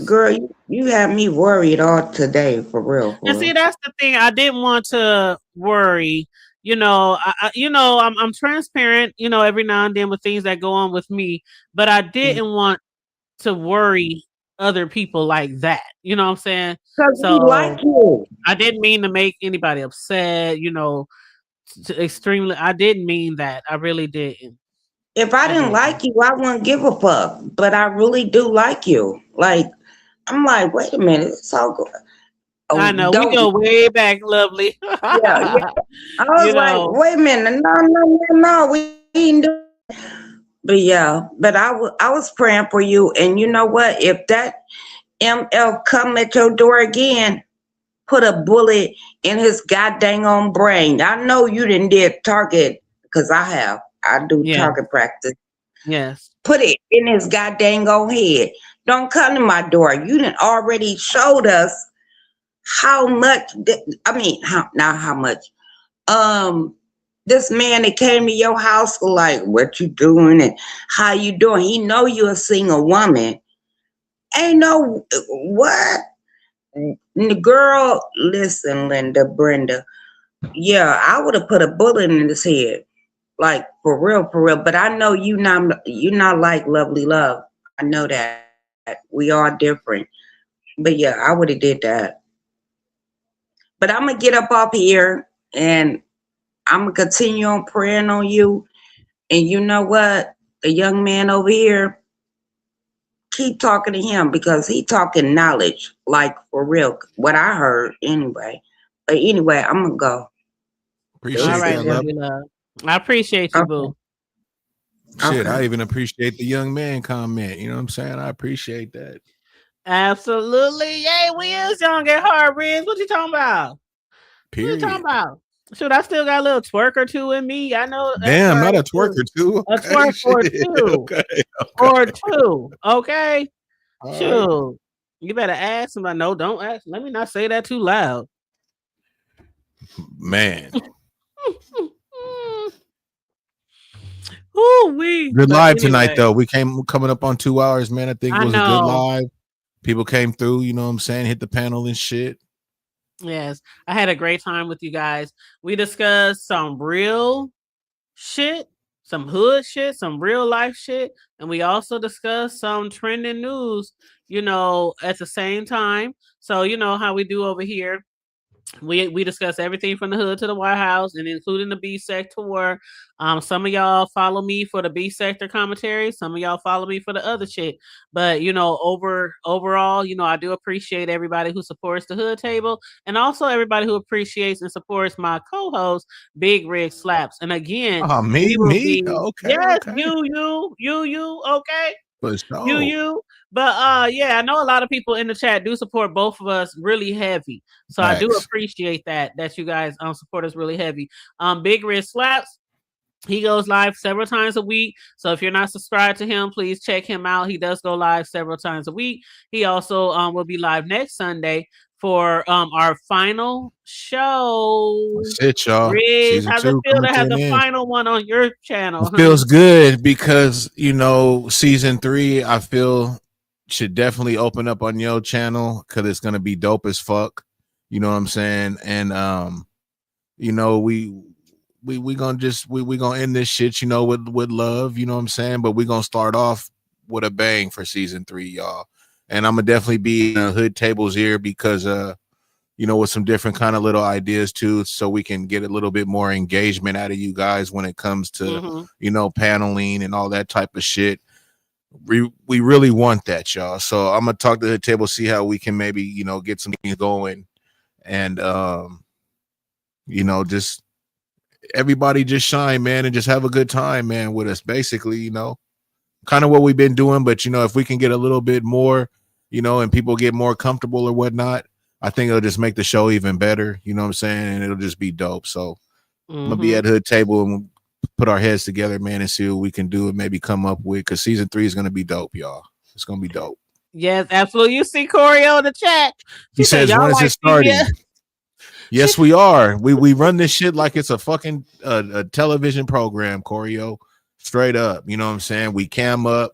girl, you have me worried all today, for real. And see, that's the thing. I didn't want to worry. I'm transparent. Every now and then with things that go on with me, but I didn't want to worry other people like that. You know what I'm saying? So we like you. I didn't mean to make anybody upset. Extremely. I didn't mean that. I really didn't. If I didn't like you, I wouldn't give a fuck. But I really do like you. Like, I'm like, wait a minute, it's all good. Oh, I know we go way back, lovely. Yeah. I was like, wait a minute, no, we ain't doing. But yeah, but I was praying for you, and you know what? If that ML come at your door again, put a bullet in his goddamn own brain. I know you didn't did target because I do target practice. Yes. Put it in his goddamn own head. Don't come to my door. You done already showed us how much. How much? This man that came to your house, like, what you doing and how you doing? He know you're a single woman. Ain't no what? Girl, listen, Linda, Brenda. Yeah, I would have put a bullet in his head. Like for real. But I know you're not like Lovely Love. I know that. We are different. But yeah, I would have did that. But I'm gonna get up off here and I'm gonna continue on praying on you. And you know what? The young man over here, keep talking to him because he talking knowledge, like for real. What I heard anyway. But anyway, I'm gonna go. Appreciate All right, that, Lovely Love. I appreciate you, boo. Shit, I even appreciate the young man comment. You know what I'm saying? I appreciate that. Absolutely. Yay, we is young at heart, Riz. What you talking about? Period. What you talking about? Shoot, I still got a little twerk or two in me. I know. Damn, not a twerk or two. A twerk or two. Okay. Or two. Okay. All Shoot. Right. You better ask him. No, don't ask. Let me not say that too loud. Man. Ooh, good live tonight, though. We coming up on 2 hours, man. I think it was a good live. People came through, you know what I'm saying? Hit the panel and shit. Yes, I had a great time with you guys. We discussed some real shit, some hood shit, some real life shit, and we also discussed some trending news, at the same time. So, you know how we do over here. We discuss everything from the hood to the White House, and including the B sector. Some of y'all follow me for the B sector commentary. Some of y'all follow me for the other shit. But overall, I do appreciate everybody who supports the Hood Table, and also everybody who appreciates and supports my co-host, Big Rig Slaps. And again, me, okay, yes, okay. you, okay. For sure. You. But yeah, I know a lot of people in the chat do support both of us really heavy. So I do appreciate that you guys support us really heavy. Big Red Slaps, he goes live several times a week. So if you're not subscribed to him, please check him out. He does go live several times a week. He also will be live next Sunday for our final show. That's it, y'all. Riz, how's it feel to have the final one on your channel? It feels good because season 3 I feel should definitely open up on your channel because it's gonna be dope as fuck. You know what I'm saying? And we gonna end this shit, with love, you know what I'm saying? But we gonna start off with a bang for season 3, y'all. And I'm gonna definitely be in Hood Table's ear because with some different kind of little ideas too, so we can get a little bit more engagement out of you guys when it comes to paneling and all that type of shit. We really want that, y'all. So I'm gonna talk to the table, see how we can maybe get some things going, and just everybody just shine, man, and just have a good time, man, with us. Basically, kind of what we've been doing, but if we can get a little bit more, and people get more comfortable or whatnot, I think it'll just make the show even better. You know what I'm saying? And it'll just be dope. So I'm gonna be at Hood Table and we'll put our heads together, man, and see what we can do and maybe come up with, because season 3 is gonna be dope, y'all. It's gonna be dope. Yes, absolutely. You see Corey on the chat. He says, when is it starting? Yes, we are. We run this shit like it's a fucking a television program, Corey. Straight up. You know what I'm saying? We cam up,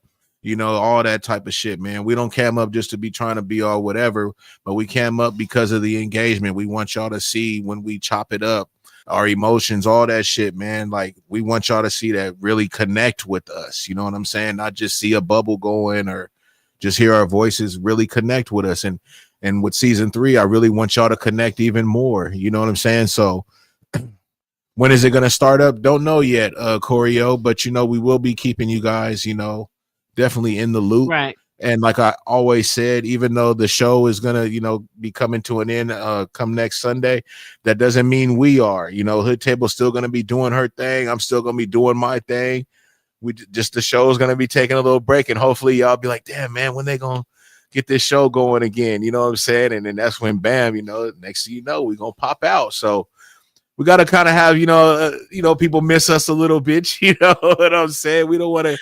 all that type of shit, man. We don't cam up just to be trying to be all whatever, but we cam up because of the engagement. We want y'all to see when we chop it up, our emotions, all that shit, man. Like, we want y'all to see that really connect with us. You know what I'm saying? Not just see a bubble going or just hear our voices, really connect with us. And with season 3, I really want y'all to connect even more. You know what I'm saying? So when is it going to start up? Don't know yet, Corey, but we will be keeping you guys, definitely in the loop. Right. And like I always said, even though the show is going to, be coming to an end come next Sunday, that doesn't mean we are. Hood Table's still going to be doing her thing. I'm still going to be doing my thing. The show is going to be taking a little break, and hopefully y'all be like, damn, man, when they going to get this show going again? You know what I'm saying? And then that's when, bam, next thing you know, we're going to pop out. So we got to kind of have, people miss us a little bit. You know what I'm saying? We don't want to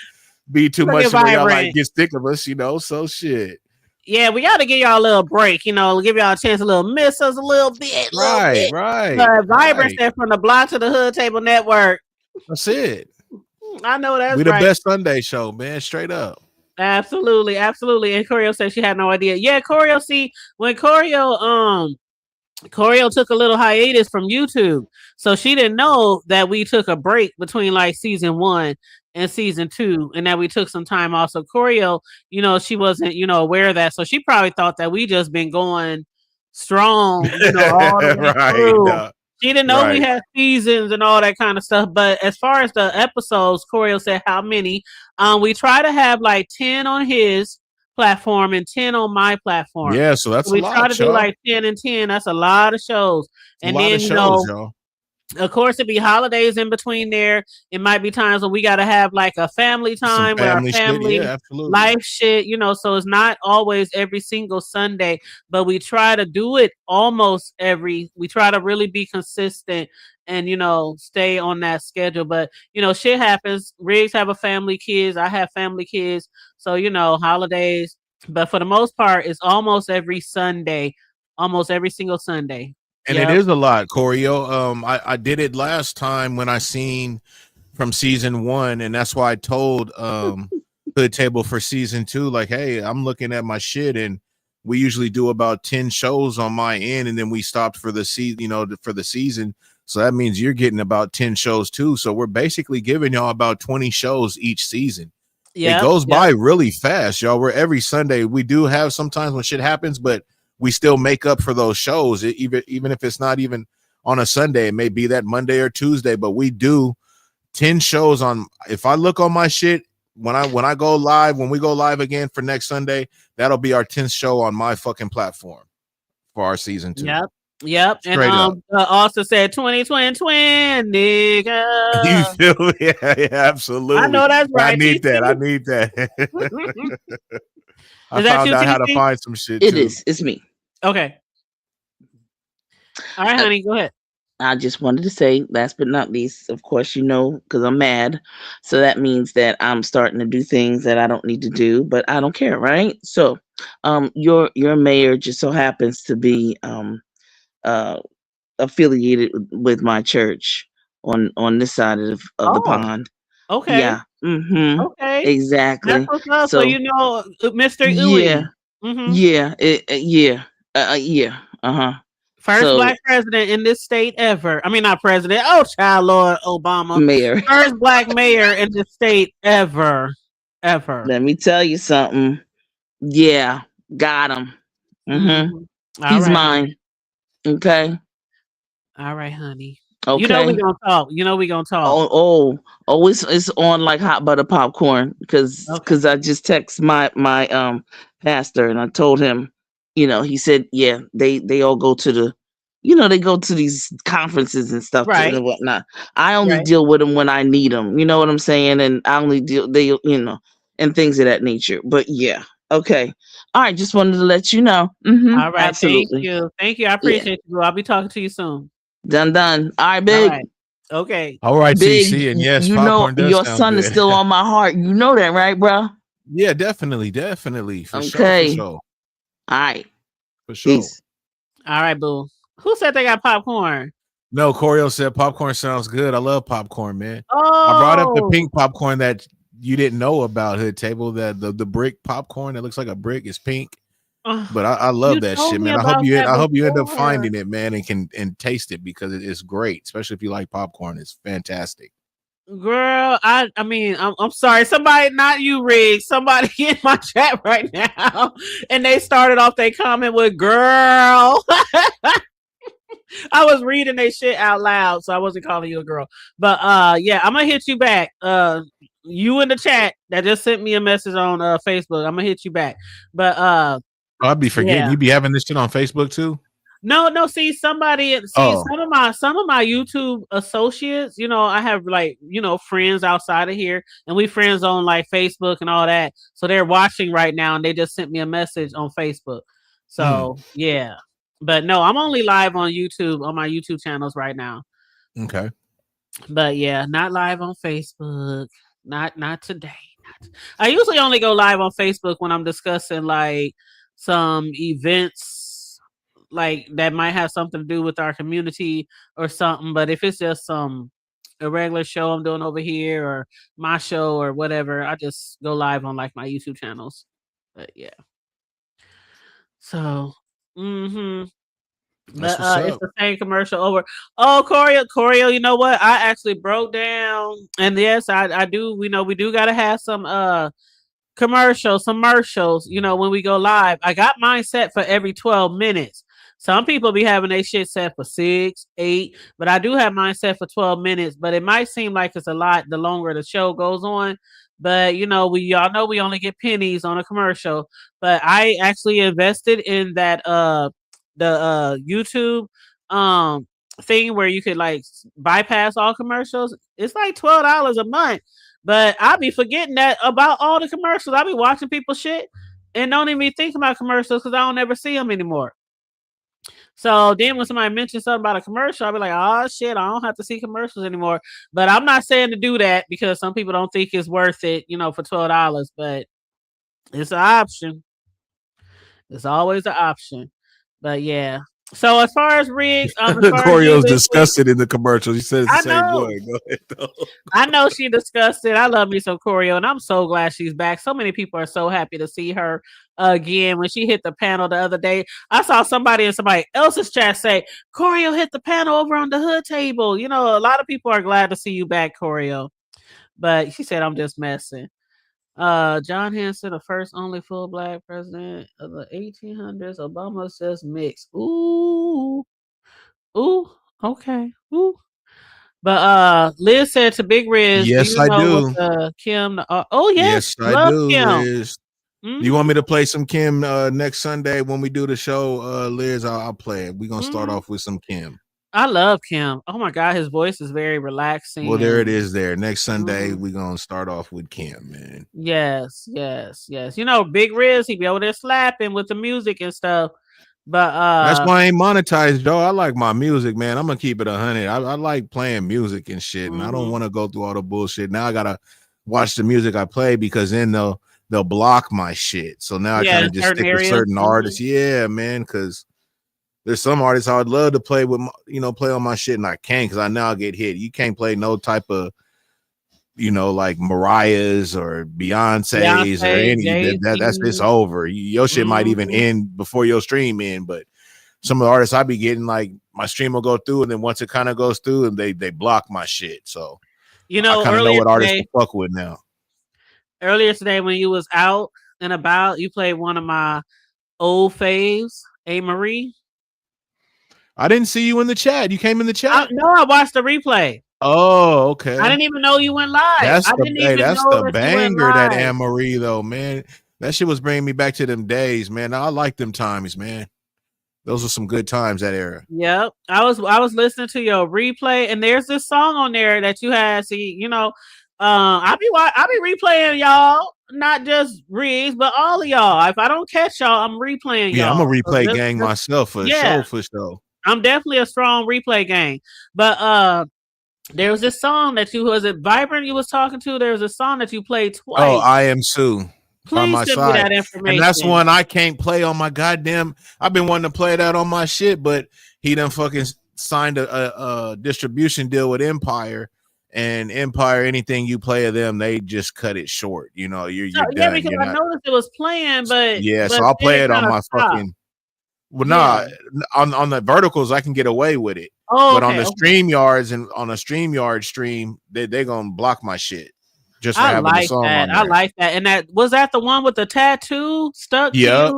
be too much where y'all like get sick of us, so shit. Yeah, we got to give y'all a little break, give y'all a chance to miss us a little bit. Right. But Vibrant said from the block to the Hood Table Network. That's it. I know that's we the best Sunday show, man. Straight up. Absolutely. And Corio said she had no idea. Yeah, Corio, see, when Corio took a little hiatus from YouTube, so she didn't know that we took a break between like season 1 and season 2, and that we took some time off. So Corio, she wasn't, aware of that. So she probably thought that we just been going strong, all the way through. She didn't know we had seasons and all that kind of stuff. But as far as the episodes, Corio said how many. We try to have like 10 on his platform and 10 on my platform. Yeah, so that's we a lot. We try to do like 10 and 10. That's a lot of shows. And then y'all. Of course, it'd be holidays in between there. It might be times when we got to have like a family time with our family life shit, so it's not always every single Sunday, but we try to do it we try to really be consistent and, stay on that schedule. But, shit happens. Riggs have a family, kids. I have family, kids. So, holidays. But for the most part, it's almost every Sunday, almost every single Sunday. And it is a lot, Corio. I did it last time when I seen from season 1, and that's why I told Hood Table for season 2, like, hey, I'm looking at my shit, and we usually do about 10 shows on my end, and then we stopped for the season. So that means you're getting about 10 shows too. So we're basically giving y'all about 20 shows each season. It goes by really fast, y'all. We're every Sunday. We do have sometimes when shit happens, but we still make up for those shows. Even if it's not even on a Sunday, it may be that Monday or Tuesday, but we do 10 shows on. If I look on my shit, when I go live, when we go live again for next Sunday, that'll be our 10th show on my fucking platform for our season 2. Yep. Straight and also said 2020, nigga. You feel me? Yeah, absolutely. I know that's right. I need that. I Is that found you, out how to TC? find some shit. It too. is. It's me. Okay. All right, honey, go ahead. I just wanted to say, last but not least, of course, because I'm mad. So that means that I'm starting to do things that I don't need to do, but I don't care, right? So your mayor just so happens to be affiliated with my church on this side of the pond. Okay. Yeah. Mm-hmm. Okay. Exactly. That's what's up. So Mr. Yeah. Uwe. Yeah. Yeah. Uh-huh. First black president in this state ever. I mean, not president. Oh, child, Lord Obama. Mayor. First black mayor in the state ever. Let me tell you something. Yeah, got him. Mm-hmm. He's right. mine. Okay. All right, honey. Okay. You know we gonna talk. It's on like hot butter popcorn because I just text my pastor and I told him, he said, yeah, they all go to the, they go to these conferences and stuff and whatnot. I only deal with them when I need them. You know what I'm saying? And I only and things of that nature. But yeah. Okay. All right. Just wanted to let you know. Mm-hmm, all right. absolutely. Thank you. I appreciate you. I'll be talking to you soon. Done. All right, big. All right. Okay. All right, big. TC. And yes, your son is still on my heart. You know that, right, bro? Yeah, definitely. For okay. Sure. All right. For sure. Peace. All right, boo. Who said they got popcorn? No, Corio said popcorn sounds good. I love popcorn, man. Oh. I brought up the pink popcorn that you didn't know about, Hood Table. That the brick popcorn that looks like a brick is pink. But I love that shit, man. I hope you end up finding it, man, and can taste it because it's great, especially if you like popcorn. It's fantastic. Girl, I mean, I'm sorry. Somebody, not you, Riggs. Somebody in my chat right now, and they started off their comment with "girl." I was reading their shit out loud, so I wasn't calling you a girl. But yeah, I'm gonna hit you back. You in the chat that just sent me a message on Facebook. I'm gonna hit you back. But I'd be forgetting you be having this shit on Facebook too. No. See, some of my YouTube associates, I have friends outside of here, and we friends on like Facebook and all that. So they're watching right now, and they just sent me a message on Facebook. So yeah, but no, I'm only live on YouTube on my YouTube channels right now. Okay, but yeah, not live on Facebook. Not today. I usually only go live on Facebook when I'm discussing like some events like that might have something to do with our community or something. But if it's just a regular show I'm doing over here or my show or whatever, I just go live on like my YouTube channels. But yeah. So but it's the same commercial over. Oh, Corio, you know what? I actually broke down, and yes, I do. We do gotta have some commercials, when we go live. I got mine set for every 12 minutes. Some people be having their shit set for 6, 8, but I do have mine set for 12 minutes. But it might seem like it's a lot the longer the show goes on. But we all know we only get pennies on a commercial. But I actually invested in that the YouTube thing where you could like bypass all commercials. It's like $12 a month. But I'll be forgetting that about all the commercials. I'll be watching people's shit and don't even think about commercials because I don't ever see them anymore. So then when somebody mentions something about a commercial, I'll be like, oh shit, I don't have to see commercials anymore. But I'm not saying to do that because some people don't think it's worth it, for $12, but it's an option. It's always an option. But yeah. So as far as Riggs, Corio's disgusted in the commercials. He says the same way. Go ahead, though. I know she disgusted. I love me some Corio, and I'm so glad she's back. So many people are so happy to see her again. When she hit the panel the other day, I saw somebody in somebody else's chat say, Corio hit the panel over on the hood table. A lot of people are glad to see you back, Corio. But she said, I'm just messing. John Hanson, the first only full black president of the 1800s. Obama says mixed. Ooh, okay, ooh. But Liz said to Big Riz, "Do Yes, you I know what do. Kim?" Oh yes, Yes, I love do, Kim. Liz. You want me to play some Kim next Sunday when we do the show, Liz? I'll play it. We're gonna start off with some Kim. I love Kim. Oh my God, his voice is very relaxing. Well, there it is. There next Sunday, we're gonna start off with Kim, man. Yes. You know, Big Riz, he be over there slapping with the music and stuff. But that's why I ain't monetized, Joe. I like my music, man. I'm gonna keep it 100. I like playing music and shit, and I don't want to go through all the bullshit. Now I gotta watch the music I play because then they'll block my shit. So now I kind of just stick with certain artists. Yeah, man, because there's some artists I would love to play with, play on my shit, and I can't because I know I'll get hit. You can't play no type of, like Mariah's or Beyonce's or any that's just over. Your shit might even end before your stream end, but some of the artists I be getting, like my stream will go through, and then once it kind of goes through, and they block my shit. So I kind of know what artists to fuck with now. Earlier today, when you was out and about, you played one of my old faves, A. Marie. I didn't see you in the chat. You came in the chat? No, I watched the replay. Oh, okay. I didn't even know you went live. That's the banger, that Anne Marie, though, man. That shit was bringing me back to them days, man. I like them times, man. Those were some good times, that era. Yep. I was listening to your replay, and there's this song on there that you had. See, I be replaying y'all, not just Riggs, but all of y'all. If I don't catch y'all, I'm replaying y'all. Yeah, I'm a replay gang myself for sure. I'm definitely a strong replay gang. But there was this song that was it Vibrant you was talking to? There was a song that you played twice. Oh, I Am Sue. Please send me that information. And that's one I can't play on my goddamn. I've been wanting to play that on my shit, but he done fucking signed a distribution deal with Empire. And Empire, anything you play of them, they just cut it short. You're done. Yeah, because I noticed it was playing, but so I'll play it on my fucking. Well, on the verticals I can get away with it, but on the StreamYards and on a StreamYard stream, they gonna block my shit just for having the song on there. I like that, and that was that the one with the tattoo stuck. Yeah,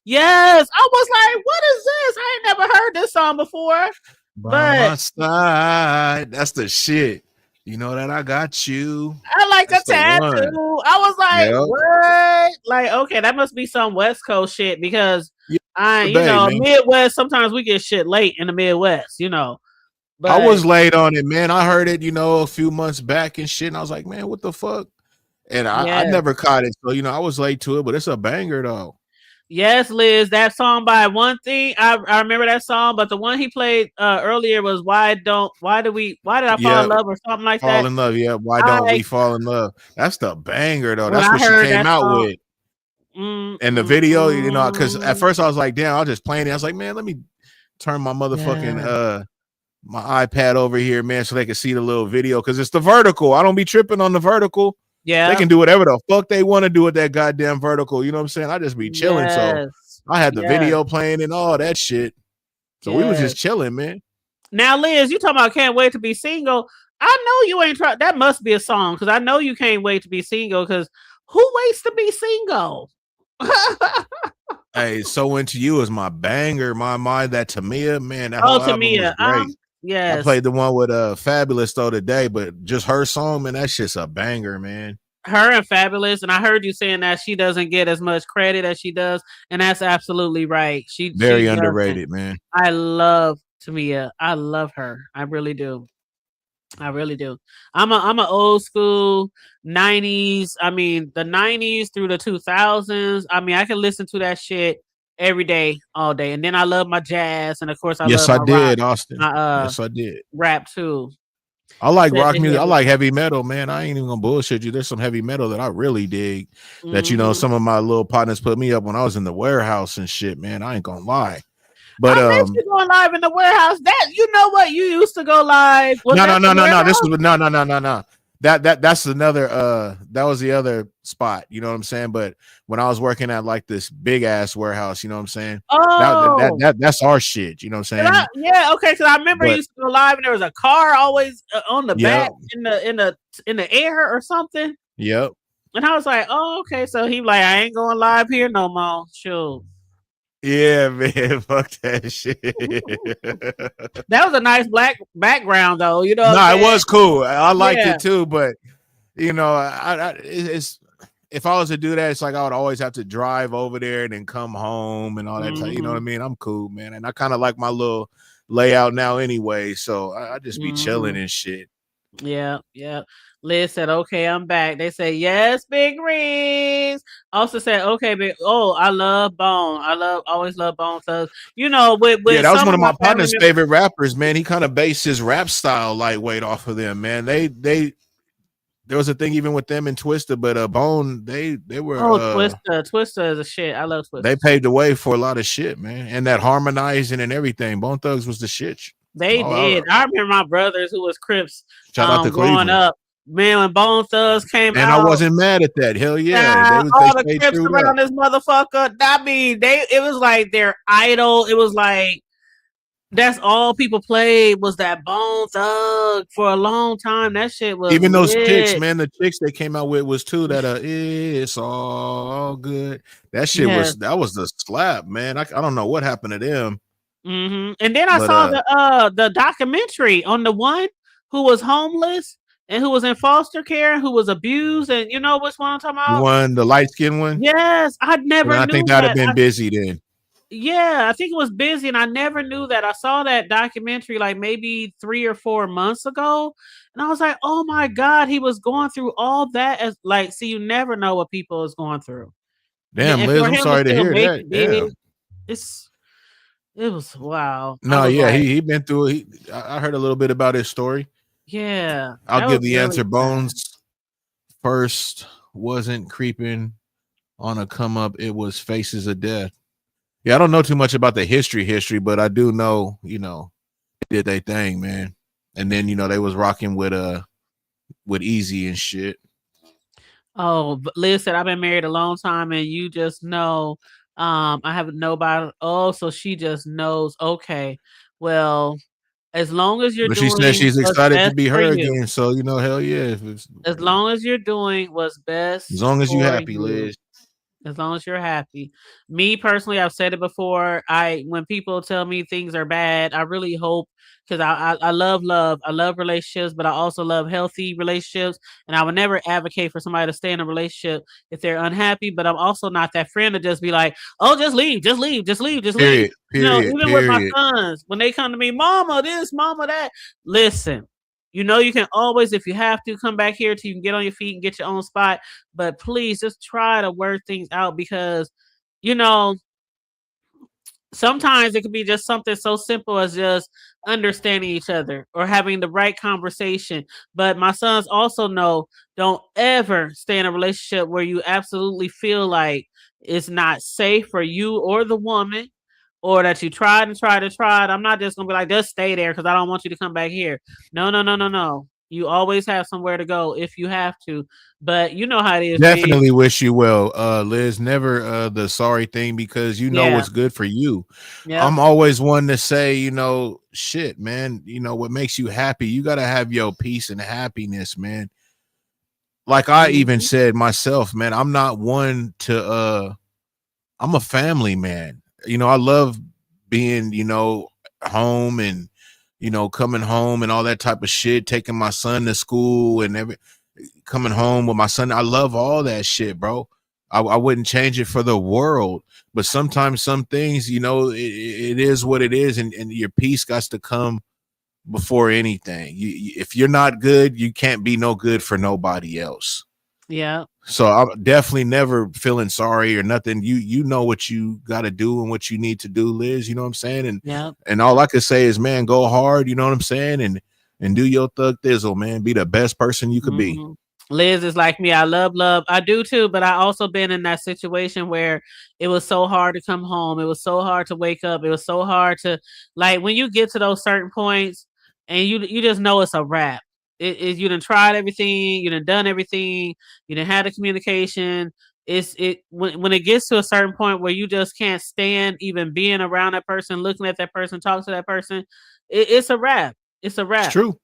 yes. I was like, what is this? I ain't never heard this song before. By my side, that's the shit. You know that I got you. I like the tattoo. I was like, what? Like, okay, that must be some West Coast shit because Midwest, sometimes we get shit late in the Midwest, But I was late on it, man. I heard it, a few months back and shit. And I was like, man, what the fuck? And I never caught it. So, I was late to it, but it's a banger though. Yes, Liz, that song by One Thing. I remember that song, but the one he played earlier was why did I fall in love or something like that? Fall in love, yeah. Why don't we fall in love? That's the banger though. That's what she came out with. And the video, because at first I was like, damn, I was just playing it. I was like, man, let me turn my motherfucking my iPad over here, man, so they can see the little video because it's the vertical. I don't be tripping on the vertical. Yeah, they can do whatever the fuck they want to do with that goddamn vertical. You know what I'm saying? I just be chilling. So I had the video playing and all that shit. So we was just chilling, man. Now, Liz, you talking about can't wait to be single. I know you ain't trying. That must be a song because I know you can't wait to be single because who waits to be single? Hey, So Into You is my banger. My that Tamia, man. That Tamia. Great. Yes. I played the one with Fabulous though today, but just her song, man, that shit's a banger, man. Her and Fabulous, and I heard you saying that she doesn't get as much credit as she does, and that's absolutely right. She underrated, man. I love Tamia. I love her. I really do. I really do. I'm an old school 90s. I mean, the 90s through the 2000s. I mean, I can listen to that shit every day, all day. And then I love my jazz, and of course, I did, rock. Austin. Yes, I did. Rap too. I like rock music. I like heavy metal, man. I ain't even gonna bullshit you. There's some heavy metal that I really dig. That some of my little partners put me up when I was in the warehouse and shit, man. I ain't gonna lie. But I bet you going live in the warehouse. That you know what you used to go live. No. This was no. That's another that was the other spot, you know what I'm saying? But when I was working at like this big ass warehouse, you know what I'm saying? Oh, that's our shit, you know what I'm saying? Okay, because I remember you used to go live and there was a car always on the back in the air or something. Yep. And I was like, oh, okay. So he like, I ain't going live here no more. Sure. Yeah, man. Fuck that shit. That was a nice black background, though. You know what No, I'm it saying? was cool. I liked Yeah. it too, but you know, it's if I was to do that, it's like I would always have to drive over there and then come home and all that. You know what I mean? I'm cool, man, and I kind of like my little layout now anyway. So I just be chilling and shit. Yeah, yeah. Liz said, "Okay, I'm back." They say, "Yes, Big Rings." Also said, "Okay, big." Oh, I love Bone. Always love Bone Thugs. You know, with Yeah, that was some one of of my my family partner's members. favorite rappers, man. He kind of based his rap style lightweight off of them, man. They there was a thing even with them and Twista, but Bone, they were Oh, Twista is a shit. I love Twista. they paved the way for a lot of shit, man. And that harmonizing and everything. Bone Thugs was the shit. They did. I remember my brothers who was Crips Shout out to growing Cleveland. up. Man, when Bone Thugs came And out, I wasn't mad at that. Hell yeah. They all the stayed Crips true around up. this motherfucker. I mean, it was like their idol. It was like that's all people played was that Bone Thug for a long time. That shit was Even those chicks, lit. man, the chicks they came out with was too that it's all good. That shit Yes. was the slap, man. I don't know what happened to them. And then I saw the documentary on the one who was homeless and who was in foster care, who was abused, and you know which one I'm talking about? The light skin one. Yes, I never knew I think that'd have that. been busy then. Yeah, I think it was busy, and I never knew that. I saw that documentary like maybe 3 or 4 months ago, and I was like, "Oh my god, he was going through all that." As like, see, you never know what people is going through. Damn, And Liz, for I'm him sorry to still hear make that. it big, Yeah. it was wow. No, was yeah, like, he been through it. I heard a little bit about his story. yeah, I'll give the really answer. sad. Bones first wasn't creeping on a come up. It was Faces of Death. Yeah, I don't know too much about the history, but I do know, you know, did they thing, man. And then, you know, they was rocking with Easy and shit. Oh, but Liz said, I've been married a long time and you just know I have nobody. Oh, so she just knows. Okay. Well, as long as you're But doing she said she's what's excited to best be for her you. again. So, you know, hell yeah. As long as you're doing what's best As long as you for happy, you. Liz. As long as you're happy. Me personally, I've said it before. When people tell me things are bad, I really hope because I love love. I love relationships, but I also love healthy relationships. And I would never advocate for somebody to stay in a relationship if they're unhappy. But I'm also not that friend to just be like, oh, just leave, just leave, just leave, just leave. You know, even with my sons, when they come to me, mama this, mama that, listen. You know, you can always, if you have to, come back here till you can get on your feet and get your own spot. But please just try to work things out because, you know, sometimes it could be just something so simple as just understanding each other or having the right conversation. But my sons also know don't ever stay in a relationship where you absolutely feel like it's not safe for you or the woman. Or that you tried and tried and tried. I'm not just gonna be like, just stay there because I don't want you to come back here. No. You always have somewhere to go if you have to. But you know how it is. Definitely wish you well, Liz. Never the sorry thing because you know what's good for you. Yeah. I'm always one to say, you know, shit, man. You know what makes you happy. You gotta have your peace and happiness, man. Like I even said myself, man. I'm not one to. I'm a family man. You know, I love being, you know, home and, you know, coming home and all that type of shit, taking my son to school and coming home with my son. I love all that shit, bro. I wouldn't change it for the world. But sometimes some things, you know, it is what it is. And your peace got to come before anything. If you're not good, you can't be no good for nobody else. Yeah. So I'm definitely never feeling sorry or nothing. You know what you got to do and what you need to do, Liz. You know what I'm saying? And all I could say is, man, go hard. You know what I'm saying? And do your thug thizzle, man. Be the best person you could be. Liz is like me. I love love. I do too. But I also been in that situation where it was so hard to come home. It was so hard to wake up. It was so hard to like when you get to those certain points and you just know it's a wrap. You done tried everything, you done everything, you done had the communication. When it gets to a certain point where you just can't stand even being around that person, looking at that person, talking to that person, it's a wrap. It's a wrap. It's true.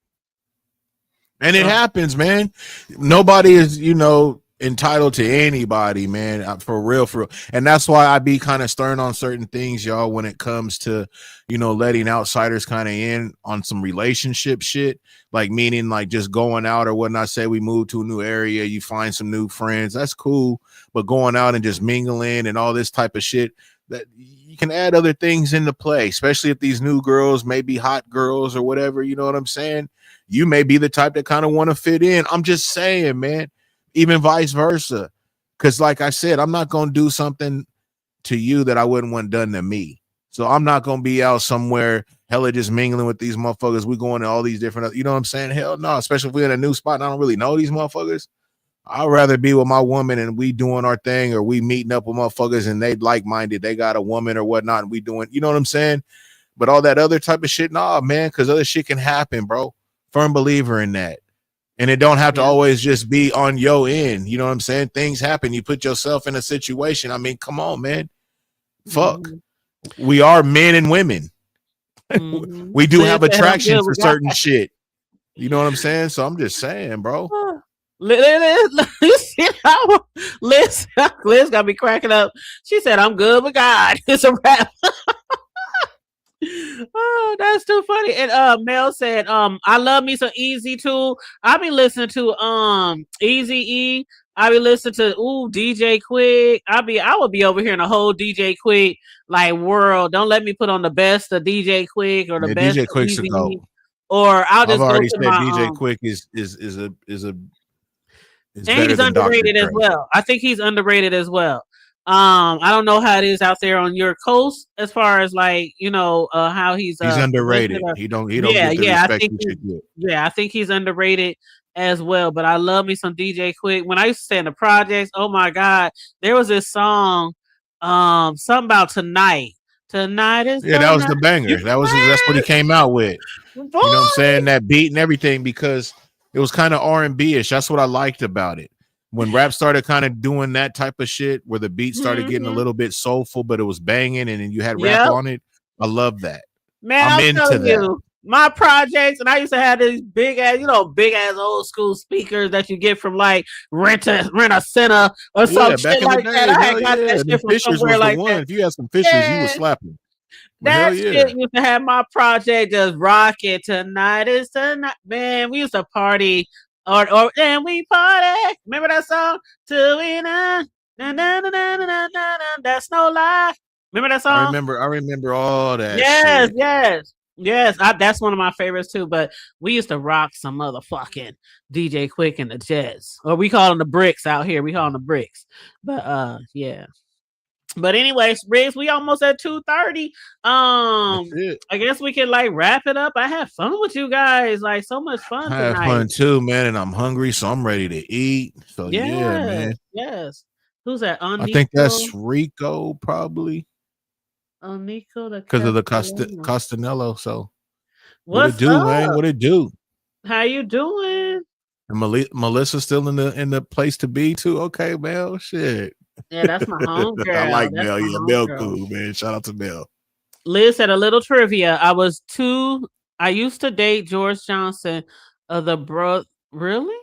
And it happens, man. Nobody is, you know, entitled to anybody, man. For real. And that's why I be kind of stern on certain things, y'all, when it comes to, letting outsiders kind of in on some relationship shit, like meaning like just going out or whatnot. Say we move to a new area, you find some new friends, that's cool, but going out and just mingling and all this type of shit, that you can add other things into play, especially if these new girls may be hot girls or whatever, you know what I'm saying? You may be the type that kind of want to fit in. I'm just saying, man, even vice versa. Because like I said, I'm not going to do something to you that I wouldn't want done to me. So I'm not going to be out somewhere hella just mingling with these motherfuckers. We going to all these different, you know what I'm saying? Hell no, especially if we're in a new spot and I don't really know these motherfuckers. I'd rather be with my woman and we doing our thing, or we meeting up with motherfuckers and they like-minded. They got a woman or whatnot and we doing, you know what I'm saying? But all that other type of shit, nah, man, because other shit can happen, bro. Firm believer in that. And it don't have to always just be on your end. You know what I'm saying? Things happen. You put yourself in a situation. I mean, come on, man. Fuck. We are men and women. We do have attraction for certain shit. You know what I'm saying? So I'm just saying, bro. Liz got me cracking up. She said, I'm good with God. It's a wrap. Oh, that's too funny. And Mel said, I love me some Easy too. I be listening to Easy E. I be listening to DJ Quick. I would be over here in a whole DJ Quick like world. Don't let me put on the best of DJ Quick or the best DJ of Quick's Easy a go. E. Or I'll just I've already go to said my DJ Quick is and he's underrated as well. I think he's underrated as well. I don't know how it is out there on your coast as far as like, how he's underrated. He don't get the respect he should get. Yeah, I think he's underrated as well. But I love me some DJ Quick. When I used to stay in the projects, oh my God, there was this song, something about tonight. Tonight is that was the banger. That's what he came out with. You know what I'm saying? That beat and everything, because it was kind of R&B-ish. That's what I liked about it. When rap started kind of doing that type of shit, where the beat started getting a little bit soulful, but it was banging, and then you had rap on it. I love that. Man, I'm into that. My projects, and I used to have these big ass old school speakers that you get from like rent a center or some shit like that. I had got that shit from somewhere like that. If you had some Fishers, you was slapping. That shit used to have my project just rocking. Tonight is tonight, man. We used to party. Or and we party. Remember that song? Till we na na na na na na na. That's no lie. Remember that song? I remember all that. Yes. That's one of my favorites too. But we used to rock some motherfucking DJ Quick and the Jets, or we call them the Bricks out here. We call them the Bricks. But yeah. But anyways, Riggs, we almost at 2:30. I guess we can like wrap it up. I had fun with you guys, like so much fun. I had fun too, man, and I'm hungry, so I'm ready to eat. So yeah, man. Yes. Who's that? I think that's Rico, probably. Nico, because of the Costanello. So what it do, man? What it do? How you doing? And Melissa's still in the place to be too. Okay, Mel. Shit. Yeah, that's my homegirl. I like Mel. Yeah, Mel cool, man. Shout out to Mel. Liz said a little trivia. I used to date George Johnson of the bro. Really?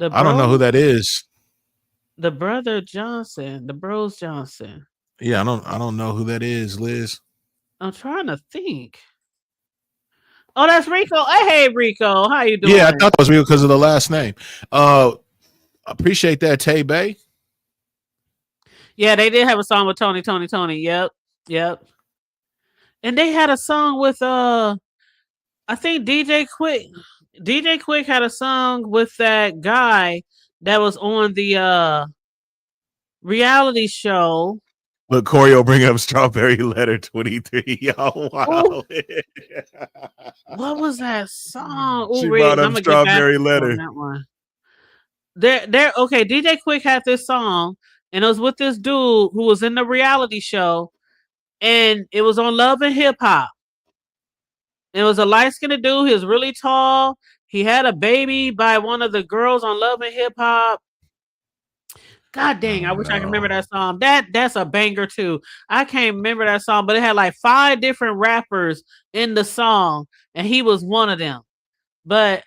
I don't know who that is. The brother Johnson, the Bros Johnson. Yeah, I don't know who that is, Liz. I'm trying to think. Oh, that's Rico. Hey, Rico, how you doing? Yeah, I thought that was Rico because of the last name. Appreciate that, Tay Bay. Yeah, they did have a song with Tony. Yep. And they had a song with I think DJ Quick. DJ Quick had a song with that guy that was on the reality show. Look, Corey will bring up Strawberry Letter 23. Oh, wow. What was that song? She brought up Strawberry Letter. That one. Okay, DJ Quick had this song, and it was with this dude who was in the reality show, and it was on Love and Hip Hop. It was a light-skinned dude. He was really tall. He had a baby by one of the girls on Love and Hip Hop. God dang, I wish I could remember that song. That's a banger too. I can't remember that song, but it had like 5 different rappers in the song, and he was one of them. But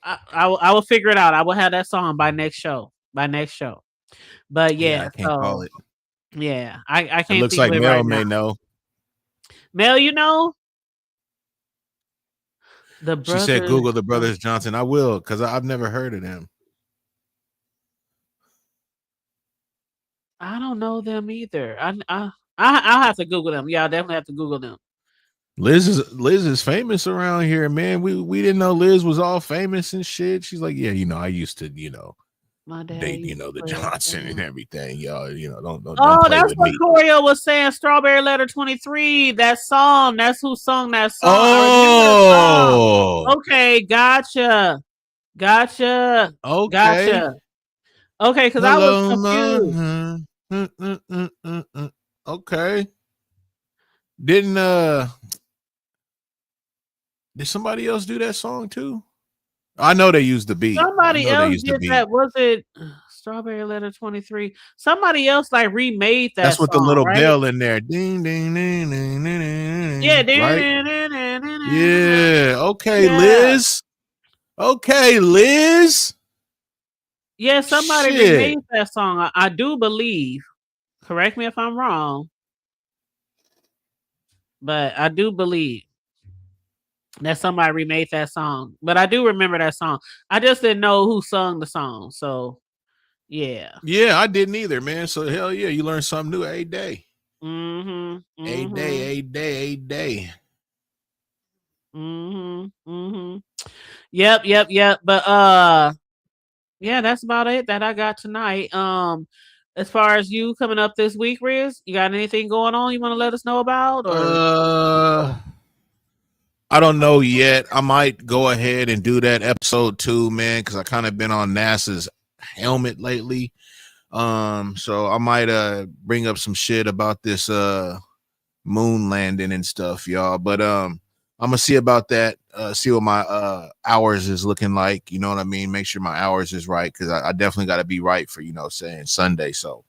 I will figure it out. I will have that song by next show. But Yeah, I yeah, can't call so it. yeah, I It can't looks think of like it Mel right may now. know. Mel, you know the She said, brothers. "Google the Brothers Johnson." I will, because I've never heard of them. I don't know them either. I'll have to Google them. Yeah, I'll definitely have to Google them. Liz is famous around here, man. We didn't know Liz was all famous and shit. She's like, yeah, I used to, My dad date, used to the play Johnson that and song. everything, y'all. Don't Oh, play that's with what me. Corio was saying. Strawberry Letter 23. That song. That's who sung that song. I remember the Oh, song. Okay, gotcha. okay. Okay, because I was confused. Okay. Did somebody else do that song too? I know they used the beat. Somebody else did that. Was it Strawberry Letter 23? Somebody else like remade that That's song, with the little right? bell in there. Ding, ding, ding, ding, ding, ding, Yeah. right? Yeah. Okay, Yeah. Liz. Okay, Liz. Yeah, somebody Shit. remade that song. I do believe. Correct me if I'm wrong. But I do believe that somebody remade that song. But I do remember that song. I just didn't know who sung the song. So yeah. Yeah, I didn't either, man. So hell yeah, you learn something new every day. Mm-hmm. A day. Yep. But yeah, that's about it that I got tonight. As far as you coming up this week, Riz, you got anything going on you want to let us know about? Or I don't know yet. I might go ahead and do that episode 2, man, because I kind of been on NASA's helmet lately. So I might bring up some shit about this moon landing and stuff, y'all. But I'm gonna see about that. See what my hours is looking like. You know what I mean? Make sure my hours is right, because I definitely got to be right for saying Sunday. So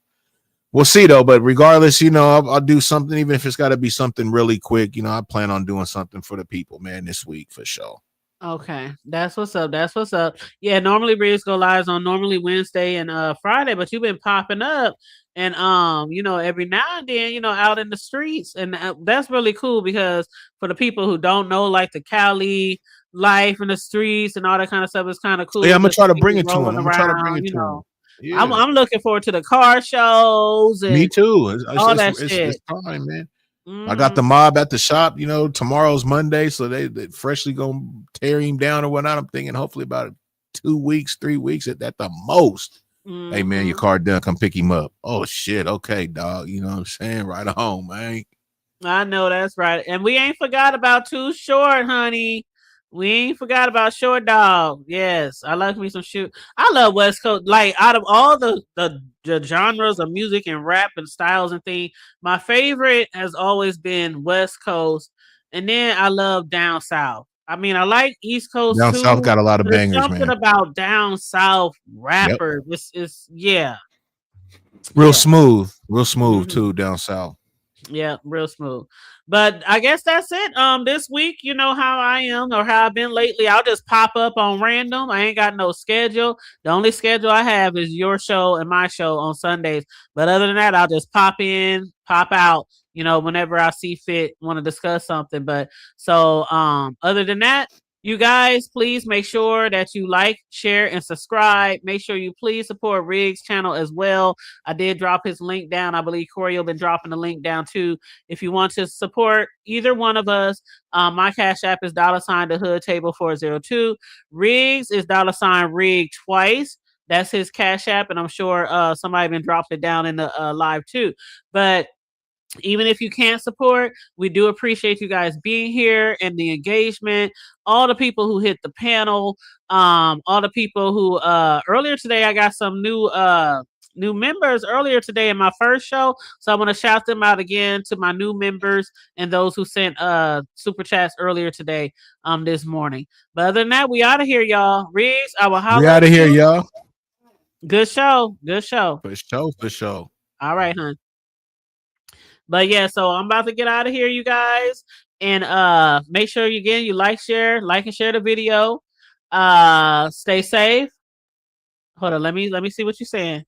we'll see though. But regardless, I'll do something, even if it's got to be something really quick. I plan on doing something for the people, man, this week for sure. okay, that's what's up. Yeah, normally Riz go live on normally Wednesday and Friday, but you've been popping up and every now and then out in the streets, and that's really cool, because for the people who don't know, like the Cali life in the streets and all that kind of stuff, is kind of cool. Yeah, I'm gonna just try to see bring you it to him. rolling I'm gonna try to bring around, it to him. Yeah. I'm looking forward to the car shows and Me too. all that shit. It's time, man. I got the mob at the shop. Tomorrow's Monday, so they freshly gonna tear him down or whatnot. I'm thinking hopefully about 2 weeks, 3 weeks at the most. Hey man, your car done. Come pick him up. Oh shit. Okay, dog. You know what I'm saying? Right on, man. I know that's right. And we ain't forgot about Too Short, honey. We ain't forgot about Short Dog. Yes, I like me some shoot. I love West Coast. Like, out of all the genres of music and rap and styles and things, my favorite has always been West Coast. And then I love Down South. I mean, I like East Coast Down too. South got a lot of but there's bangers, something man. about Down South rappers. It's yeah. Real smooth too down south. Yeah, real smooth. But I guess that's it. This week, you know how I am or how I've been lately. I'll just pop up on random. I ain't got no schedule. The only schedule I have is your show and my show on Sundays. But other than that, I'll just pop in, pop out, whenever I see fit, want to discuss something. But so other than that, you guys, please make sure that you like, share, and subscribe. Make sure you please support Riggs' channel as well. I did drop his link down. I believe Corio been dropping the link down too. If you want to support either one of us, my Cash App is $ the Hood Table 402. Riggs is $ Rig twice. That's his Cash App, and I'm sure somebody been dropped it down in the live too. But even if you can't support, we do appreciate you guys being here and the engagement. All the people who hit the panel, all the people who earlier today, I got some new members earlier today in my first show. So I want to shout them out again to my new members and those who sent super chats earlier today this morning. But other than that, we out of here, y'all. Riggs, I will holler. We out of here, y'all. Good show. For sure. All right, hon. But yeah, so I'm about to get out of here, you guys. And make sure you like and share the video. Stay safe. Hold on, let me see what you're saying.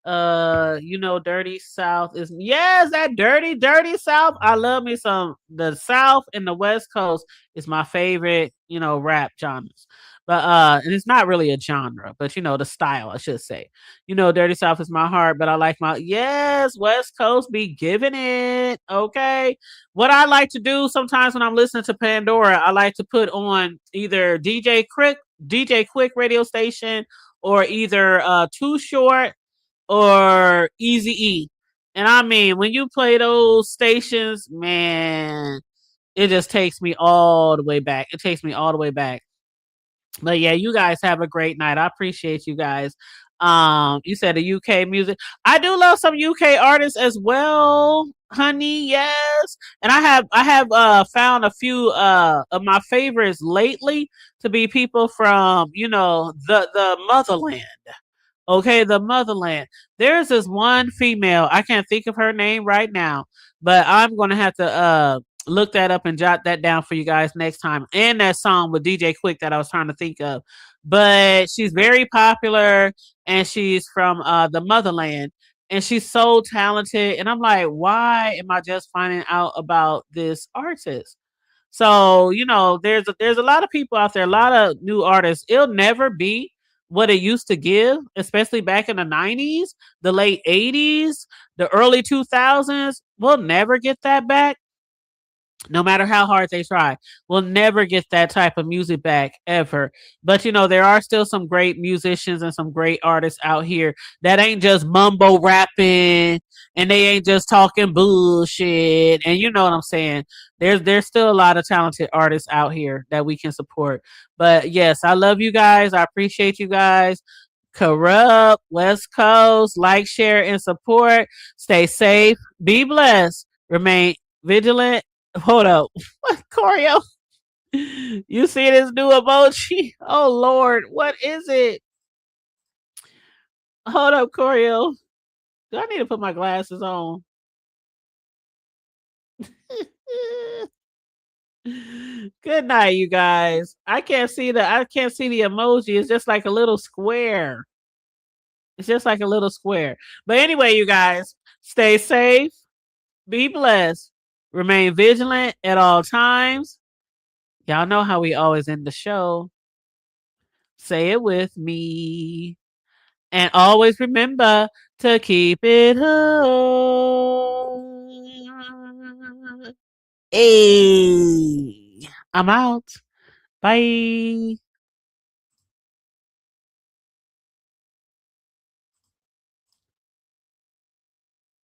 Dirty South is, yes, that dirty South. I love me some. The South and the West Coast is my favorite, rap genres. But and it's not really a genre, but the style, I should say. Dirty South is my heart, but I like yes, West Coast be giving it. Okay. What I like to do sometimes when I'm listening to Pandora, I like to put on either DJ Quick radio station, or either Too Short or Easy E. And I mean, when you play those stations, man, it just takes me all the way back. It takes me all the way back. But yeah, you guys have a great night. I appreciate you guys. You said the UK music. I do love some UK artists as well, honey. Yes. And I have found a few of my favorites lately to be people from, the motherland. Okay, the motherland. There's this one female. I can't think of her name right now, but I'm gonna have to look that up and jot that down for you guys next time. And that song with DJ Quick that I was trying to think of. But she's very popular, and she's from the motherland, and she's so talented. And I'm like, why am I just finding out about this artist? So, there's a lot of people out there, a lot of new artists. It'll never be what it used to give, especially back in the 90s, the late 80s, the early 2000s. We'll never get that back. No matter how hard they try, we'll never get that type of music back ever. But there are still some great musicians and some great artists out here that ain't just mumbo rapping, and they ain't just talking bullshit. And you know what I'm saying? There's still a lot of talented artists out here that we can support. But yes, I love you guys. I appreciate you guys. Corrupt West Coast, like, share, and support. Stay safe. Be blessed. Remain vigilant. Hold up. What, Choreo? You see this new emoji? Oh Lord, what is it? Hold up, Choreo. Do I need to put my glasses on? Good night, you guys. I can't see the emoji. It's just like a little square. It's just like a little square. But anyway, you guys, stay safe. Be blessed. Remain vigilant at all times. Y'all know how we always end the show. Say it with me. And always remember to keep it hood. Hey, I'm out. Bye.